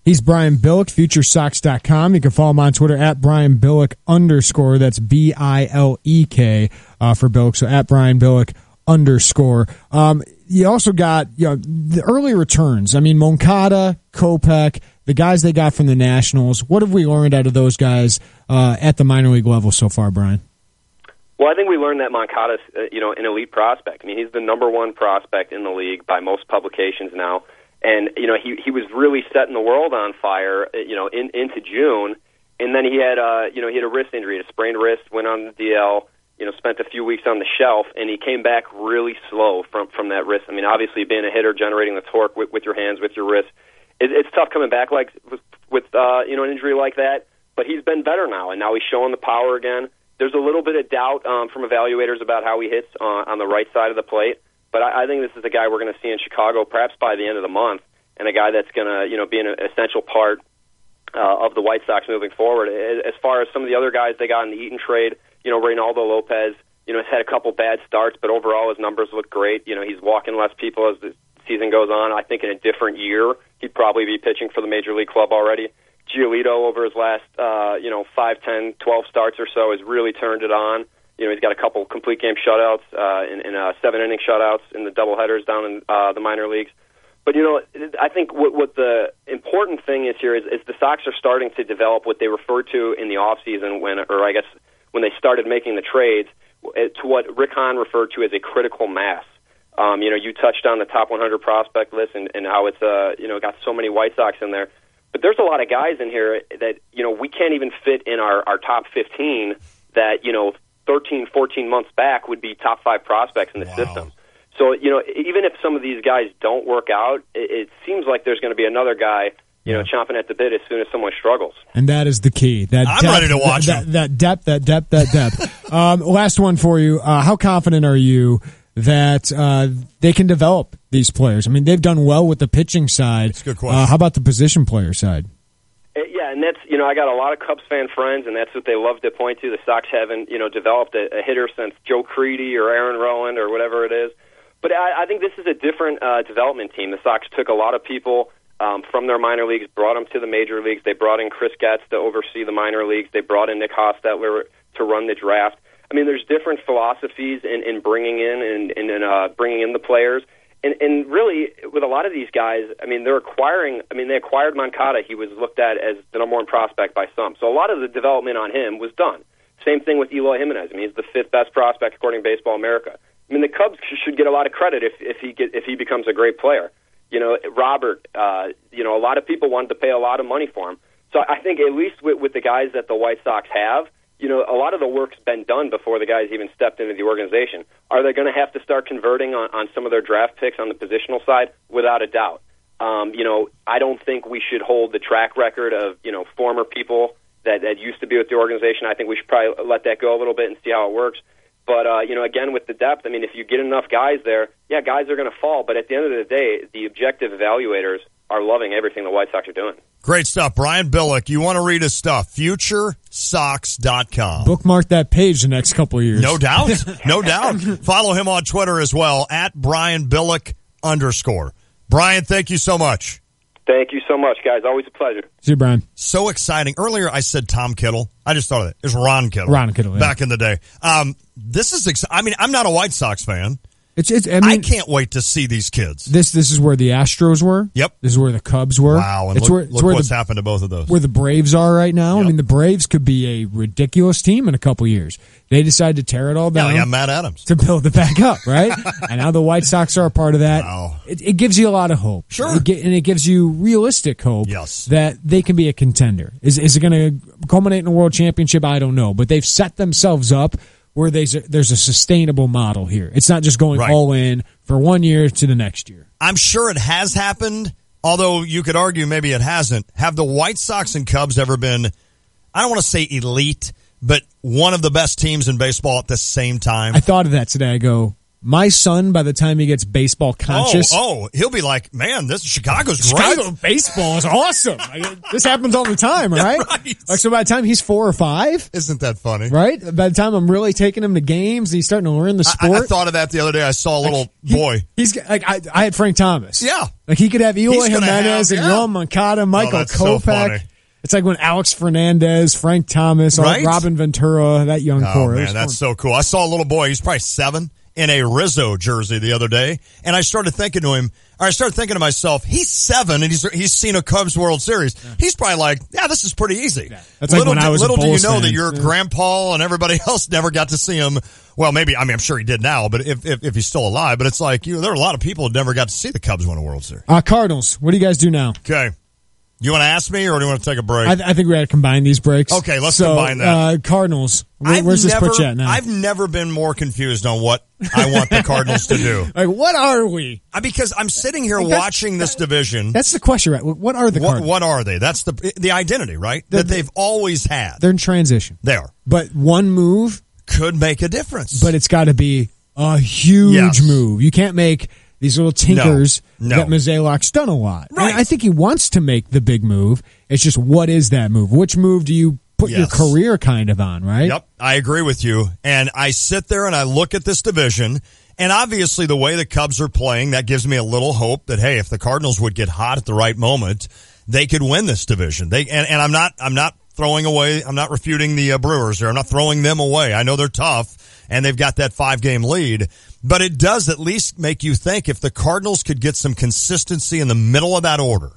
He's Brian Billick, FutureSox.com. You can follow him on Twitter at Brian Billick _ That's BILEK for Billick. So at Brian Billick _ You also got the early returns. I mean, Moncada, Kopech, the guys they got from the Nationals. What have we learned out of those guys at the minor league level so far, Brian? Well, I think we learned that Moncada's an elite prospect. I mean, he's the number one prospect in the league by most publications now. And, he was really setting the world on fire, into June. And then he had a wrist injury, a sprained wrist, went on the DL, spent a few weeks on the shelf, and he came back really slow from that wrist. I mean, obviously being a hitter, generating the torque with your hands, with your wrist, it's tough coming back with an injury like that. But he's been better now, and now he's showing the power again. There's a little bit of doubt from evaluators about how he hits on the right side of the plate. But I think this is a guy we're going to see in Chicago perhaps by the end of the month, and a guy that's going to be an essential part of the White Sox moving forward. As far as some of the other guys they got in the Eaton trade, Reynaldo Lopez, has had a couple bad starts, but overall his numbers look great. He's walking less people as the season goes on. I think in a different year he'd probably be pitching for the Major League club already. Giolito over his last 5, 10, 12 starts or so has really turned it on. He's got a couple complete game shutouts and 7-inning shutouts in the doubleheaders down in the minor leagues. But, I think what the important thing is here is the Sox are starting to develop what they referred to in the offseason when they started making the trades to what Rick Hahn referred to as a critical mass. You touched on the top 100 prospect list and how it's got so many White Sox in there. But there's a lot of guys in here that, we can't even fit in our top 15 that, 13, 14 months back would be top 5 prospects in the system. So, even if some of these guys don't work out, it seems like there's going to be another guy, chomping at the bit as soon as someone struggles. And that is the key. I'm ready to watch him. That depth. Last one for you. How confident are you that they can develop these players? I mean, they've done well with the pitching side. That's a good question. How about the position player side? Yeah, and that's, I got a lot of Cubs fan friends, and that's what they love to point to. The Sox haven't, developed a hitter since Joe Creedy or Aaron Rowland or whatever it is. But I think this is a different development team. The Sox took a lot of people from their minor leagues, brought them to the major leagues. They brought in Chris Getz to oversee the minor leagues. They brought in Nick Hostetler to run the draft. I mean, there's different philosophies in bringing in and bringing in the players. And really, with a lot of these guys, I mean, they acquired Moncada. He was looked at as the number one prospect by some. So a lot of the development on him was done. Same thing with Eloy Jimenez. I mean, he's the 5th best prospect according to Baseball America. I mean, the Cubs should get a lot of credit if he becomes a great player. Robert, a lot of people wanted to pay a lot of money for him. So I think at least with the guys that the White Sox have, a lot of the work's been done before the guys even stepped into the organization. Are they going to have to start converting on some of their draft picks on the positional side? Without a doubt. I don't think we should hold the track record of, former people that used to be with the organization. I think we should probably let that go a little bit and see how it works. But, again, with the depth, I mean, if you get enough guys there, yeah, guys are going to fall. But at the end of the day, the objective evaluators are loving everything the White Sox are doing. Great stuff. Brian Billick, you want to read his stuff, FutureSox.com. Bookmark that page the next couple of years. No doubt. No doubt. Follow him on Twitter as well, at Brian Billick _ Brian, thank you so much. Thank you so much, guys. Always a pleasure. See you, Brian. So exciting. Earlier I said Tom Kittle. I just thought of it. It was Ron Kittle. Ron Kittle, yeah. Back in the day. This is I mean, I'm not a White Sox fan, I can't wait to see these kids. This is where the Astros were. Yep. This is where the Cubs were. Wow. And look what's happened to both of those. Where the Braves are right now. Yep. I mean, the Braves could be a ridiculous team in a couple years. They decided to tear it all down. Yeah, Matt Adams. To build it back up, right? And now the White Sox are a part of that. Wow. It gives you a lot of hope. Sure. And it gives you realistic hope that they can be a contender. Is it going to culminate in a world championship? I don't know. But they've set themselves up where there's a sustainable model here. It's not just going all in for 1 year to the next year. I'm sure it has happened, although you could argue maybe it hasn't. Have the White Sox and Cubs ever been, I don't want to say elite, but one of the best teams in baseball at the same time? I thought of that today. I go, my son, by the time he gets baseball conscious, he'll be like, man, Chicago's great. Chicago baseball is awesome. This happens all the time, right? Right. Like, so by the time he's 4 or 5, isn't that funny? Right? By the time I'm really taking him to games, and he's starting to learn the sport. I thought of that the other day. I saw a little boy. He's like, I had Frank Thomas. Yeah. Like, he could have Eloy Jimenez and Yoel Moncada, Michael that's so Kopech. funny. It's like when Alex Fernandez, Frank Thomas, Robin Ventura, that young core. Oh, man, that's so cool. I saw a little boy. He's probably 7. In a Rizzo jersey the other day, and I started thinking to myself, he's 7 and he's seen a Cubs World Series. Yeah. He's probably like, this is pretty easy. Yeah. That's like when I was little a Bulls do you know fan. that your grandpa and everybody else never got to see him. Well, maybe, I'm sure he did now, but if he's still alive, but it's like, there are a lot of people who never got to see the Cubs win a World Series. Cardinals, what do you guys do now? Okay. You want to ask me, or do you want to take a break? I think we had to combine these breaks. Okay, let's combine that. Cardinals. Where's this put you at now? I've never been more confused on what I want the Cardinals to do. Like, what are we? Because I'm sitting here watching this division. That's the question, right? What are the Cardinals? What are they? That's the identity, right? That they've always had. They're in transition. They are. But one move could make a difference. But it's got to be a huge move. You can't make these little tinkers that Mozeliak's done a lot. Right. And I think he wants to make the big move. It's just, what is that move? Which move do you put your career kind of on, right? Yep, I agree with you. And I sit there and I look at this division, and obviously the way the Cubs are playing, that gives me a little hope that, hey, if the Cardinals would get hot at the right moment, they could win this division. And I'm not throwing away, I'm not refuting the Brewers here. I'm not throwing them away. I know they're tough, and they've got that 5-game lead. But it does at least make you think, if the Cardinals could get some consistency in the middle of that order,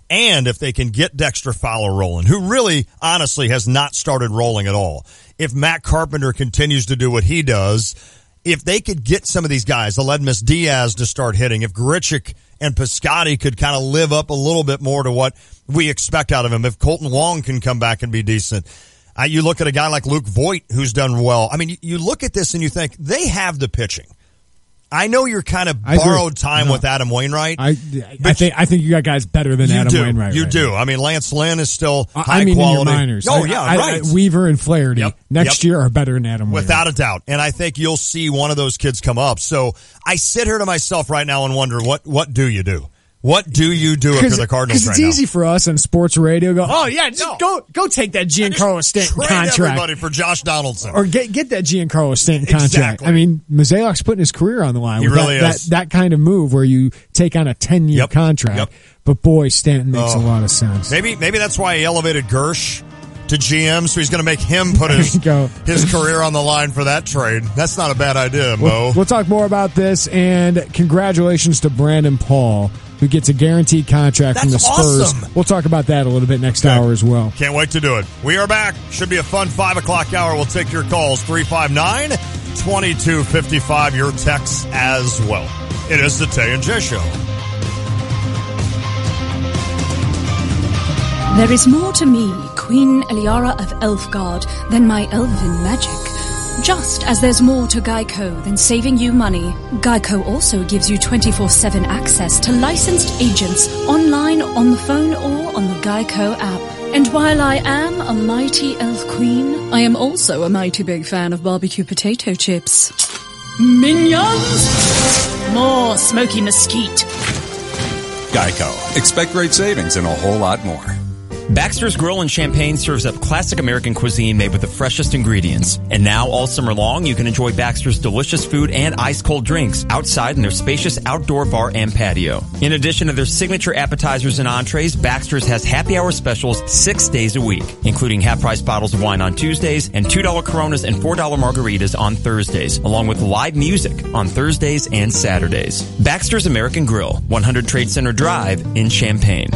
and if they can get Dexter Fowler rolling, who really, honestly, has not started rolling at all. If Matt Carpenter continues to do what he does, if they could get some of these guys, Aledmus Diaz to start hitting, if Grichuk and Piscotty could kind of live up a little bit more to what we expect out of him, if Colton Wong can come back and be decent. You look at a guy like Luke Voit, who's done well. I mean, you look at this and you think, they have the pitching. I know you're kind of borrowed time with Adam Wainwright. I think you got guys better than Adam Wainwright. You do. I mean, Lance Lynn is still high quality. In your minors. Right. Weaver and Flaherty next year are better than Adam Wainwright. Without a doubt. And I think you'll see one of those kids come up. So I sit here to myself right now and wonder, what do you do? What do you do if you're the Cardinals right now? Because it's easy for us on sports radio to go, just go take that Giancarlo Stanton contract. Everybody for Josh Donaldson. Or get that Giancarlo Stanton contract. Exactly. I mean, Mozeliak's putting his career on the line. He really is. That kind of move where you take on a 10-year contract. Yep. But boy, Stanton makes a lot of sense. Maybe that's why he elevated Gersh to GM, so he's going to make him put his career on the line for that trade. That's not a bad idea, Mo. We'll talk more about this, and congratulations to Brandon Paul, who gets a guaranteed contract from the Spurs. Awesome. We'll talk about that a little bit next hour as well. Can't wait to do it. We are back. Should be a fun 5 o'clock hour. We'll take your calls, 359-2255, your texts as well. It is the Tay and J Show. There is more to me, Queen Eliara of Elfgard, than my elven magic. Just as there's more to Geico than saving you money, Geico also gives you 24/7 access to licensed agents online, on the phone, or on the Geico app. And while I am a mighty elf queen, I am also a mighty big fan of barbecue potato chips. Minions! More smoky mesquite. Geico. Expect great savings and a whole lot more. Baxter's Grill in Champaign serves up classic American cuisine made with the freshest ingredients. And now, all summer long, you can enjoy Baxter's delicious food and ice-cold drinks outside in their spacious outdoor bar and patio. In addition to their signature appetizers and entrees, Baxter's has happy hour specials 6 days a week, including half-price bottles of wine on Tuesdays and $2 Coronas and $4 margaritas on Thursdays, along with live music on Thursdays and Saturdays. Baxter's American Grill, 100 Trade Center Drive in Champaign.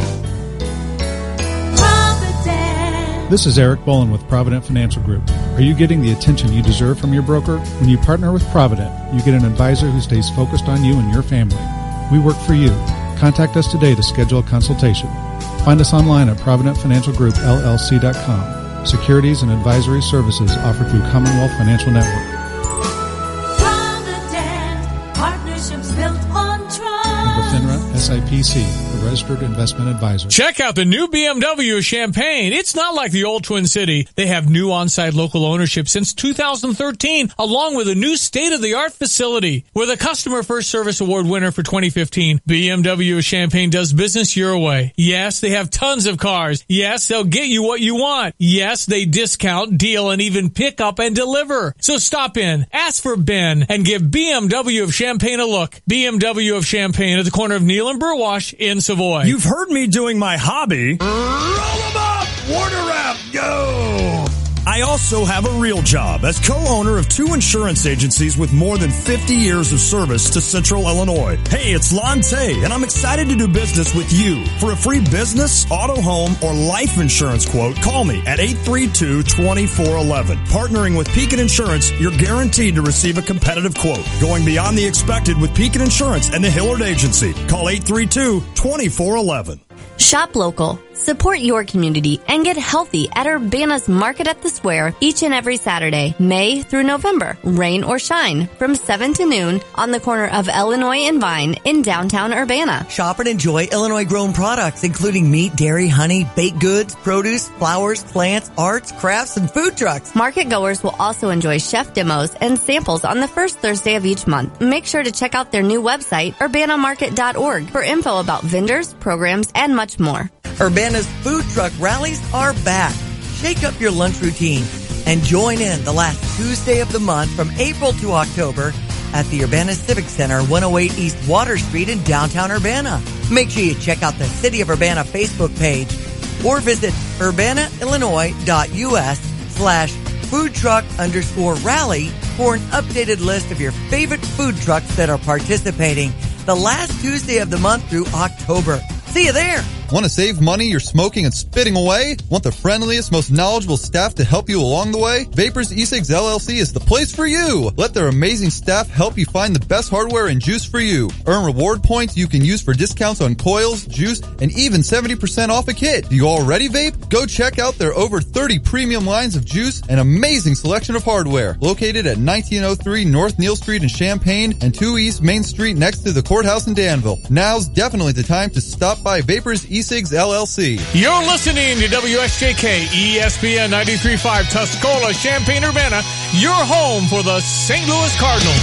This is Eric Bolin with Provident Financial Group. Are you getting the attention you deserve from your broker? When you partner with Provident, you get an advisor who stays focused on you and your family. We work for you. Contact us today to schedule a consultation. Find us online at ProvidentFinancialGroupLLC.com. Securities and advisory services offered through Commonwealth Financial Network. Provident, partnerships built on trust. FINRA SIPC, a registered investment advisor. Check out the new BMW of Champaign. It's not like the old Twin City. They have new on-site local ownership since 2013, along with a new state-of-the-art facility. With a Customer First Service Award winner for 2015, BMW of Champaign does business your way. Yes, they have tons of cars. Yes, they'll get you what you want. Yes, they discount, deal, and even pick up and deliver. So stop in, ask for Ben, and give BMW of Champaign a look. BMW of Champaign at the corner of Neal and Burwash in Savoy. You've heard me doing my hobby. Roll 'em up! Water wrap, go! I also have a real job as co-owner of 2 insurance agencies with more than 50 years of service to Central Illinois. Hey, it's Lon Tay, and I'm excited to do business with you. For a free business, auto, home, or life insurance quote, call me at 832-2411. Partnering with Pekin Insurance, you're guaranteed to receive a competitive quote. Going beyond the expected with Pekin Insurance and the Hillard Agency. Call 832-2411. Shop local, support your community, and get healthy at Urbana's Market at the Square each and every Saturday, May through November, rain or shine, from 7 to noon on the corner of Illinois and Vine in downtown Urbana. Shop and enjoy Illinois-grown products, including meat, dairy, honey, baked goods, produce, flowers, plants, arts, crafts, and food trucks. Market goers will also enjoy chef demos and samples on the first Thursday of each month. Make sure to check out their new website, urbanamarket.org, for info about vendors, programs, and much more. Urbana's food truck rallies are back. Shake up your lunch routine and join in the last Tuesday of the month from April to October at the Urbana Civic Center, 108 East Water Street in downtown Urbana. Make sure you check out the City of Urbana Facebook page or visit urbanaillinois.us/foodtruck_rally for an updated list of your favorite food trucks that are participating the last Tuesday of the month through October. See you there. Want to save money you're smoking and spitting away? Want the friendliest, most knowledgeable staff to help you along the way? Vapors E-Cigs LLC is the place for you. Let their amazing staff help you find the best hardware and juice for you. Earn reward points you can use for discounts on coils, juice, and even 70% off a kit. Do you already vape? Go check out their over 30 premium lines of juice and amazing selection of hardware. Located at 1903 North Neal Street in Champaign and 2 East Main Street next to the courthouse in Danville. Now's definitely the time to stop by Vapors E-Cigs LLC. You're listening to WSJK ESPN 93.5 Tuscola, Champaign-Urbana, your home for the St. Louis Cardinals.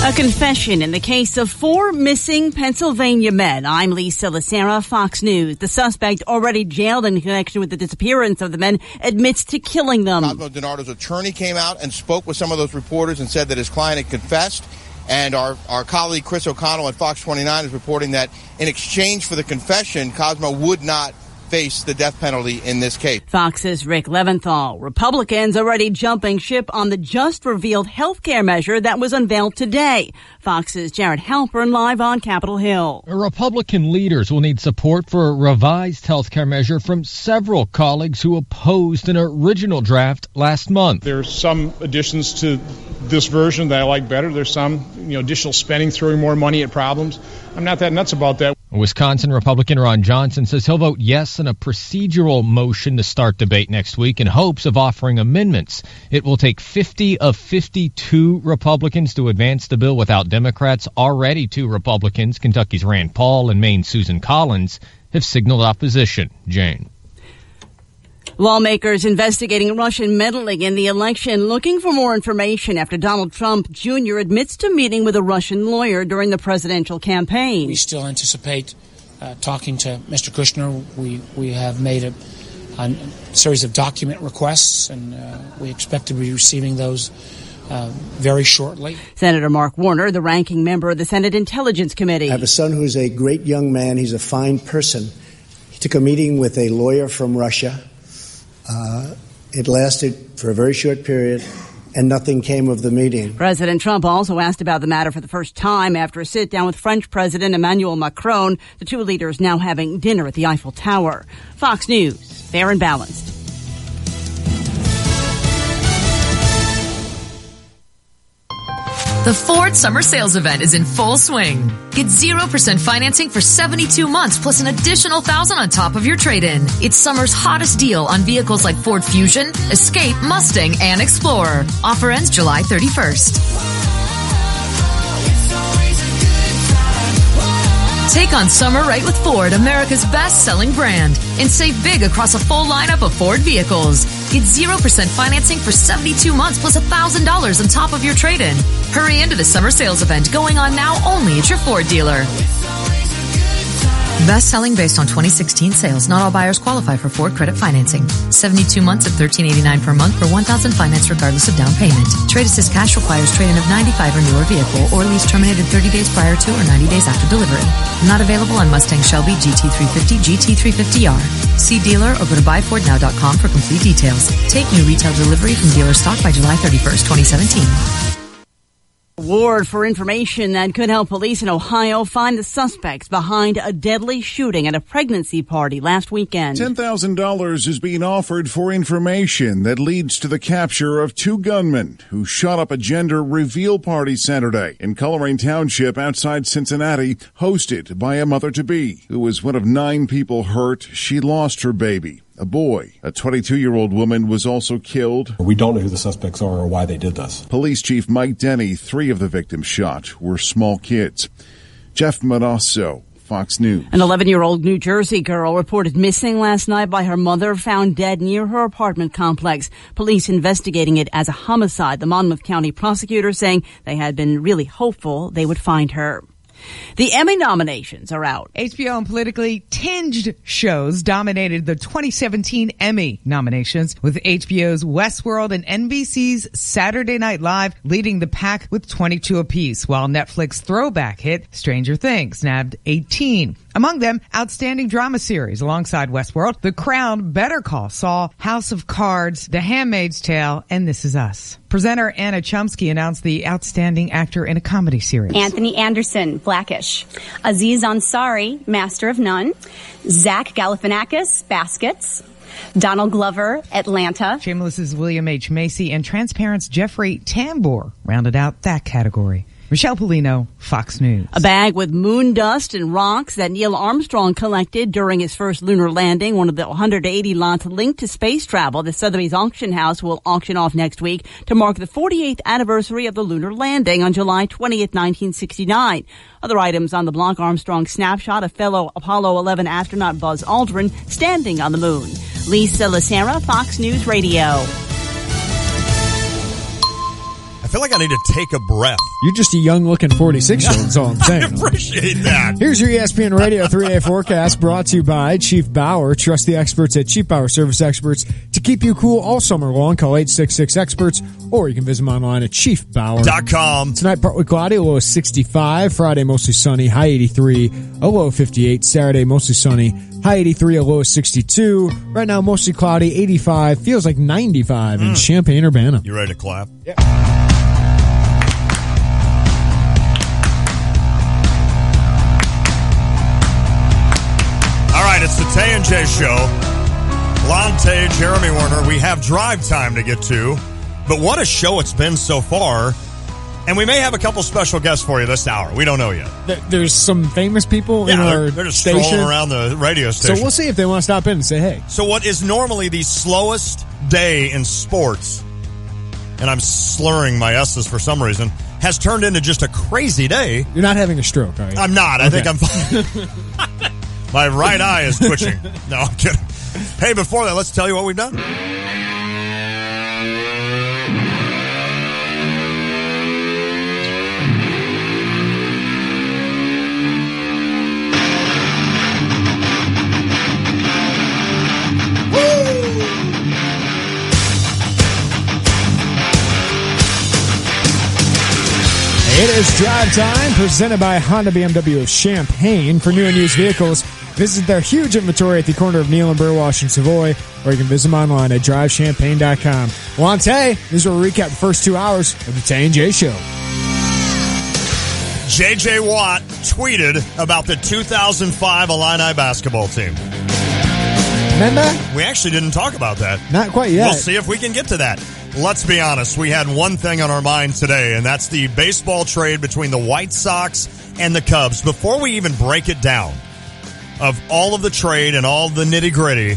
A confession in the case of 4 missing Pennsylvania men. I'm Lisa Lacera, Fox News. The suspect, already jailed in connection with the disappearance of the men, admits to killing them. Cosmo DiNardo's attorney came out and spoke with some of those reporters and said that his client had confessed. And our colleague Chris O'Connell at Fox 29 is reporting that in exchange for the confession, Cosmo would not face the death penalty in this case. Fox's Rick Leventhal. Republicans already jumping ship on the just-revealed health care measure that was unveiled today. Fox's Jared Halpern live on Capitol Hill. Republican leaders will need support for a revised health care measure from several colleagues who opposed an original draft last month. There's some additions to this version that I like better. There's some, additional spending, throwing more money at problems. I'm not that nuts about that. Wisconsin Republican Ron Johnson says he'll vote yes in a procedural motion to start debate next week in hopes of offering amendments. It will take 50 of 52 Republicans to advance the bill without Democrats. Already 2 Republicans, Kentucky's Rand Paul and Maine's Susan Collins, have signaled opposition. Jane. Lawmakers investigating Russian meddling in the election looking for more information after Donald Trump Jr. admits to meeting with a Russian lawyer during the presidential campaign. We still anticipate talking to Mr. Kushner. We have made a series of document requests, and we expect to be receiving those very shortly. Senator Mark Warner, the ranking member of the Senate Intelligence Committee. I have a son who's a great young man. He's a fine person. He took a meeting with a lawyer from Russia. It lasted for a very short period, and nothing came of the meeting. President Trump also asked about the matter for the first time after a sit-down with French President Emmanuel Macron, the two leaders now having dinner at the Eiffel Tower. Fox News, fair and balanced. The Ford Summer Sales Event is in full swing. Get 0% financing for 72 months plus an additional $1,000 on top of your trade-in. It's summer's hottest deal on vehicles like Ford Fusion, Escape, Mustang, and Explorer. Offer ends July 31st. Take on summer right with Ford, America's best-selling brand, and save big across a full lineup of Ford vehicles. Get 0% financing for 72 months plus $1,000 on top of your trade-in. Hurry into the summer sales event going on now only at your Ford dealer. Best-selling based on 2016 sales. Not all buyers qualify for Ford credit financing. 72 months at $1,389 per month for $1,000 finance regardless of down payment. Trade Assist cash requires trade-in of 95 or newer vehicle or lease terminated 30 days prior to or 90 days after delivery. Not available on Mustang Shelby, GT350, GT350R. See dealer or go to buyfordnow.com for complete details. Take new retail delivery from dealer stock by July 31st, 2017. Award for information that could help police in Ohio find the suspects behind a deadly shooting at a pregnancy party last weekend. $10,000 is being offered for information that leads to the capture of two gunmen who shot up a gender reveal party Saturday in Coleraine Township outside Cincinnati, hosted by a mother-to-be who was one of 9 people hurt. She lost her baby. A boy. A 22-year-old woman was also killed. We don't know who the suspects are or why they did this. Police Chief Mike Denny, 3 of the victims shot were small kids. Jeff Manasso, Fox News. An 11-year-old New Jersey girl reported missing last night by her mother, found dead near her apartment complex. Police investigating it as a homicide. The Monmouth County prosecutor saying they had been really hopeful they would find her. The Emmy nominations are out. HBO and politically tinged shows dominated the 2017 Emmy nominations, with HBO's Westworld and NBC's Saturday Night Live leading the pack with 22 apiece, while Netflix throwback hit Stranger Things nabbed 18. Among them, outstanding drama series alongside Westworld, The Crown, Better Call Saul, House of Cards, The Handmaid's Tale, and This Is Us. Presenter Anna Chomsky announced the outstanding actor in a comedy series. Anthony Anderson, Blackish. Aziz Ansari, Master of None. Zach Galifianakis, Baskets. Donald Glover, Atlanta. Shameless's William H. Macy and Transparent's Jeffrey Tambor rounded out that category. Michelle Polino, Fox News. A bag with moon dust and rocks that Neil Armstrong collected during his first lunar landing, one of the 180 lots linked to space travel. The Sotheby's auction house will auction off next week to mark the 48th anniversary of the lunar landing on July 20th, 1969. Other items on the block: Armstrong snapshot of fellow Apollo 11 astronaut Buzz Aldrin standing on the moon. Lisa Lacera, Fox News Radio. I feel like I need to take a breath. You're just a young-looking 46-year-old, that's all I'm saying. I appreciate that. Here's your ESPN Radio 3-day forecast brought to you by Chief Bauer. Trust the experts at Chief Bauer Service Experts to keep you cool all summer long. Call 866-EXPERTS, or you can visit them online at chiefbauer.com. Tonight, partly cloudy, a low of 65. Friday, mostly sunny, high 83, a low of 58. Saturday, mostly sunny, high 83, a low of 62. Right now, mostly cloudy, 85, feels like 95 in Champaign-Urbana. You ready to clap? Yeah. All right, it's the Tay and J Show. Lante, Jeremy Werner. We have drive time to get to, but what a show it's been so far. And we may have a couple special guests for you this hour. We don't know yet. There's some famous people in our they're just station. strolling around the radio station. So we'll see if they want to stop in and say hey. So what is normally the slowest day in sports, and I'm slurring my S's for some reason, has turned into just a crazy day. You're not having a stroke, are you? I'm not. I think I'm fine. My right eye is twitching. No, I'm kidding. Hey, before that, let's tell you what we've done. It is drive time, presented by Honda BMW of Champaign. For new and used vehicles, visit their huge inventory at the corner of Neal and Burwash and Savoy, or you can visit them online at drivechampaign.com. Well, on Tay, this will recap the first 2 hours of the Tay and J Show. J.J. Watt tweeted about the 2005 Illini basketball team. Remember? We actually didn't talk about that. Not quite yet. We'll see if we can get to that. Let's be honest. We had one thing on our mind today, and that's the baseball trade between the White Sox and the Cubs. Before we even break it down, of all of the trade and all the nitty-gritty,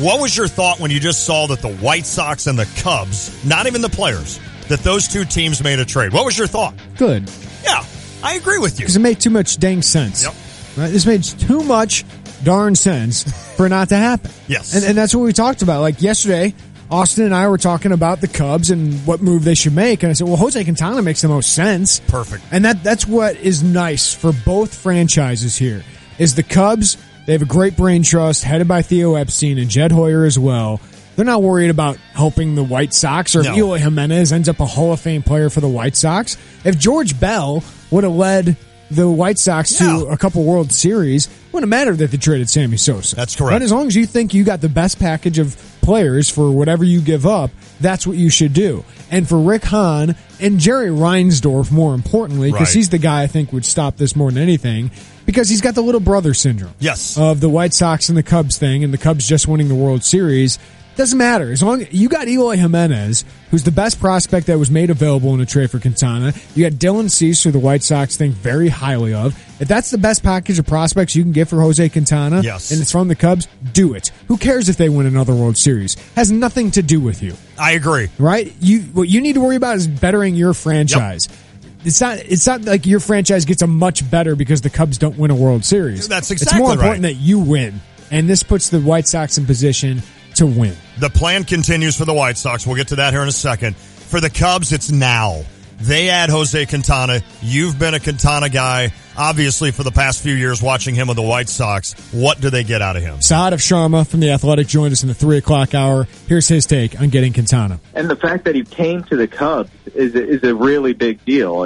what was your thought when you just saw that the White Sox and the Cubs, not even the players, that those two teams made a trade? What was your thought? Good. Yeah, I agree with you. Because it made too much dang sense. Yep. Right? This made too much darn sense for it not to happen. Yes. And that's what we talked about. Like yesterday, Austin and I were talking about the Cubs and what move they should make. And I said, well, Jose Quintana makes the most sense. Perfect. And that's what is nice for both franchises here, is the Cubs, they have a great brain trust headed by Theo Epstein and Jed Hoyer as well. They're not worried about helping the White Sox, or if Eloy Jimenez ends up a Hall of Fame player for the White Sox. If George Bell would have led the White Sox to a couple World Series, wouldn't matter that they traded Sammy Sosa. That's correct. But as long as you think you got the best package of players for whatever you give up, that's what you should do. And for Rick Hahn and Jerry Reinsdorf, more importantly, because he's the guy I think would stop this more than anything, because he's got the little brother syndrome. Yes. Of the White Sox and the Cubs thing, and the Cubs just winning the World Series. Doesn't matter. As long as you got Eloy Jimenez, who's the best prospect that was made available in a trade for Quintana. You got Dylan Cease, who the White Sox think very highly of. If that's the best package of prospects you can get for Jose Quintana, and it's from the Cubs, do it. Who cares if they win another World Series? Has nothing to do with you. I agree. Right? What you need to worry about is bettering your franchise. Yep. It's not like your franchise gets a much better because the Cubs don't win a World Series. That's exactly It's more important that you win. And this puts the White Sox in position to win. The plan continues for the White Sox. We'll get to that here in a second. For the Cubs, it's now. They add Jose Quintana. You've been a Quintana guy, obviously, for the past few years watching him with the White Sox. What do they get out of him? Saad of Sharma from The Athletic joined us in the 3 o'clock hour. Here's his take on getting Quintana. And the fact that he came to the Cubs is a really big deal.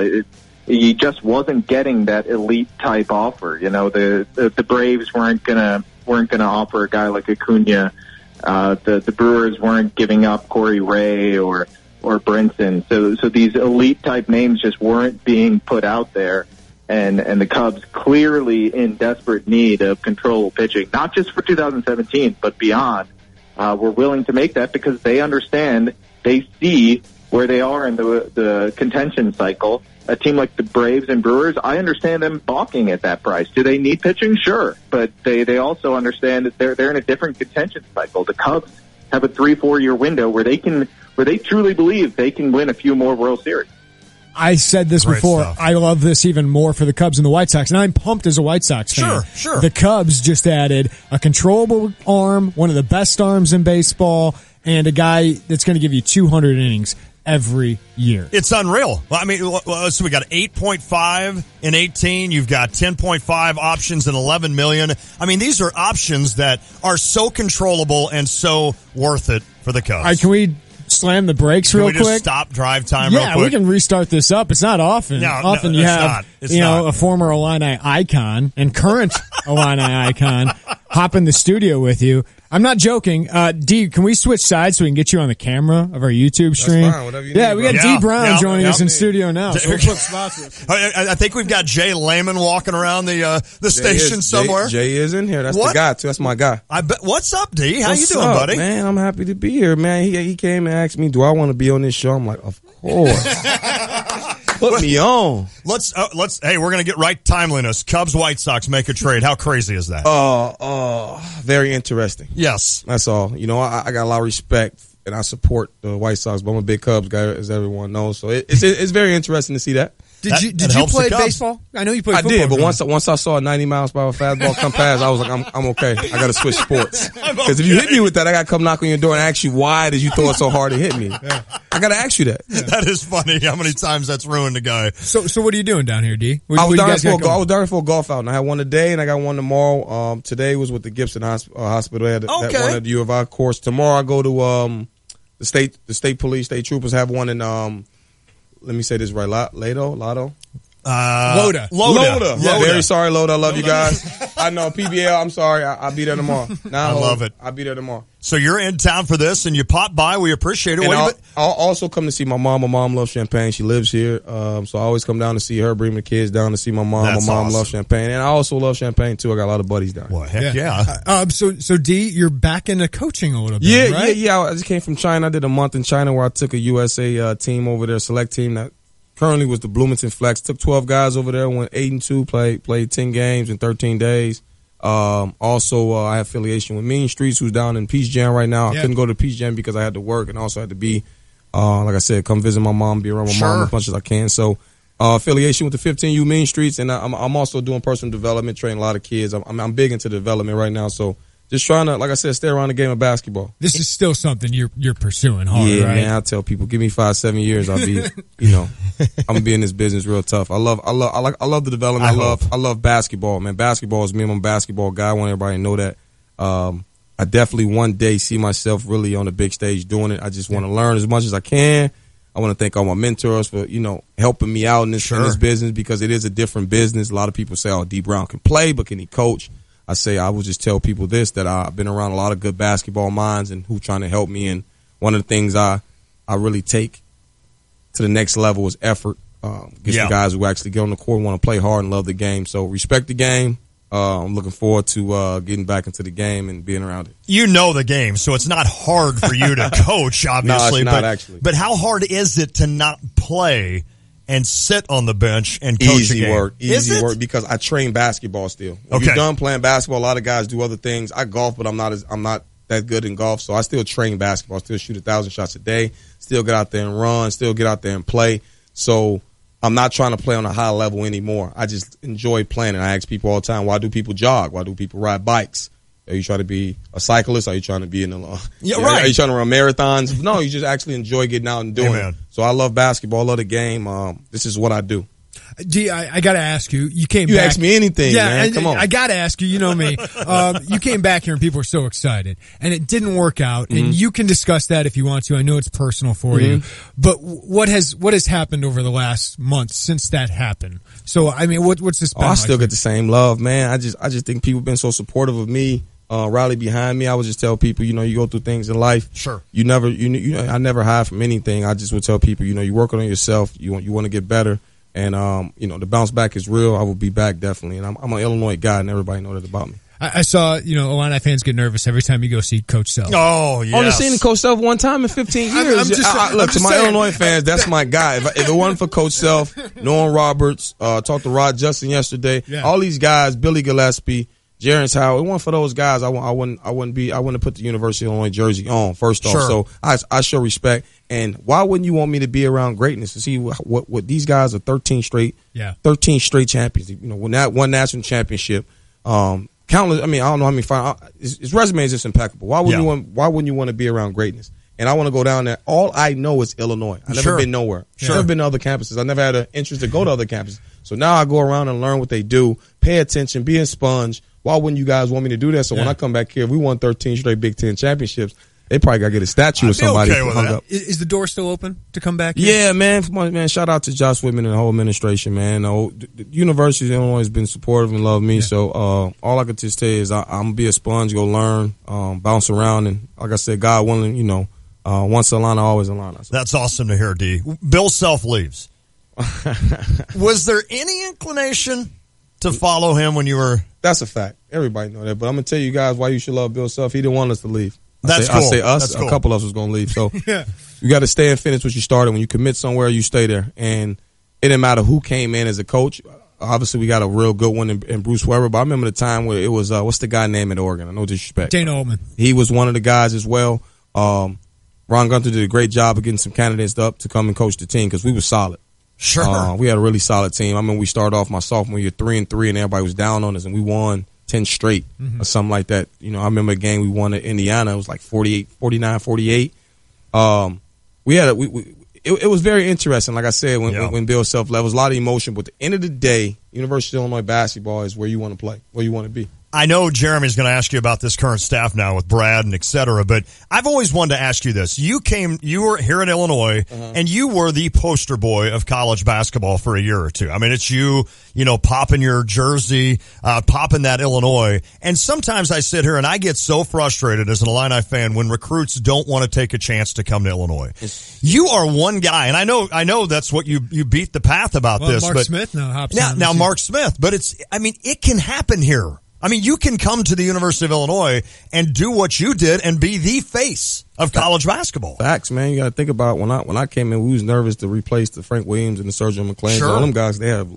He just wasn't getting that elite type offer. You know, the Braves weren't gonna offer a guy like Acuna. The Brewers weren't giving up Corey Ray or Brinson. So these elite type names just weren't being put out there. And the Cubs clearly in desperate need of control pitching, not just for 2017, but beyond. Were willing to make that because they understand, they see where they are in the contention cycle. A team like the Braves and Brewers, I understand them balking at that price. Do they need pitching? Sure. But they also understand that they're in a different contention cycle. The Cubs have a 3-4 year window where they truly believe they can win a few more World Series. I said this before. Stuff. I love this even more for the Cubs and the White Sox. And I'm pumped as a White Sox fan. Sure. The Cubs just added a controllable arm, one of the best arms in baseball, and a guy that's going to give you 200 innings every year. It's unreal. Well, I mean, so we got 8.5 in 18. You've got 10.5 options in 11 million. I mean, these are options that are so controllable and so worth it for the Cubs. All right, can we slam the brakes real quick? Can we just stop drive time real quick? Yeah, we can restart this up. It's not often. Often you have a former Illini icon and current Illini icon hop in the studio with you. I'm not joking. Dee, can we switch sides so we can get you on the camera of our YouTube stream? That's fine, whatever you need, we got Dee Brown joining us in studio now. So we'll flip spots with you. I think we've got Jay Lehman walking around the station somewhere. Jay is in here. That's the guy, too. That's my guy. I bet. What's up, D? How you doing, up, buddy? Man, I'm happy to be here, man. He came and asked me, do I want to be on this show? I'm like, of course. Put me on. Let's. Hey, we're gonna get right timeliness. Cubs, White Sox make a trade. How crazy is that? Very interesting. Yes, that's all. You know, I got a lot of respect and I support the White Sox, but I'm a big Cubs guy, as everyone knows. So it's very interesting to see that. Did you play baseball? I know you played football. I did, but once I saw a 90 miles per hour fastball come past, I was like, I'm okay. I got to switch sports. Because if you hit me with that, I got to come knock on your door and ask you, why did you throw it so hard to hit me? Yeah. I got to ask you that. Yeah. That is funny how many times that's ruined a guy. So what are you doing down here, D? I was down for a golf outing. I had one today and I got one tomorrow. Today was with the Gibson Hospital. I had that one at the U of I course. Tomorrow I go to the state police, state troopers have one in let me say this right, Lotto? Loda. Yeah, very sorry, Loda. I love you guys. I know, PBL, I'm sorry. I'll be there tomorrow. I love it. I'll be there tomorrow. So you're in town for this, and you pop by. We appreciate it. And I'll also come to see my mom. My mom loves Champaign. She lives here. So I always come down to see her, bring the kids down to see my mom. That's my mom awesome. loves Champaign. And I also love Champaign, too. I got a lot of buddies down here. Well, heck yeah. So Dee, you're back into coaching a little bit, right? Yeah. I just came from China. I did a month in China where I took a USA team over there, select team that currently was the Bloomington Flex. Took 12 guys over there, went 8-2, played 10 games in 13 days. Also, I have affiliation with Mean Streets, who's down in Peach Jam right now. I couldn't go to Peach Jam because I had to work and also had to be, like I said, come visit my mom, be around my mom as much as I can. So, affiliation with the 15U Mean Streets, and I'm also doing personal development, training a lot of kids. I'm big into development right now, so just trying to, like I said, stay around the game of basketball. This is still something you're pursuing hard, yeah, right? Man, I tell people, give me 5-7 years, I'll be, I'm gonna be in this business real tough. I love the development. I love basketball, man. Basketball is me. I'm a basketball guy. I want everybody to know that. I definitely one day see myself really on the big stage doing it. I just want to learn as much as I can. I want to thank all my mentors for, helping me out in this business, because it is a different business. A lot of people say, oh, Dee Brown can play, but can he coach? I say I will just tell people this, that I've been around a lot of good basketball minds and who trying to help me. And one of the things I really take to the next level is effort. Get some guys who actually get on the court and want to play hard and love the game. So respect the game. I'm looking forward to getting back into the game and being around it. You know the game, so it's not hard for you to coach, obviously. No, it's not actually. But how hard is it to not play and sit on the bench and coach a game? Easy work, because I train basketball still. When you're done playing basketball, a lot of guys do other things. I golf, but I'm not that good in golf, so I still train basketball. I still shoot 1,000 shots a day. Still get out there and run. Still get out there and play. So I'm not trying to play on a high level anymore. I just enjoy playing, and I ask people all the time, why do people jog? Why do people ride bikes? Are you trying to be a cyclist? Are you trying to be in the Are you trying to run marathons? No, you just actually enjoy getting out and doing it. So I love basketball, I love the game. This is what I do. Dee, I got to ask you. You came back. You ask me anything, man. Come on. I got to ask you. You know me. You came back here and people were so excited, and it didn't work out. And you can discuss that if you want to. I know it's personal for you, but what has happened over the last month since that happened? So I mean, what's this been I like? still get the same love, man. I just think people have been so supportive of me. Rally behind me. I would just tell people, you go through things in life. Sure. I never hide from anything. I just would tell people, you're working on yourself. You want to get better. And, the bounce back is real. I will be back definitely. And I'm an Illinois guy, and everybody knows that about me. I saw, Illini fans get nervous every time you go see Coach Self. Oh, yes. Only seen Coach Self one time in 15 years. Look, to my Illinois fans, that's my guy. If it wasn't for Coach Self, Norm Roberts, talked to Rod Justin yesterday, all these guys, Billy Gillespie, Jerence Howard, it wasn't for those guys, I wouldn't have put the University of Illinois jersey on, first off. So I show respect. And why wouldn't you want me to be around greatness to see what these guys are 13 straight champions, one national championship, countless. I mean, I don't know how many his resume is just impeccable. Why wouldn't you want to be around greatness? And I want to go down there. All I know is Illinois. I've never been nowhere. I've never been to other campuses. I never had an interest to go to other campuses. So now I go around and learn what they do, pay attention, be a sponge. Why wouldn't you guys want me to do that? So when I come back here, if we won 13 straight Big Ten championships, they probably got to get a statue of somebody hung up. Is the door still open to come back here? Yeah, man. Come on, man. Shout out to Josh Whitman and the whole administration, man. The University of Illinois has been supportive and love me. Yeah. So all I could just tell you is I'm going to be a sponge, go learn, bounce around. And like I said, God willing, once Atlanta, always Atlanta. So. That's awesome to hear, D. Bill Self leaves. Was there any inclination to follow him when you were? That's a fact. Everybody know that. But I'm going to tell you guys why you should love Bill Self. He didn't want us to leave. I say us. That's cool. A couple of us was going to leave. So you got to stay and finish what you started. When you commit somewhere, you stay there. And it didn't matter who came in as a coach. Obviously, we got a real good one in Bruce Weber. But I remember the time where it was, what's the guy name at Oregon? No disrespect. Dana Altman. He was one of the guys as well. Ron Gunther did a great job of getting some candidates up to come and coach the team because we were solid. Sure. We had a really solid team. I mean, we started off my sophomore year 3-3, and everybody was down on us, and we won 10 straight or something like that. I remember a game we won at Indiana. It was like 49-48. It was very interesting. Like I said, when Bill Self left, there was a lot of emotion. But at the end of the day, University of Illinois basketball is where you want to play, where you want to be. I know Jeremy's going to ask you about this current staff now with Brad and et cetera, but I've always wanted to ask you this. You were here in Illinois, and you were the poster boy of college basketball for a year or two. I mean, it's you popping your jersey, popping that Illinois. And sometimes I sit here and I get so frustrated as an Illini fan when recruits don't want to take a chance to come to Illinois. You are one guy, and I know that's what you beat the path about this. Mark but Smith now hops now Mark Smith, but it can happen here. I mean, you can come to the University of Illinois and do what you did and be the face of college basketball. Facts, man. You got to think about when I came in, we was nervous to replace the Frank Williams and the Sergio McClain. Sure. All them guys, they have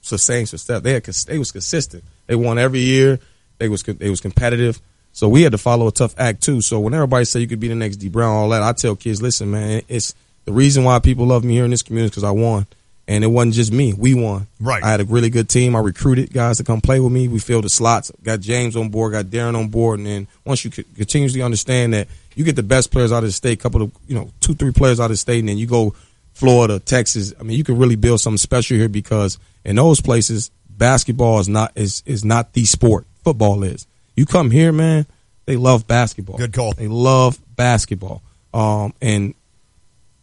sustained success. They was consistent. They won every year. They was competitive. So we had to follow a tough act too. So when everybody say you could be the next Dee Brown, all that, I tell kids, listen, man, it's the reason why people love me here in this community because I won. And it wasn't just me. We won. Right. I had a really good team. I recruited guys to come play with me. We filled the slots. Got James on board. Got Darren on board. And then once you continuously understand that you get the best players out of the state, couple of 2-3 players out of the state, and then you go Florida, Texas. I mean, you can really build something special here because in those places, basketball is not the sport. Football is. You come here, man. They love basketball. Good call. They love basketball. And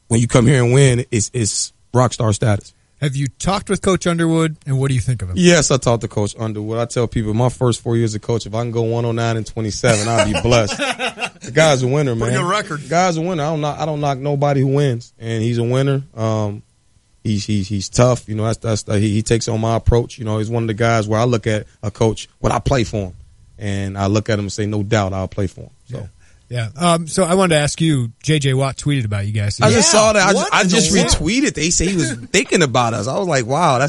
when you come here and win, it's rock star status. Have you talked with Coach Underwood, and what do you think of him? Yes, I talked to Coach Underwood. I tell people my first 4 years of coach, if I can go 109-27, I'll be blessed. The guy's a winner, man. Pretty good record. The guy's a winner. I don't knock nobody who wins, and he's a winner. He's tough. He takes on my approach. He's one of the guys where I look at a coach when I play for him, and I look at him and say, no doubt, I'll play for him. So. Yeah. So I wanted to ask you, J.J. Watt tweeted about you guys. I just saw that. I just retweeted. They say he was thinking about us. I was like, wow,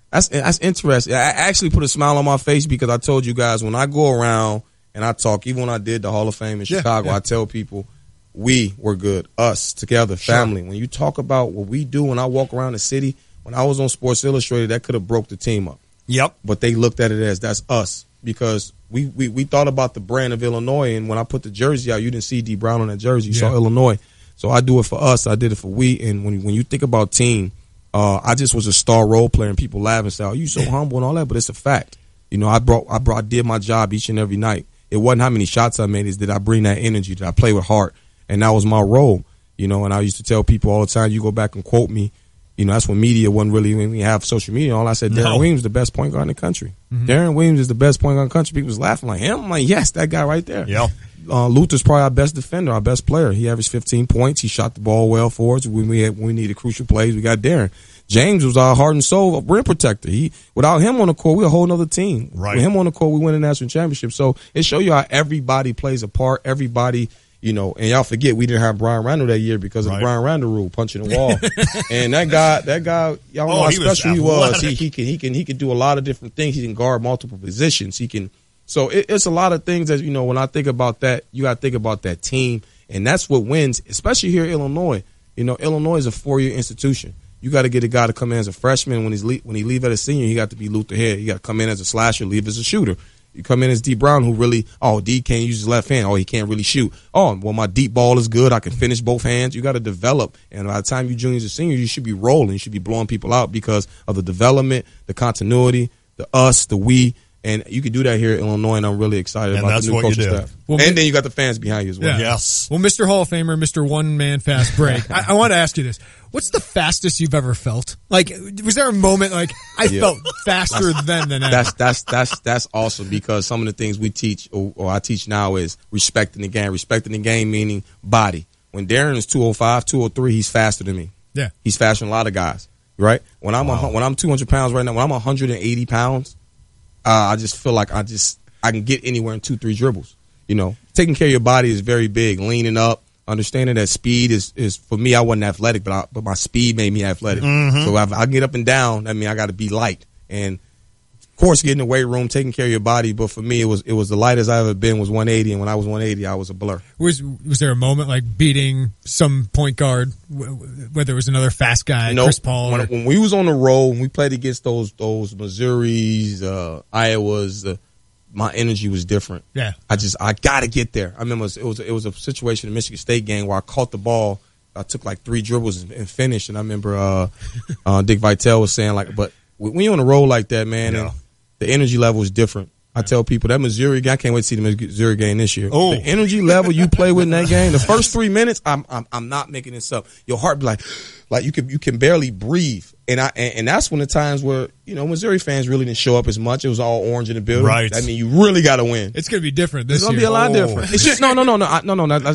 that's interesting. I actually put a smile on my face because I told you guys when I go around and I talk, even when I did the Hall of Fame in Chicago, I tell people we were good, us together, family. When you talk about what we do when I walk around the city, when I was on Sports Illustrated, that could have broke the team up. Yep. But they looked at it as that's us because we thought about the brand of Illinois, and when I put the jersey out, you didn't see Dee Brown on that jersey. You saw Illinois. So I do it for us. I did it for we. And when you think about team, I just was a star role player, and people laugh and say, "Oh, you so humble and all that," but it's a fact. I did my job each and every night. It wasn't how many shots I made; it's did I bring that energy? Did I play with heart? And that was my role. And I used to tell people all the time, you go back and quote me. That's when media wasn't really, when we have social media and all, I said, Darren Williams is the best point guard in the country. Mm-hmm. Darren Williams is the best point guard in the country. People was laughing like him. I'm like, yes, that guy right there. Yeah. Luther's probably our best defender, our best player. He averaged 15 points. He shot the ball well for us. When we needed crucial plays, we got Darren. James was our heart and soul rim protector. Without him on the court, we're a whole other team. Right. With him on the court, we win a national championship. So it shows you how everybody plays a part. Everybody. And y'all forget we didn't have Brian Randall that year because of the Brian Randall rule, punching the wall. And that guy, y'all know how special he was. He can do a lot of different things. He can guard multiple positions. So it's a lot of things that, when I think about that, you got to think about that team. And that's what wins, especially here in Illinois. Illinois is a 4-year institution. You got to get a guy to come in as a freshman. When he leave as a senior, he got to be Luther Head. He got to come in as a slasher, leave as a shooter. You come in as Dee Brown, who really, Dee can't use his left hand. He can't really shoot. My deep ball is good. I can finish both hands. You got to develop. And by the time you juniors and seniors, you should be rolling. You should be blowing people out because of the development, the continuity, the us, the we. And you can do that here in Illinois, and I'm really excited about the new coaching staff. Well, and then you got the fans behind you as well. Yeah. Yes. Well, Mr. Hall of Famer, Mr. One-Man Fast Break, I want to ask you this. What's the fastest you've ever felt? Like, was there a moment like I felt faster than ever? That's awesome because some of the things we teach or I teach now is respecting the game. Respecting the game meaning body. When Darren is 205, 203, he's faster than me. Yeah. He's faster than a lot of guys, right? When I'm 200 pounds right now, when I'm 180 pounds, I just feel like I can get anywhere in 2-3 dribbles. Taking care of your body is very big. Leaning up, understanding that speed is for me. I wasn't athletic, but my speed made me athletic. Mm-hmm. So if I get up and down, that means I got to be light. And of course, getting in the weight room, taking care of your body. But for me, it was the lightest I ever been was 180, and when I was 180, I was a blur. Was there a moment like beating some point guard, whether it was another fast guy, Chris Paul? When we was on the road, when we played against those Missouris, Iowas, my energy was different. Yeah, I got to get there. I remember it was a situation in the Michigan State game where I caught the ball. I took like 3 dribbles and finished, and I remember Dick Vitale was saying but when you're on a roll like that, man, and the energy level is different. I tell people that Missouri game, I can't wait to see the Missouri game this year. Oh. The energy level you play with in that game, the first 3 minutes, I'm not making this up. Your heart be like you can barely breathe. And that's when the times where, Missouri fans really didn't show up as much. It was all orange in the building. Right. I mean, you really got to win. It's going to be different this year. It's going to be a lot different. It should, no.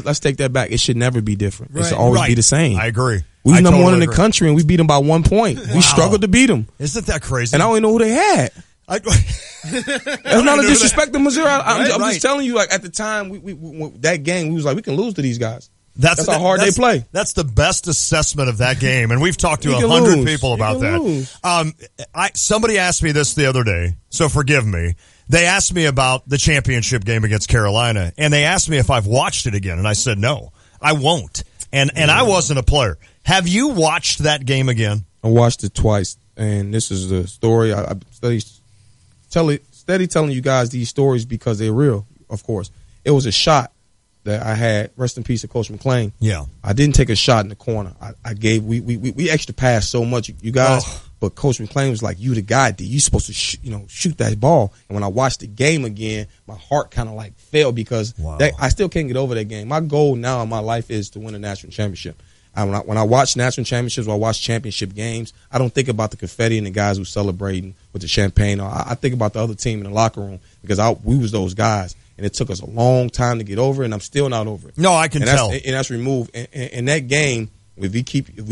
Let's take that back. It should never be different. Right. It should always be the same. I agree. We were number one in the country, and we beat them by 1 point. Wow. We struggled to beat them. Isn't that crazy? And I don't even know who they had. That's not a disrespect to Missouri. I'm just telling you, like, at the time, we that game, we was like, we can lose to these guys. That's how hard they play. That's the best assessment of that game, and we've talked to 100 people about that. Somebody asked me this the other day, so forgive me. They asked me about the championship game against Carolina, and they asked me if I've watched it again, and I said no, I won't. And I wasn't a player. Have you watched that game again? I watched it twice, and this is the story. I steady telling you guys these stories because they're real, of course. It was a shot that I had, rest in peace to Coach McClain. Yeah. I didn't take a shot in the corner. We extra passed so much, you guys, but Coach McClain was like, you the guy, D. You supposed to shoot that ball. And when I watched the game again, my heart kind of like fell because I still can't get over that game. My goal now in my life is to win a national championship. When I watch national championships or I watch championship games, I don't think about the confetti and the guys who celebrating with the champagne. I think about the other team in the locker room because we was those guys. And it took us a long time to get over it, and I'm still not over it. No, I can tell. And that's removed. And that game, if we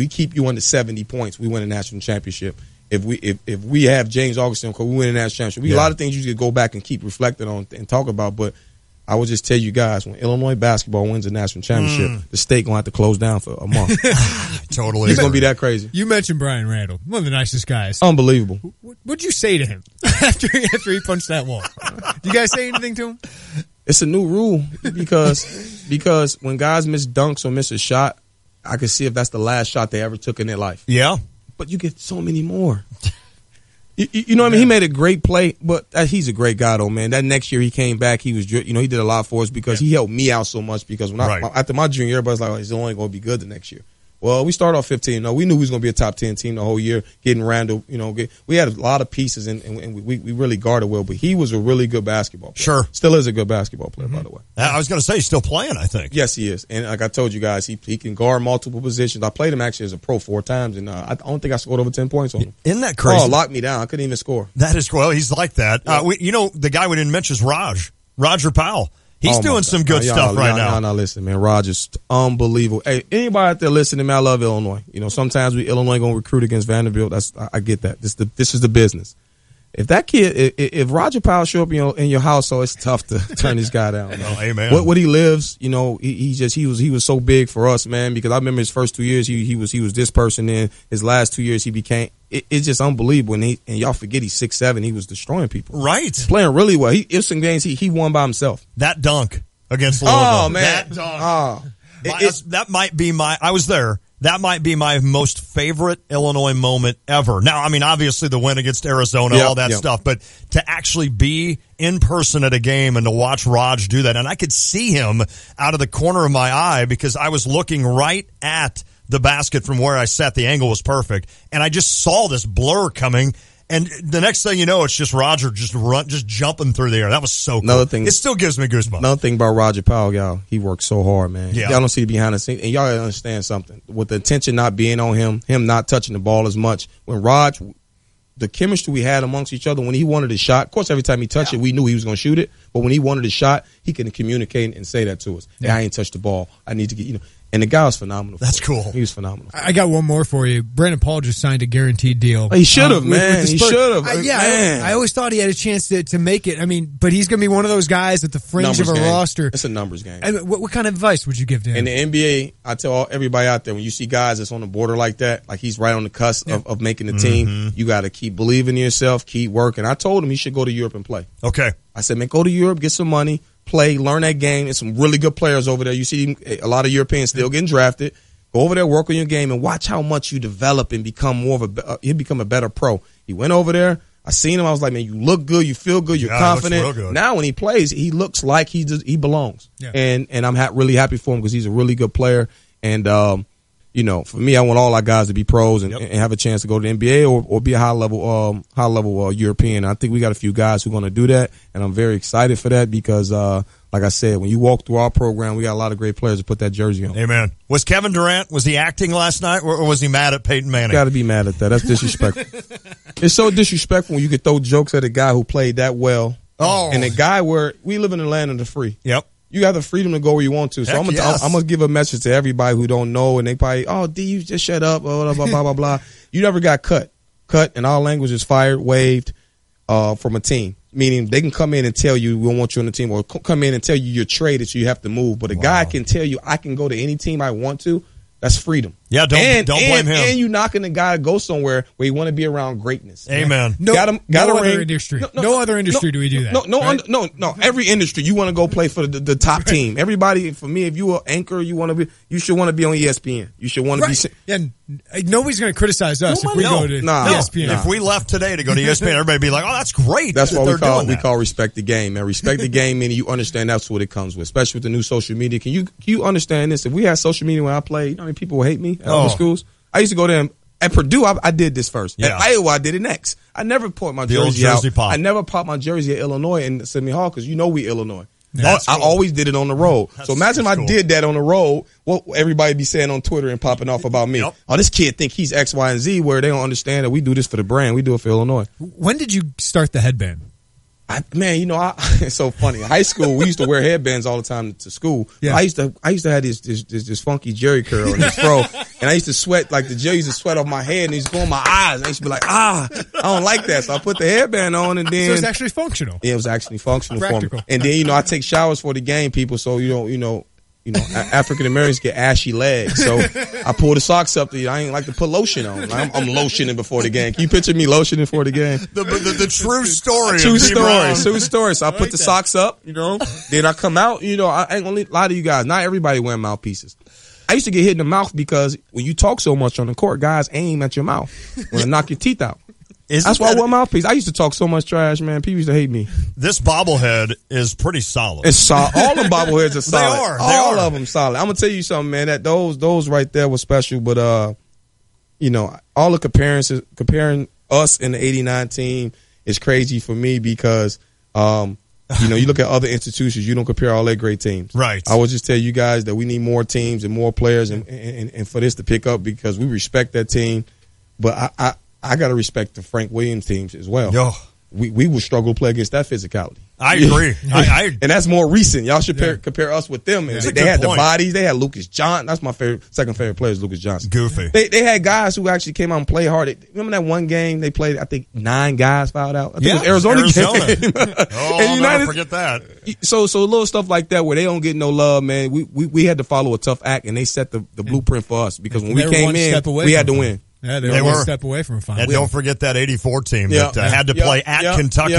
keep you under 70 points, we win a national championship. If we have James Augustine, we win a national championship. A lot of things you could go back and keep reflecting on and talk about, but I would just tell you guys, when Illinois basketball wins a national championship, the state going to have to close down for a month. Totally. It's going to be that crazy. You mentioned Brian Randall, one of the nicest guys. Unbelievable. What'd you say to him after he punched that wall? Did you guys say anything to him? It's a new rule because when guys miss dunks or miss a shot, I can see if that's the last shot they ever took in their life. Yeah. But you get so many more. You know what I mean? He made a great play, but he's a great guy, though, man. That next year he came back, he was, he did a lot for us because he helped me out so much because after my junior year, everybody's like, he's only going to be good the next year. Well, we started off 15. No, we knew we was going to be a top 10 team the whole year, getting Randall, we had a lot of pieces and we really guarded well, but he was a really good basketball player. Sure. Still is a good basketball player, by the way. I was going to say, he's still playing, I think. Yes, he is. And like I told you guys, he can guard multiple positions. I played him actually as a pro 4 times, and I don't think I scored over 10 points on him. Isn't that crazy? Oh, locked me down. I couldn't even score. That is, he's like that. Yeah. The guy we didn't mention is Roger Powell. He's doing some good stuff right now. Y'all listen, man. Roger's unbelievable. Hey, anybody out there listening, man, I love Illinois. Sometimes Illinois going to recruit against Vanderbilt. I get that. This is the business. If that kid, if Roger Powell show up in your household, it's tough to turn this guy down. Oh, amen. What he lives, he was so big for us, man. Because I remember his first 2 years, he was this person. Then his last 2 years, he became. It's just unbelievable. And y'all forget he's 6'7". He was destroying people. Right. Playing really well. It's some games he won by himself. That dunk against Louisville. Oh man, that dunk. That might be I was there. That might be my most favorite Illinois moment ever. Now, I mean, obviously the win against Arizona, all that stuff, but to actually be in person at a game and to watch Raj do that, and I could see him out of the corner of my eye because I was looking right at the basket from where I sat. The angle was perfect, and I just saw this blur coming. And the next thing you know, it's just Roger just jumping through the air. That was so cool. It still gives me goosebumps. Another thing about Roger Powell, y'all, he works so hard, man. Yeah. Y'all don't see behind the scenes. And y'all gotta understand something. With the attention not being on him not touching the ball as much, when Raj, the chemistry we had amongst each other, when he wanted a shot, of course, every time he touched it, we knew he was going to shoot it. But when he wanted a shot, he can communicate and say that to us. Hey, I ain't touched the ball. I need to get, And the guy was phenomenal. That's cool. He was phenomenal. I got one more for you. Brandon Paul just signed a guaranteed deal. He should have, man. He should have. I always thought he had a chance to make it. I mean, but he's going to be one of those guys at the fringe of a roster. It's a numbers game. And what kind of advice would you give to him? In the NBA, I tell everybody out there, when you see guys that's on the border like that, like he's right on the cusp of making the team, you got to keep believing in yourself, keep working. I told him he should go to Europe and play. Okay. I said, man, go to Europe, get some money, play, learn that game. There's some really good players over there. You see a lot of Europeans still getting drafted. Go over there, work on your game, and watch how much you develop and become more of he'll become a better pro. He went over there. I seen him. I was like, man, you look good. You feel good. You're confident. Looks real good. Now when he plays, he looks like he belongs. Yeah. And I'm really happy for him because he's a really good player. And for me, I want all our guys to be pros and have a chance to go to the NBA or be a high level European. I think we got a few guys who are going to do that, and I'm very excited for that because, like I said, when you walk through our program, we got a lot of great players to put that jersey on. Amen. Was Kevin Durant, was he acting last night, or was he mad at Peyton Manning? Got to be mad at that. That's disrespectful. It's so disrespectful when you can throw jokes at a guy who played that well. Oh. And a guy where we live in the land of the free. Yep. You have the freedom to go where you want to. So I'm gonna give a message to everybody who don't know, and they probably, D, you just shut up, blah, blah, blah, blah, blah. You never got cut. Cut in all languages, fired, waived from a team. Meaning they can come in and tell you we don't want you on the team, or come in and tell you you're traded so you have to move. But a guy can tell you I can go to any team I want to. That's freedom. Yeah, don't blame him. And you knocking the guy to go somewhere where you want to be around greatness. Amen. No other industry. No other industry do we do that. No. Every industry you want to go play for the top team. Everybody, for me, if you are anchor, you should want to be on ESPN. You should want to be. And nobody's going to criticize us if we go to ESPN. If we left today to go to ESPN, everybody would be like, "Oh, that's great." That's what we call respect the game. And respect the game, meaning you understand that's what it comes with, especially with the new social media. Can you understand this? If we had social media when I played, how many people would hate me at other schools? I used to go there at Purdue. I did this first. Yeah. At Iowa, I did it next. I never put my jersey out. I never popped my jersey at Illinois in Sydney Hall because we Illinois. I always did it on the road. So imagine if I did that on the road, what everybody be saying on Twitter and popping off about me. Yep. Oh, this kid think he's X, Y, and Z, where they don't understand that we do this for the brand. We do it for Illinois. When did you start the headband? It's so funny. In high school, we used to wear headbands all the time to school. Yeah. I used to have this funky Jerry curl in this fro, and I used to sweat, like the Jerry used to sweat off my head, and he used to go in my eyes, and I used to be like, I don't like that. So I put the headband on, and then so it's actually functional. Yeah, it was actually functional for me. And then I take showers for the game, people, so African Americans get ashy legs, so I pull the socks up. I ain't like to put lotion on. I'm lotioning before the game. Can you picture me lotioning before the game? The true story. True story. So I put the socks up. Then I come out. I ain't gonna lie to you guys. Not everybody wearing mouthpieces. I used to get hit in the mouth because when you talk so much on the court, guys aim at your mouth when they knock your teeth out. That's why I wore mouthpiece. I used to talk so much trash, man. People used to hate me. This bobblehead is pretty solid. It's solid. All them bobbleheads are solid. They are. All of them solid. I'm gonna tell you something, man. That those right there were special. But all the comparing us and the '89 team is crazy for me because you look at other institutions. You don't compare all their great teams. Right. I would just tell you guys that we need more teams and more players, and for this to pick up because we respect that team. But I got to respect the Frank Williams teams as well. Yo. We will struggle to play against that physicality. I agree. And that's more recent. Y'all should compare us with them. Yeah. They had the bodies. They had Lucas Johnson. That's my second favorite player is Lucas Johnson. Goofy. They had guys who actually came out and played hard. Remember that one game they played, I think 9 guys fouled out? I think it was Arizona. Game. I'll never forget that. So little stuff like that where they don't get no love, man. We had to follow a tough act, and they set the blueprint for us because when we came in, we had to win. Yeah, they were one step away from a final. And don't forget that 84 team that had to play at Kentucky.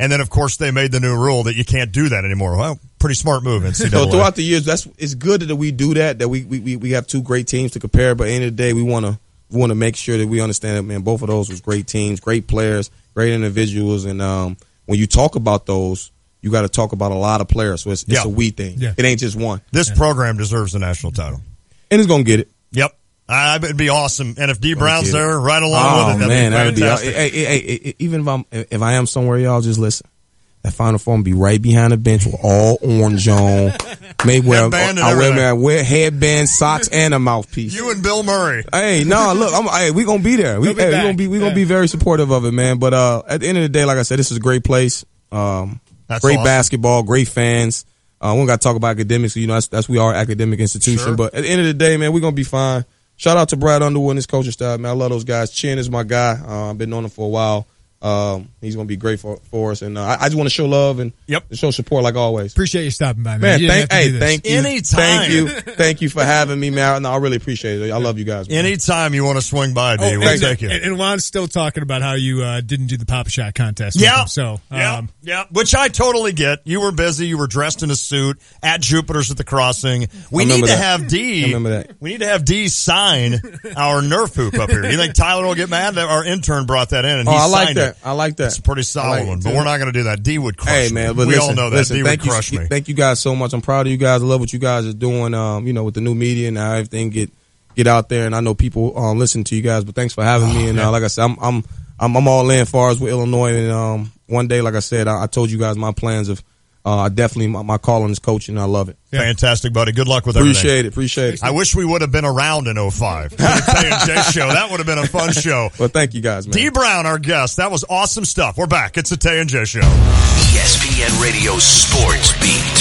And then, of course, they made the new rule that you can't do that anymore. Well, pretty smart move, NCAA. So throughout the years, it's good that we do that we have 2 great teams to compare. But at the end of the day, we want to make sure that we understand that, man, both of those was great teams, great players, great individuals. And when you talk about those, you got to talk about a lot of players. So it's a we thing. Yeah. It ain't just one. This program deserves a national title. And it's going to get it. Yep. It'd be awesome, and if Dee Brown's there, right along with it, that'd be fantastic. Hey, even if I am somewhere, y'all just listen. That Final Four be right behind the bench with all orange on. Maybe wear headband, socks, and a mouthpiece. You and Bill Murray. Hey, no, look, we gonna be there. We gonna be very supportive of it, man. But at the end of the day, like I said, this is a great place. Great awesome. Basketball, great fans. We don't got to talk about academics. That's we are an academic institution. Sure. But at the end of the day, man, we're gonna be fine. Shout out to Brad Underwood and his coaching staff, man. I love those guys. Chin is my guy. I've been knowing him for a while. He's going to be great for us. And I just want to show love and show support like always. Appreciate you stopping by, man. Thank you. Anytime. Thank you for having me, man. No, I really appreciate it. I love you guys, man. Anytime you want to swing by, D, we'll take you. And Juan's still talking about how you didn't do the Pop Shot contest. Yeah. So, which I totally get. You were busy. You were dressed in a suit at Jupiter's at the Crossing. We need to have D sign our Nerf hoop up here. You think Tyler will get mad? Our intern brought that in, and he signed it. I like that. It's a pretty solid one, but we're not going to do that. D would crush me. But all know that. D would crush me. Thank you guys so much. I'm proud of you guys. I love what you guys are doing, with the new media and how everything get get out there, and I know people listen to you guys. But thanks for having me. And like I said, I'm all in as far as with Illinois. And one day, like I said, I told you guys my plans of definitely my calling is coaching. I love it. Yeah. Fantastic, buddy. Good luck with everything. Appreciate it. I wish we would have been around in 05 for the Tay and J Show. That would have been a fun show. Well, thank you guys, man. Dee Brown, our guest. That was awesome stuff. We're back. It's the Tay and J Show. ESPN Radio Sports Beat.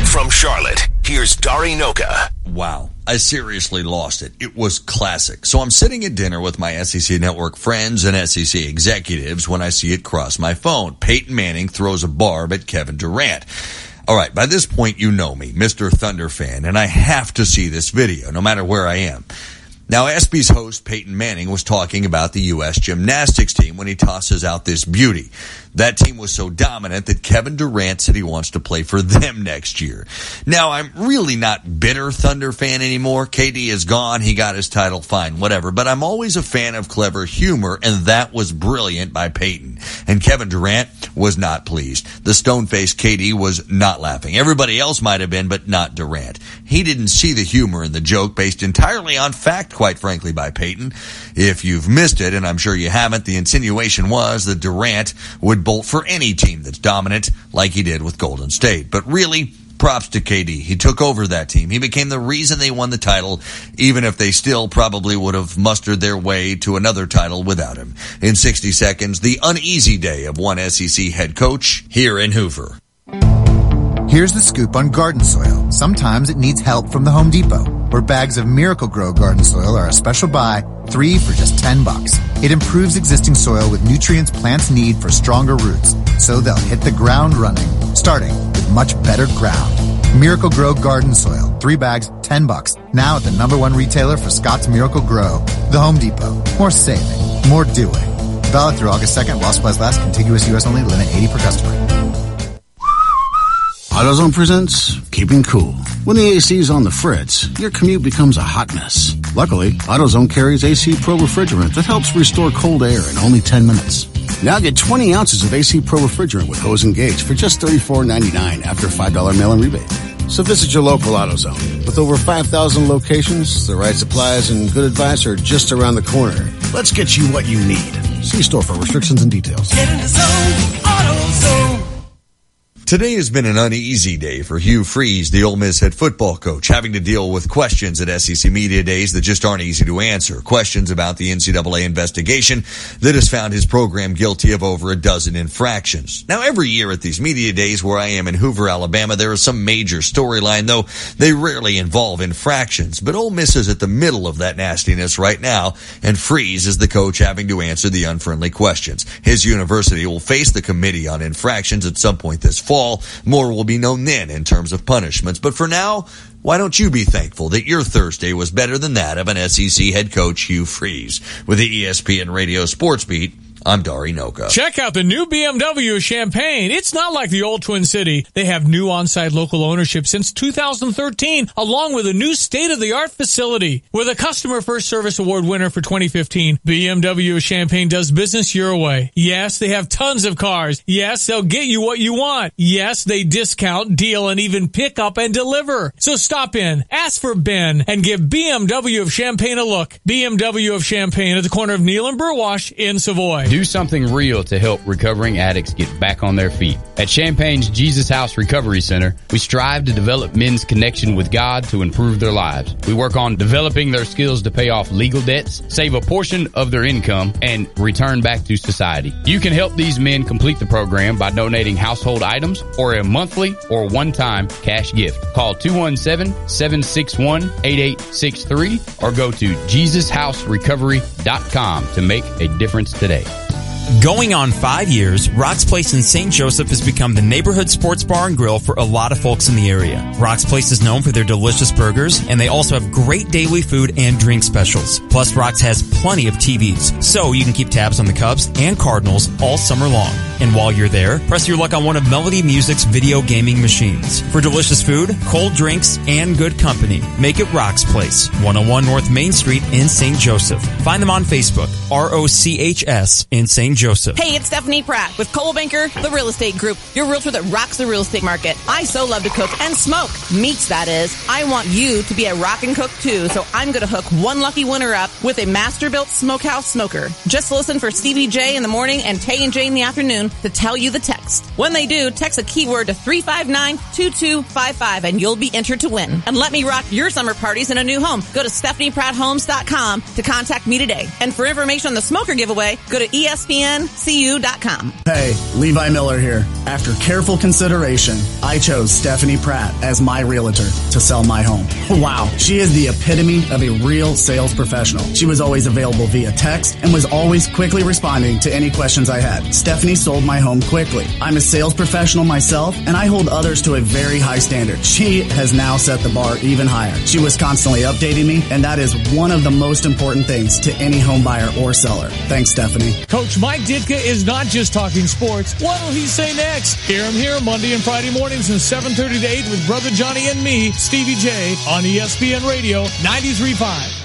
From Charlotte, here's Dari Noka. Wow. I seriously lost it. It was classic. So I'm sitting at dinner with my SEC Network friends and SEC executives when I see it cross my phone. Peyton Manning throws a barb at Kevin Durant. All right, by this point, you know me, Mr. Thunder fan, and I have to see this video, no matter where I am. Now, ESPY's host, Peyton Manning, was talking about the U.S. gymnastics team when he tosses out this beauty. That team was so dominant that Kevin Durant said he wants to play for them next year. Now, I'm really not bitter Thunder fan anymore. KD is gone. He got his title, fine, whatever. But I'm always a fan of clever humor, and that was brilliant by Peyton. And Kevin Durant was not pleased. The stone-faced KD was not laughing. Everybody else might have been, but not Durant. He didn't see the humor in the joke based entirely on fact, quite frankly, by Peyton. If you've missed it, and I'm sure you haven't, the insinuation was that Durant would bolt for any team that's dominant like he did with Golden State. But really, props to KD. He took over that team. He became the reason they won the title, even if they still probably would have mustered their way to another title without him. In 60 seconds, the uneasy day of one SEC head coach here in Hoover. Here's the scoop on garden soil. Sometimes it needs help from the Home Depot, where bags of Miracle Grow garden soil are a special buy, 3 for just $10. It improves existing soil with nutrients plants need for stronger roots, so they'll hit the ground running, starting with much better ground. Miracle Grow garden soil, 3 bags, $10. Now at the #1 retailer for Scott's Miracle Grow, the Home Depot. More saving, more doing. Valid through August 2nd while supplies last. Contiguous U.S. only. Limit 80 per customer. AutoZone presents Keeping Cool. When the AC is on the fritz, your commute becomes a hot mess. Luckily, AutoZone carries AC Pro refrigerant that helps restore cold air in only 10 minutes. Now get 20 ounces of AC Pro refrigerant with hose and gauge for just $34.99 after a $5 mail-in rebate. So visit your local AutoZone. With over 5,000 locations, the right supplies and good advice are just around the corner. Let's get you what you need. See store for restrictions and details. Get in the zone, AutoZone. Today has been an uneasy day for Hugh Freeze, the Ole Miss head football coach, having to deal with questions at SEC Media Days that just aren't easy to answer. Questions about the NCAA investigation that has found his program guilty of over a dozen infractions. Now, every year at these Media Days where I am in Hoover, Alabama, there is some major storyline, though they rarely involve infractions. But Ole Miss is at the middle of that nastiness right now, and Freeze is the coach having to answer the unfriendly questions. His university will face the Committee on Infractions at some point this fall. More will be known then in terms of punishments. But for now, why don't you be thankful that your Thursday was better than that of an SEC head coach, Hugh Freeze? With the ESPN Radio Sports Beat, I'm Dari Noka. Check out the new BMW Champaign. It's not like the old Twin City. They have new on-site local ownership since 2013, along with a new state-of-the-art facility. With a Customer First Service Award winner for 2015, BMW Champaign does business your way. Yes, they have tons of cars. Yes, they'll get you what you want. Yes, they discount, deal, and even pick up and deliver. So stop in, ask for Ben, and give BMW of Champaign a look. BMW of Champaign at the corner of Neal and Burwash in Savoy. Do something real to help recovering addicts get back on their feet. At Champaign's Jesus House Recovery Center, we strive to develop men's connection with God to improve their lives. We work on developing their skills to pay off legal debts, save a portion of their income, and return back to society. You can help these men complete the program by donating household items or a monthly or one-time cash gift. Call 217-761-8863 or go to JesusHouseRecovery.com to make a difference today. Going on 5 years, Rock's Place in St. Joseph has become the neighborhood sports bar and grill for a lot of folks in the area. Rock's Place is known for their delicious burgers, and they also have great daily food and drink specials. Plus, Rock's has plenty of TVs, so you can keep tabs on the Cubs and Cardinals all summer long. And while you're there, press your luck on one of Melody Music's video gaming machines. For delicious food, cold drinks, and good company, make it Rock's Place, 101 North Main Street in St. Joseph. Find them on Facebook, ROCHS in St. Joseph. Hey, it's Stephanie Pratt with Coldwell Banker, the real estate group, your realtor that rocks the real estate market. I so love to cook and smoke. Meats, that is. I want you to be a rock and cook too, so I'm going to hook one lucky winner up with a master-built smokehouse smoker. Just listen for Stevie J in the morning and Tay and J in the afternoon to tell you the text. When they do, text a keyword to 359-2255 and you'll be entered to win. And let me rock your summer parties in a new home. Go to StephaniePrattHomes.com to contact me today. And for information on the smoker giveaway, go to ESPNCU.com. Hey, Levi Miller here. After careful consideration, I chose Stephanie Pratt as my realtor to sell my home. Wow, she is the epitome of a real sales professional. She was always available via text and was always quickly responding to any questions I had. Stephanie sold my home quickly. I'm a sales professional myself, and I hold others to a very high standard. She has now set the bar even higher. She was constantly updating me, and that is one of the most important things to any home buyer or seller. Thanks, Stephanie. Coach Mike Ditka is not just talking sports. What will he say next? Hear him here Monday and Friday mornings from 7:30 to 8 with Brother Johnny and me, Stevie J, on ESPN Radio 93.5.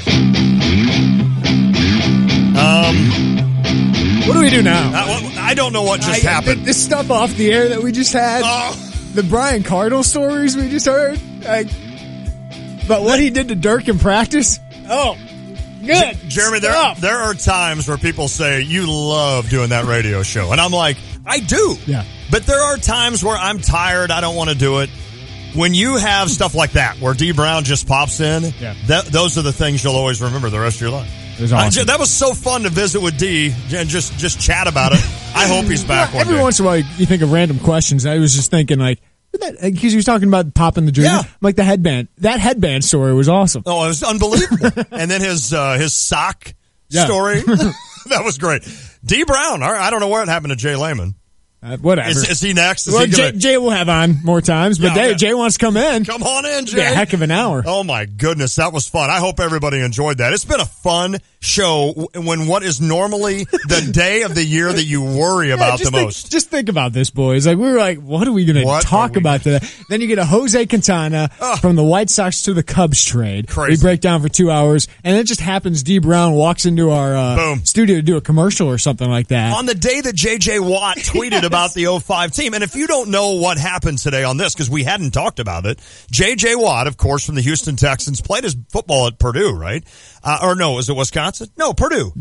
What do we do now? I don't know what just happened. This stuff off the air that we just had. The Brian Cardinal stories we just heard. But what he did to Dirk in practice. Oh, good. Jeremy, there are times where people say, you love doing that radio show. And I'm like, I do. Yeah. But there are times where I'm tired. I don't want to do it. When you have stuff like that, where Dee Brown just pops in, those are the things you'll always remember the rest of your life. Awesome. That was so fun to visit with Dee and just chat about it. I hope he's back one Every day. once in a while, you think of random questions. I was just thinking, because he was talking about popping the jersey. Yeah. Like the headband. That headband story was awesome. Oh, it was unbelievable. And then his sock story. That was great. Dee Brown. All right, I don't know what happened to Jay Lehman. Whatever. Is he next? Jay will have on more times, but Jay wants to come in. Come on in, Jay. Yeah, heck of an hour. Oh, my goodness. That was fun. I hope everybody enjoyed that. It's been a fun show when what is normally the day of the year that you worry about the most. Just think about this, boys. We were like, what are we going to talk about today? Then you get a Jose Quintana from the White Sox to the Cubs trade. Crazy. We break down for 2 hours, and it just happens Dee Brown walks into our studio to do a commercial or something like that. On the day that J.J. Watt tweeted about the 05 team. And if you don't know what happened today on this, because we hadn't talked about it, J.J. Watt, of course, from the Houston Texans, played his football at Purdue, right? Or no, was it Wisconsin? No, Purdue.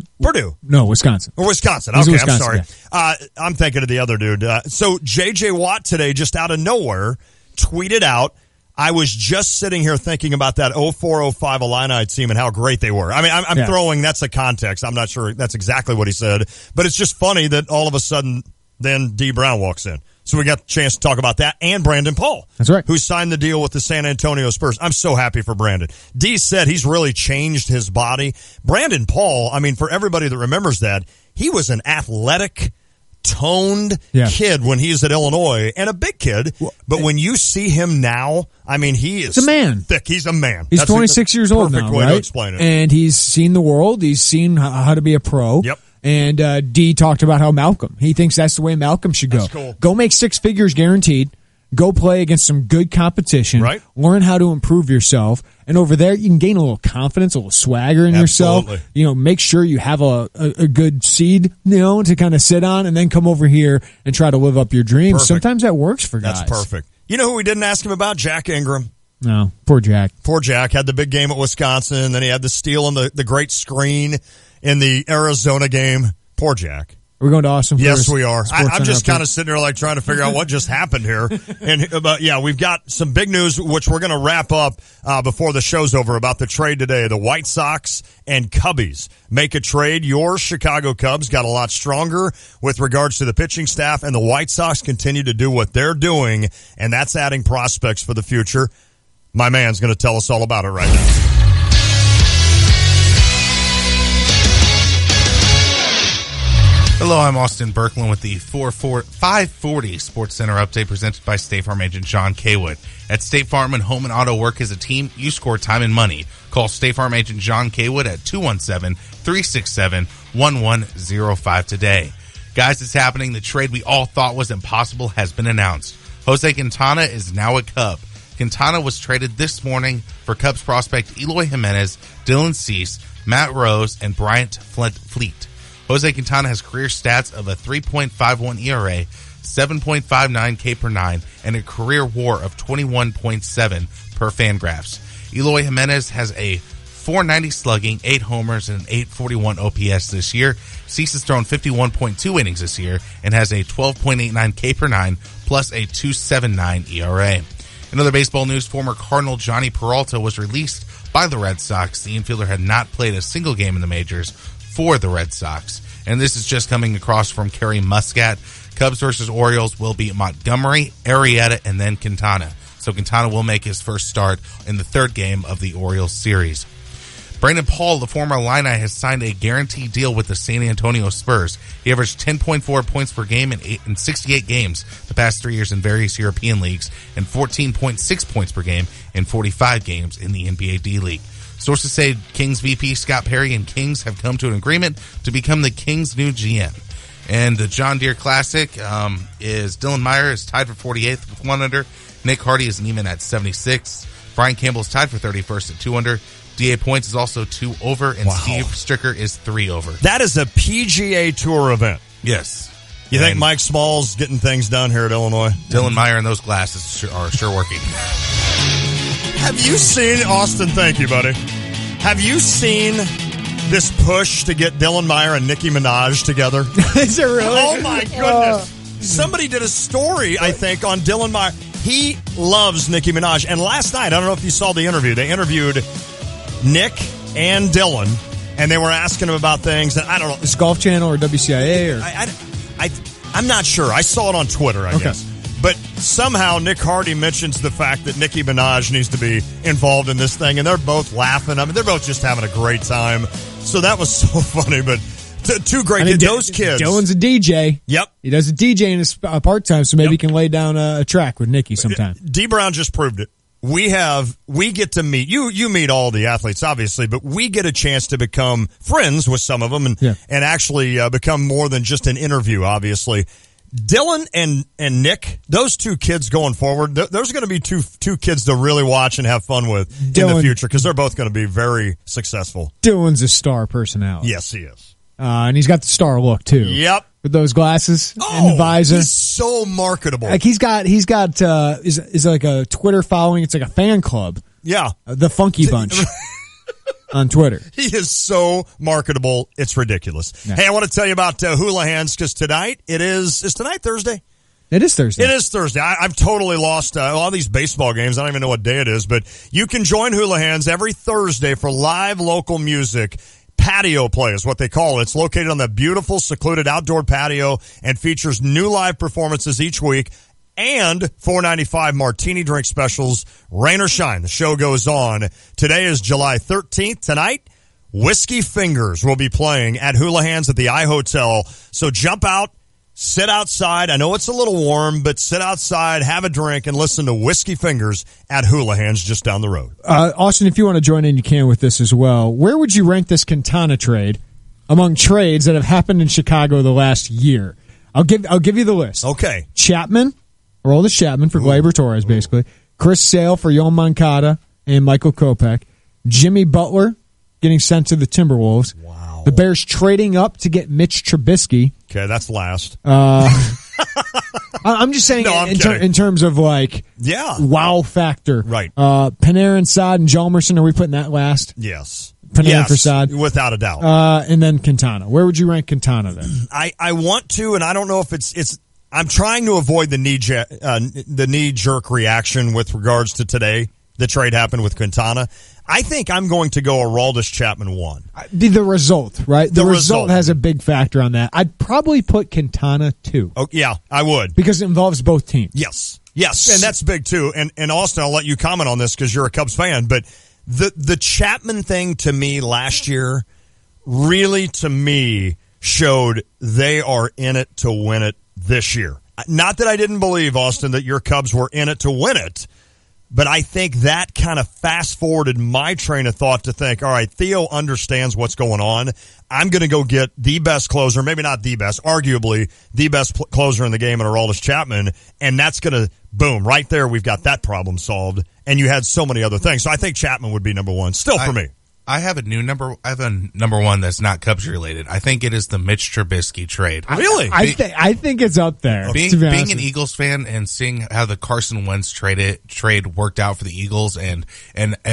No, Wisconsin. Or Wisconsin. Okay, I'm sorry. Yeah. I'm thinking of the other dude. So J.J. Watt today, just out of nowhere, tweeted out, I was just sitting here thinking about that 04-05 Illini team and how great they were. I mean, I'm throwing, that's the context. I'm not sure that's exactly what he said. But it's just funny that all of a sudden then Dee Brown walks in. So we got the chance to talk about that and Brandon Paul. That's right. Who signed the deal with the San Antonio Spurs. I'm so happy for Brandon. Dee said he's really changed his body. Brandon Paul, I mean, for everybody that remembers that, he was an athletic, toned kid when he was at Illinois and a big kid. But when you see him now, I mean, he is a man. Thick. He's a man. He's 26 years old now, perfect way to explain it. And he's seen the world. He's seen how to be a pro. Yep. And Dee talked about how Malcolm, he thinks that's the way Malcolm should go. That's cool. Go make 6 figures guaranteed. Go play against some good competition. Right. Learn how to improve yourself. And over there, you can gain a little confidence, a little swagger in yourself. Make sure you have a good seed, to kind of sit on, and then come over here and try to live up your dreams. Perfect. Sometimes that works for guys. That's perfect. You know who we didn't ask him about? Jack Ingram. No, poor Jack. Poor Jack had the big game at Wisconsin. Then he had the steal on the great screen in the Arizona game. Poor Jack. We're going to Austin. Yes, we are. I'm just kind of sitting there trying to figure out what just happened here. But we've got some big news, which we're going to wrap up before the show's over about the trade today. The White Sox and Cubbies make a trade. Your Chicago Cubs got a lot stronger with regards to the pitching staff, and the White Sox continue to do what they're doing, and that's adding prospects for the future. My man's going to tell us all about it right now. Hello, I'm Austin Berkland with the 540 Sports Center update presented by State Farm agent John Kaywood. At State Farm, when home and auto work as a team, you score time and money. Call State Farm agent John Kaywood at 217-367-1105 today. Guys, it's happening. The trade we all thought was impossible has been announced. Jose Quintana is now a Cub. Quintana was traded this morning for Cubs prospect Eloy Jimenez, Dylan Cease, Matt Rose, and Bryant Fleet. Jose Quintana has career stats of a 3.51 ERA, 7.59 K per nine, and a career WAR of 21.7 per Fangraphs. Eloy Jimenez has a 490 slugging, 8 homers, and an 841 OPS this year. Cease has thrown 51.2 innings this year and has a 12.89 K per nine plus a 2.79 ERA. In other baseball news, former Cardinal Johnny Peralta was released by the Red Sox. The infielder had not played a single game in the majors for the Red Sox. And this is just coming across from Kerry Muscat. Cubs versus Orioles will be Montgomery, Arrieta, and then Quintana. So Quintana will make his first start in the third game of the Orioles series. Brandon Paul, the former Illini, has signed a guaranteed deal with the San Antonio Spurs. He averaged 10.4 points per game in 68 games the past 3 years in various European leagues and 14.6 points per game in 45 games in the NBA D-League. Sources say Kings VP Scott Perry and Kings have come to an agreement to become the Kings' new GM. And the John Deere Classic is Dylan Meyer is tied for 48th with 1 under. Nick Hardy is even at 76. Brian Campbell is tied for 31st at 2 under. D.A. Points is also 2 over, and Steve Stricker is 3 over. That is a PGA Tour event. Yes. You think Mike Small's getting things done here at Illinois? Dylan Meyer and those glasses are sure working. Have you seen, Austin, thank you, buddy. Have you seen this push to get Dylan Meyer and Nicki Minaj together? Is it really? Oh, my goodness. Somebody did a story, I think, on Dylan Meyer. He loves Nicki Minaj. And last night, I don't know if you saw the interview, they interviewed Nick and Dylan, and they were asking him about things that I don't know. Is Golf Channel or WCIA? Or I'm not sure. I saw it on Twitter, I guess. But somehow Nick Hardy mentions the fact that Nicki Minaj needs to be involved in this thing, and they're both laughing. I mean, they're both just having a great time. So that was so funny, but two great kids. Those kids. Dylan's a DJ. Yep. He does a DJ in his part-time, so maybe he can lay down a track with Nicki sometime. Dee Brown just proved it. We get to meet, you meet all the athletes, obviously, but we get a chance to become friends with some of them and actually become more than just an interview, obviously. Dylan and Nick, those two kids going forward, those are going to be two kids to really watch and have fun with in the future because they're both going to be very successful. Dylan's a star personality. Yes, he is. And he's got the star look, too. Yep. With those glasses and the visor. He's so marketable. Like he's got is like a Twitter following. It's like a fan club. Yeah. The Funky Bunch on Twitter. He is so marketable. It's ridiculous. Yeah. Hey, I want to tell you about Houlihan's because tonight is tonight Thursday? It is Thursday. It is Thursday. I've totally lost all these baseball games. I don't even know what day it is, but you can join Houlihan's every Thursday for live local music. Patio play is what they call it. It's located on the beautiful, secluded outdoor patio and features new live performances each week and $4.95 martini drink specials, rain or shine. The show goes on. Today is July 13th. Tonight, Whiskey Fingers will be playing at Houlihan's at the iHotel. So jump out. Sit outside. I know it's a little warm, but sit outside, have a drink, and listen to Whiskey Fingers at Houlihan's just down the road. Austin, if you want to join in, you can with this as well. Where would you rank this Quintana trade among trades that have happened in Chicago the last year? I'll give you the list. Okay. Chapman, Aroldis Chapman for Gleyber Torres, basically. Chris Sale for Yoan Moncada and Michael Kopech. Jimmy Butler getting sent to the Timberwolves. Wow. The Bears trading up to get Mitch Trubisky. Okay, that's last. I'm just saying in terms of wow factor. Right. Panarin, Saad, and Jalmerson, are we putting that last? Yes. Panarin for Saad? Without a doubt. And then Quintana. Where would you rank Quintana then? I want to, and I don't know if it's I'm trying to avoid the knee-jerk reaction with regards to today. The trade happened with Quintana. I think I'm going to go Aroldis Chapman 1. The result, right? The result has a big factor on that. I'd probably put Quintana 2. Oh, yeah, I would. Because it involves both teams. Yes, and that's big too. And Austin, I'll let you comment on this because you're a Cubs fan, but the Chapman thing to me last year really, to me, showed they are in it to win it this year. Not that I didn't believe, Austin, that your Cubs were in it to win it, But I think that kind of fast-forwarded my train of thought to think, all right, Theo understands what's going on. I'm going to go get the best closer, maybe not the best, arguably the best closer in the game in Aroldis Chapman, and that's going to, boom, right there, we've got that problem solved, and you had so many other things. So I think Chapman would be number one, still for me. I have a number one that's not Cubs related. I think it is the Mitch Trubisky trade. Really? I think it's up there. Being an Eagles fan and seeing how the Carson Wentz trade worked out for the Eagles and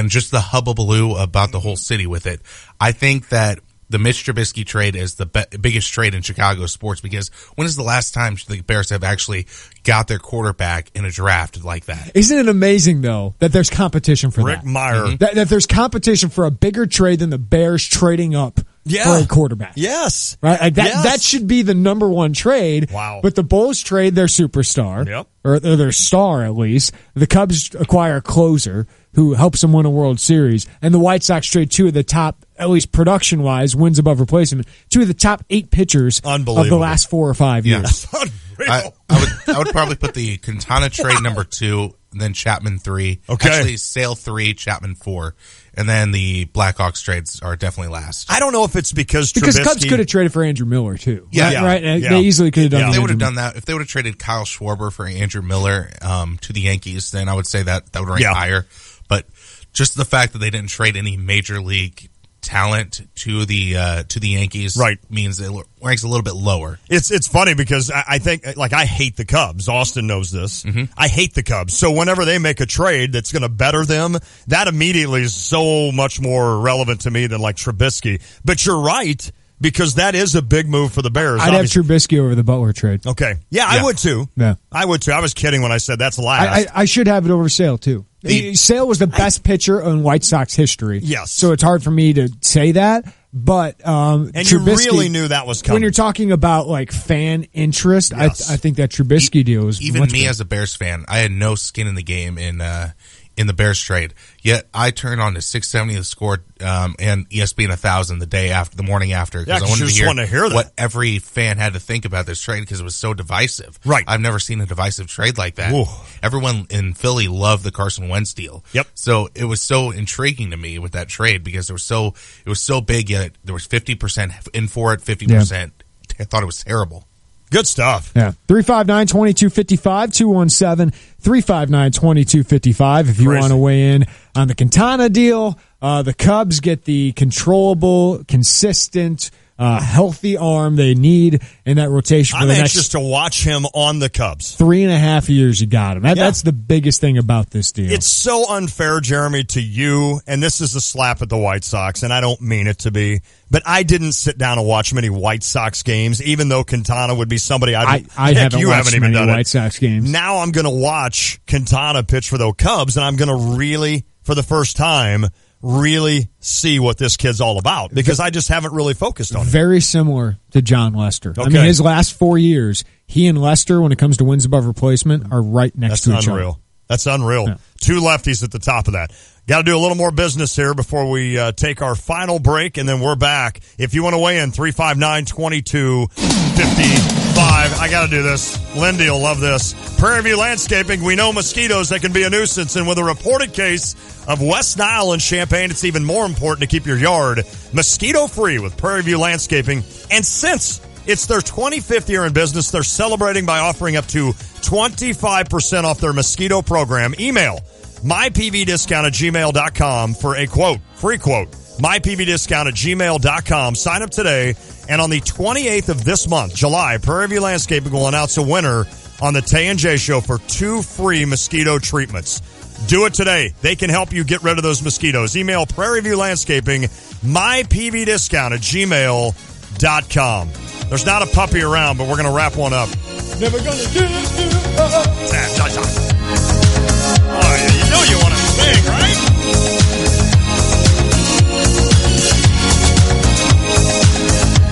just the hubbubaloo about the whole city with it, I think that the Mitch Trubisky trade is the biggest trade in Chicago sports, because when is the last time the Bears have actually got their quarterback in a draft like that? Isn't it amazing, though, that there's competition for Rick Meyer. Mm-hmm. That there's competition for a bigger trade than the Bears trading up for a quarterback. Yes. Right? Like that should be the number one trade. Wow. But the Bulls trade their superstar. Yep. Or their star, at least. The Cubs acquire a closer who helps them win a World Series. And the White Sox trade two of the top, at least production-wise, wins above replacement, two of the top 8 pitchers of the last 4 or 5 years. I would probably put the Quintana trade number 2, and then Chapman 3. Okay. Actually, Sale 3, Chapman 4. And then the Blackhawks trades are definitely last. I don't know if it's because Cubs could have traded for Andrew Miller, too. Yeah. Right? They easily could have done that. If they would have done that, if they would have traded Kyle Schwarber for Andrew Miller to the Yankees, then I would say that would rank higher. But just the fact that they didn't trade any major league talent to the Yankees means it ranks a little bit lower. It's funny because I think, like, I hate the Cubs. Austin knows this. Mm-hmm. I hate the Cubs. So whenever they make a trade that's going to better them, that immediately is so much more relevant to me than like Trubisky. But you're right, because that is a big move for the Bears. I'd have Trubisky over the Butler trade. Okay. Yeah, I would too. Yeah. I would too. I was kidding when I said that's last. I should have it over Sale, too. Sale was the best pitcher in White Sox history. Yes. So it's hard for me to say that. But and Trubisky, you really knew that was coming. When you're talking about like fan interest, yes. I think that Trubisky deal is even much me better. as a Bears fan. I had no skin in the game in the Bears trade. Yet I turned on to 670 The Score and ESPN 1000 the morning after, because I wanted to hear what every fan had to think about this trade, because it was so divisive. Right. I've never seen a divisive trade like that. Ooh. Everyone in Philly loved the Carson Wentz deal. Yep. So it was so intriguing to me with that trade, because it was so big, yet there was 50% in for it, 50%. Yeah. I thought it was terrible. Good stuff. Yeah. 359-2255, 217-359-2255 if you want to weigh in on the Quintana deal. The Cubs get the controllable, consistent, healthy arm they need in that rotation for I'm the next anxious to watch him on the Cubs. 3.5 years you got him. That's the biggest thing about this deal. It's so unfair, Jeremy, to you, and this is a slap at the White Sox, and I don't mean it to be, but I didn't sit down and watch many White Sox games, even though Quintana would be somebody I haven't watched many White Sox games. Now I'm going to watch Quintana pitch for the Cubs, and I'm going to really, for the first time, really see what this kid's all about, because I just haven't really focused on it. Very similar to John Lester. Okay. I mean, his last 4 years, he and Lester, when it comes to wins above replacement, are right next to each other. That's unreal. Yeah. Two lefties at the top of that. Got to do a little more business here before we take our final break, and then we're back. If you want to weigh in, 359-2255. I got to do this. Lindy will love this. Prairie View Landscaping, we know mosquitoes, they can be a nuisance, and with a reported case of West Nile and Champaign, it's even more important to keep your yard mosquito-free with Prairie View Landscaping. And since it's their 25th year in business, they're celebrating by offering up to 25% off their mosquito program. Email mypvdiscount@gmail.com for a quote, free quote. mypvdiscount@gmail.com. Sign up today, and on the 28th of this month, July, Prairie View Landscaping will announce a winner on the Tay and J Show for 2 free mosquito treatments. Do it today. They can help you get rid of those mosquitoes. Email Prairie View Landscaping, mypvdiscount@gmail.com. There's not a puppy around, but we're going to wrap one up. Never gonna give you up. Oh, you know you want to sing, right?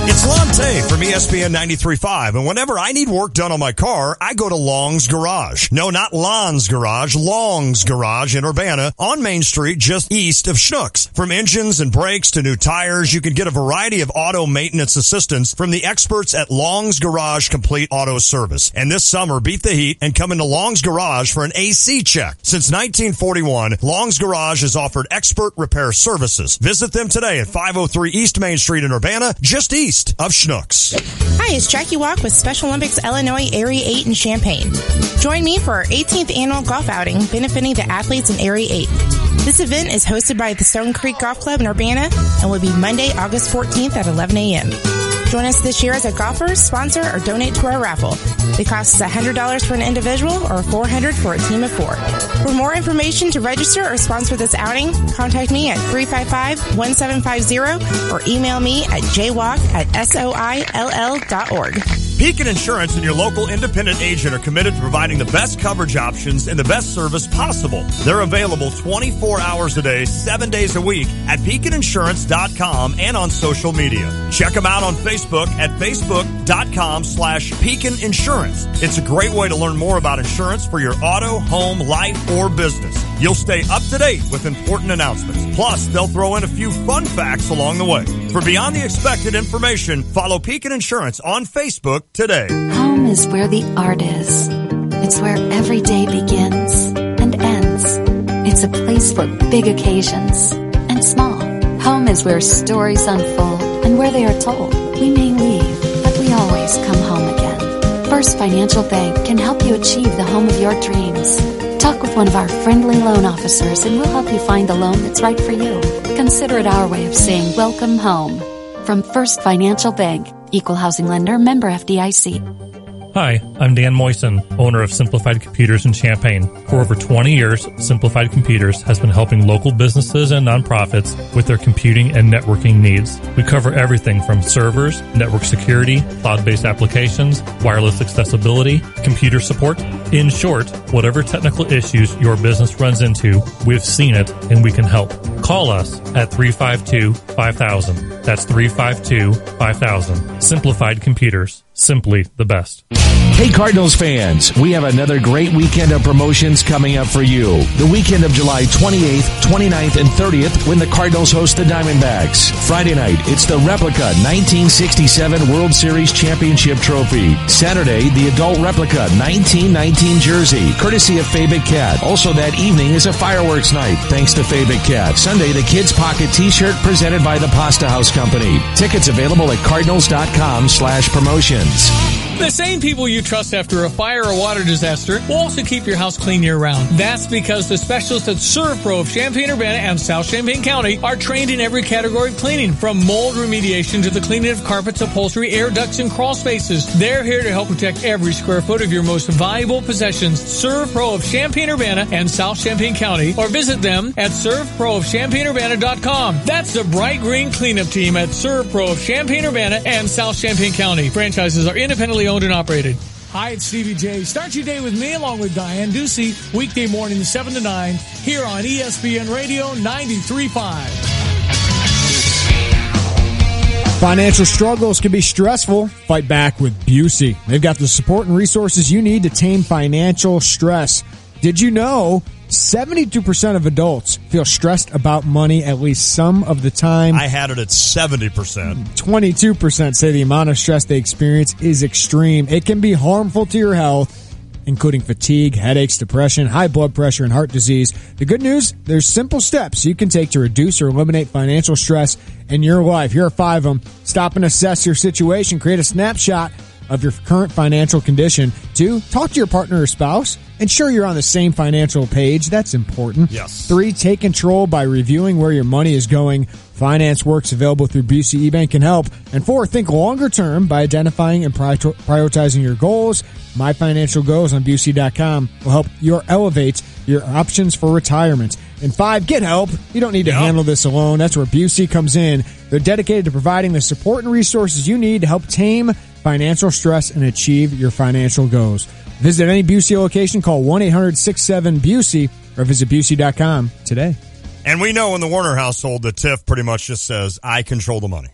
It's launch I'm Tay from ESPN 93.5, and whenever I need work done on my car, I go to Long's Garage. No, not Lon's Garage, Long's Garage in Urbana on Main Street, just east of Schnucks. From engines and brakes to new tires, you can get a variety of auto maintenance assistance from the experts at Long's Garage Complete Auto Service. And this summer, beat the heat and come into Long's Garage for an AC check. Since 1941, Long's Garage has offered expert repair services. Visit them today at 503 East Main Street in Urbana, just east of Schnucks. Hi, it's Jackie Walk with Special Olympics Illinois Area 8 in Champaign. Join me for our 18th annual golf outing benefiting the athletes in Area 8. This event is hosted by the Stone Creek Golf Club in Urbana and will be Monday, August 14th at 11 a.m. Join us this year as a golfer, sponsor, or donate to our raffle. The cost is $100 for an individual or $400 for a team of 4. For more information to register or sponsor this outing, contact me at 355-1750 or email me at jwalk@soill.org. Beacon Insurance and your local independent agent are committed to providing the best coverage options and the best service possible. They're available 24 hours a day, 7 days a week at beaconinsurance.com and on social media. Check them out on Facebook at facebook.com/Beacon Insurance. It's a great way to learn more about insurance for your auto, home, life, or business. You'll stay up to date with important announcements. Plus, they'll throw in a few fun facts along the way. For beyond the expected information, follow Beacon Insurance on Facebook today. Home is where the art is. It's where every day begins and ends. It's a place for big occasions and small. Home is where stories unfold and where they are told. We may leave, but we always come home again. First Financial Bank can help you achieve the home of your dreams. Talk with one of our friendly loan officers and we'll help you find the loan that's right for you. Consider it our way of saying welcome home. From First Financial Bank, Equal Housing Lender, member FDIC. Hi, I'm Dan Moyson, owner of Simplified Computers in Champaign. For over 20 years, Simplified Computers has been helping local businesses and nonprofits with their computing and networking needs. We cover everything from servers, network security, cloud-based applications, wireless accessibility, computer support. In short, whatever technical issues your business runs into, we've seen it and we can help. Call us at 352-5000. That's 352-5000. Simplified Computers. Simply the best. Hey Cardinals fans, we have another great weekend of promotions coming up for you. The weekend of July 28th, 29th, and 30th when the Cardinals host the Diamondbacks. Friday night, it's the replica 1967 World Series Championship Trophy. Saturday, the adult replica 1919 jersey, courtesy of Fabic Cat. Also that evening is a fireworks night, thanks to Fabic Cat. Sunday, the Kids Pocket T-shirt presented by the Pasta House Company. Tickets available at cardinals.com/promotions. The same people you trust after a fire or water disaster will also keep your house clean year-round. That's because the specialists at ServPro of Champaign-Urbana and South Champaign County are trained in every category of cleaning, from mold remediation to the cleaning of carpets, upholstery, air ducts, and crawl spaces. They're here to help protect every square foot of your most valuable possessions. ServPro of Champaign-Urbana and South Champaign County, or visit them at servproofchampaignUrbana.com. That's the bright green cleanup team at ServPro of Champaign-Urbana and South Champaign County. Franchises are independently owned and operated. Hi, it's Stevie J. Start your day with me along with Diane Ducey, weekday morning 7 to 9, here on ESPN Radio 93.5. Financial struggles can be stressful. Fight back with Busey. They've got the support and resources you need to tame financial stress. Did you know 72% of adults feel stressed about money at least some of the time? I had it at 70%. 22% say the amount of stress they experience is extreme. It can be harmful to your health, including fatigue, headaches, depression, high blood pressure, and heart disease. The good news, there's simple steps you can take to reduce or eliminate financial stress in your life. Here are 5 of them. Stop and assess your situation. Create a snapshot of your current financial condition. 2, talk to your partner or spouse. Ensure you're on the same financial page. That's important. Yes. 3, take control by reviewing where your money is going. Finance Works available through Busey eBank can help. And 4, think longer term by identifying and prioritizing your goals. My Financial Goals on Busey.com will help you elevate your options for retirement. And 5, get help. You don't need to handle this alone. That's where Busey comes in. They're dedicated to providing the support and resources you need to help tame financial stress and achieve your financial goals. Visit any Busey location, call 1-800-67-BUSEY, or visit Busey.com today. And we know in the Warner household that Tiff pretty much just says, I control the money.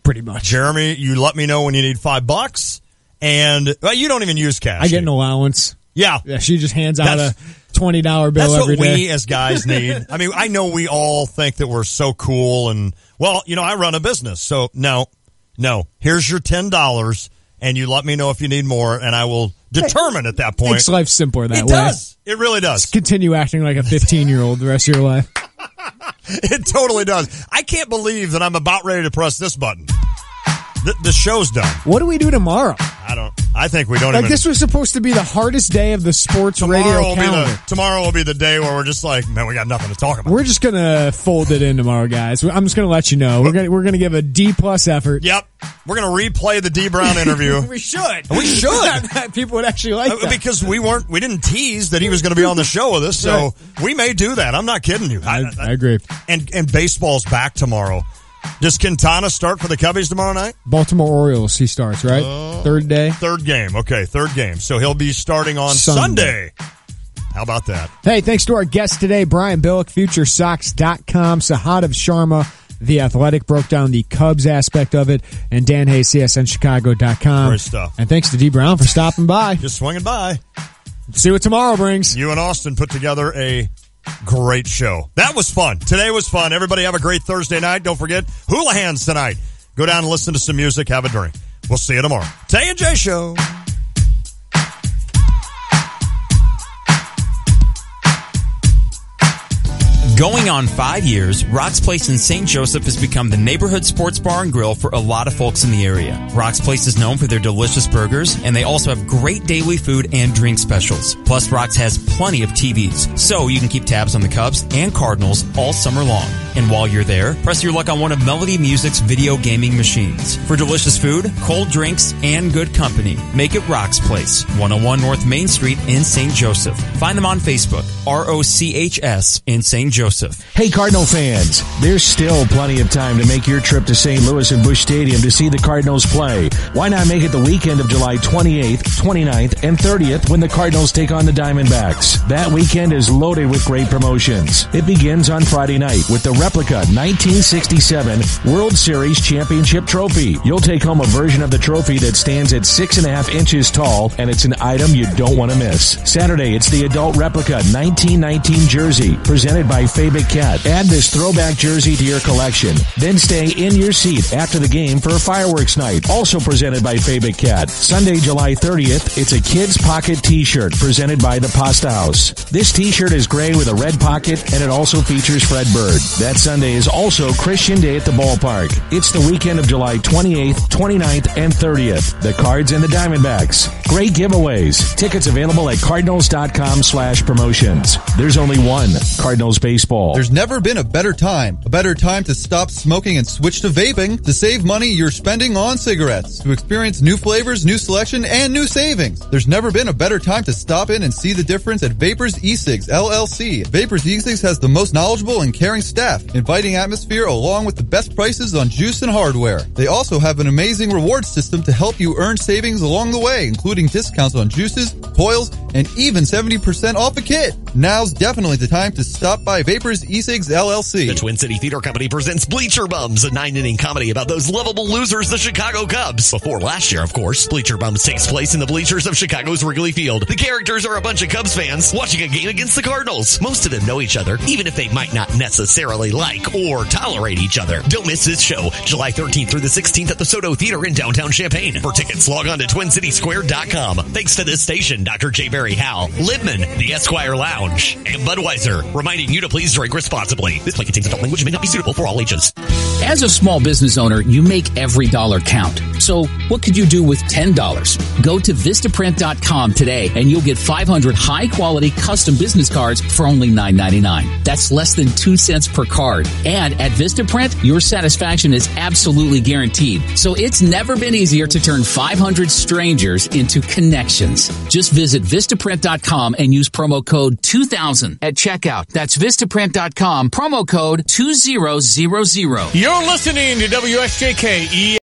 Pretty much. Jeremy, you let me know when you need $5, and you don't even use cash. I get an allowance. Yeah. She just hands out a $20 bill every day. That's what we as guys need. I mean, I know we all think that we're so cool, and, well, I run a business, so no. Here's your $10, and you let me know if you need more, and I will determine at that point. Makes life simpler that way. It does. It really does. Just continue acting like a 15-year-old the rest of your life. It totally does. I can't believe that I'm about ready to press this button. The show's done. What do we do tomorrow? I think we don't even. This was supposed to be the hardest day of the sports radio calendar. Tomorrow will be the day where we're just like, man, we got nothing to talk about. We're just going to fold it in tomorrow, guys. I'm just going to let you know. We're going to give a D+ effort. Yep. We're going to replay the Dee Brown interview. We should. We should. People would actually like that. Because we didn't tease that he was going to be on the show with us, so we may do that. I'm not kidding you. I agree. And baseball's back tomorrow. Does Quintana start for the Cubbies tomorrow night? Baltimore Orioles, he starts, right? Third day? Third game. Okay, third game. So he'll be starting on Sunday. How about that? Hey, thanks to our guest today, Brian Billick, FutureSox.com, Sahad Sharma, The Athletic, broke down the Cubs aspect of it, and Dan Hayes, CSNChicago.com. Great stuff. And thanks to Dee Brown for stopping by. Just swinging by. See what tomorrow brings. You and Austin put together a great show. That was fun. Today was fun. Everybody have a great Thursday night. Don't forget, Hula Hands tonight. Go down and listen to some music. Have a drink. We'll see you tomorrow. Tay and J Show. Going on 5 years, Rock's Place in St. Joseph has become the neighborhood sports bar and grill for a lot of folks in the area. Rock's Place is known for their delicious burgers, and they also have great daily food and drink specials. Plus, Rock's has plenty of TVs, so you can keep tabs on the Cubs and Cardinals all summer long. And while you're there, press your luck on one of Melody Music's video gaming machines. For delicious food, cold drinks, and good company, make it Rock's Place, 101 North Main Street in St. Joseph. Find them on Facebook, ROCHS in St. Joseph. Hey, Cardinal fans, there's still plenty of time to make your trip to St. Louis and Busch Stadium to see the Cardinals play. Why not make it the weekend of July 28th, 29th, and 30th when the Cardinals take on the Diamondbacks? That weekend is loaded with great promotions. It begins on Friday night with the replica 1967 World Series Championship Trophy. You'll take home a version of the trophy that stands at 6.5 inches tall, and it's an item you don't want to miss. Saturday, it's the adult replica 1919 jersey, presented by Fabic Cat. Add this throwback jersey to your collection. Then stay in your seat after the game for a fireworks night, also presented by Fabic Cat. Sunday, July 30th, it's a Kids Pocket T-shirt presented by the Pasta House. This T-shirt is gray with a red pocket, and it also features Fred Bird. That Sunday is also Christian Day at the ballpark. It's the weekend of July 28th, 29th, and 30th. The Cards and the Diamondbacks. Great giveaways. Tickets available at cardinals.com/promotions. There's only one Cardinals baseball. There's never been a better time to stop smoking and switch to vaping, to save money you're spending on cigarettes, to experience new flavors, new selection, and new savings. There's never been a better time to stop in and see the difference at Vapors eCigs LLC. Vapors eCigs has the most knowledgeable and caring staff, inviting atmosphere, along with the best prices on juice and hardware. They also have an amazing reward system to help you earn savings along the way, including discounts on juices, coils, and even 70% off a kit. Now's definitely the time to stop by Vapors eCigs LLC. The Twin City Theater Company presents Bleacher Bums, a 9-inning comedy about those lovable losers, the Chicago Cubs. Before last year, of course, Bleacher Bums takes place in the bleachers of Chicago's Wrigley Field. The characters are a bunch of Cubs fans watching a game against the Cardinals. Most of them know each other, even if they might not necessarily like or tolerate each other. Don't miss this show, July 13th through the 16th at the Soto Theater in downtown Champaign. For tickets, log on to TwinCitySquare.com. Thanks to this station, Dr. J. Barry Howe, Libman, the Esquire Lounge, and Budweiser, reminding you to please drink responsibly. This play contains adult language and may not be suitable for all ages. As a small business owner, you make every dollar count. So what could you do with $10? Go to Vistaprint.com today and you'll get 500 high-quality custom business cards for only $9.99. That's less than 2 cents per card. And at Vistaprint, your satisfaction is absolutely guaranteed. So it's never been easier to turn 500 strangers into connections. Just visit Vistaprint.com and use promo code 2000 at checkout. That's Vistaprint.com, promo code 2000. You're listening to WSJK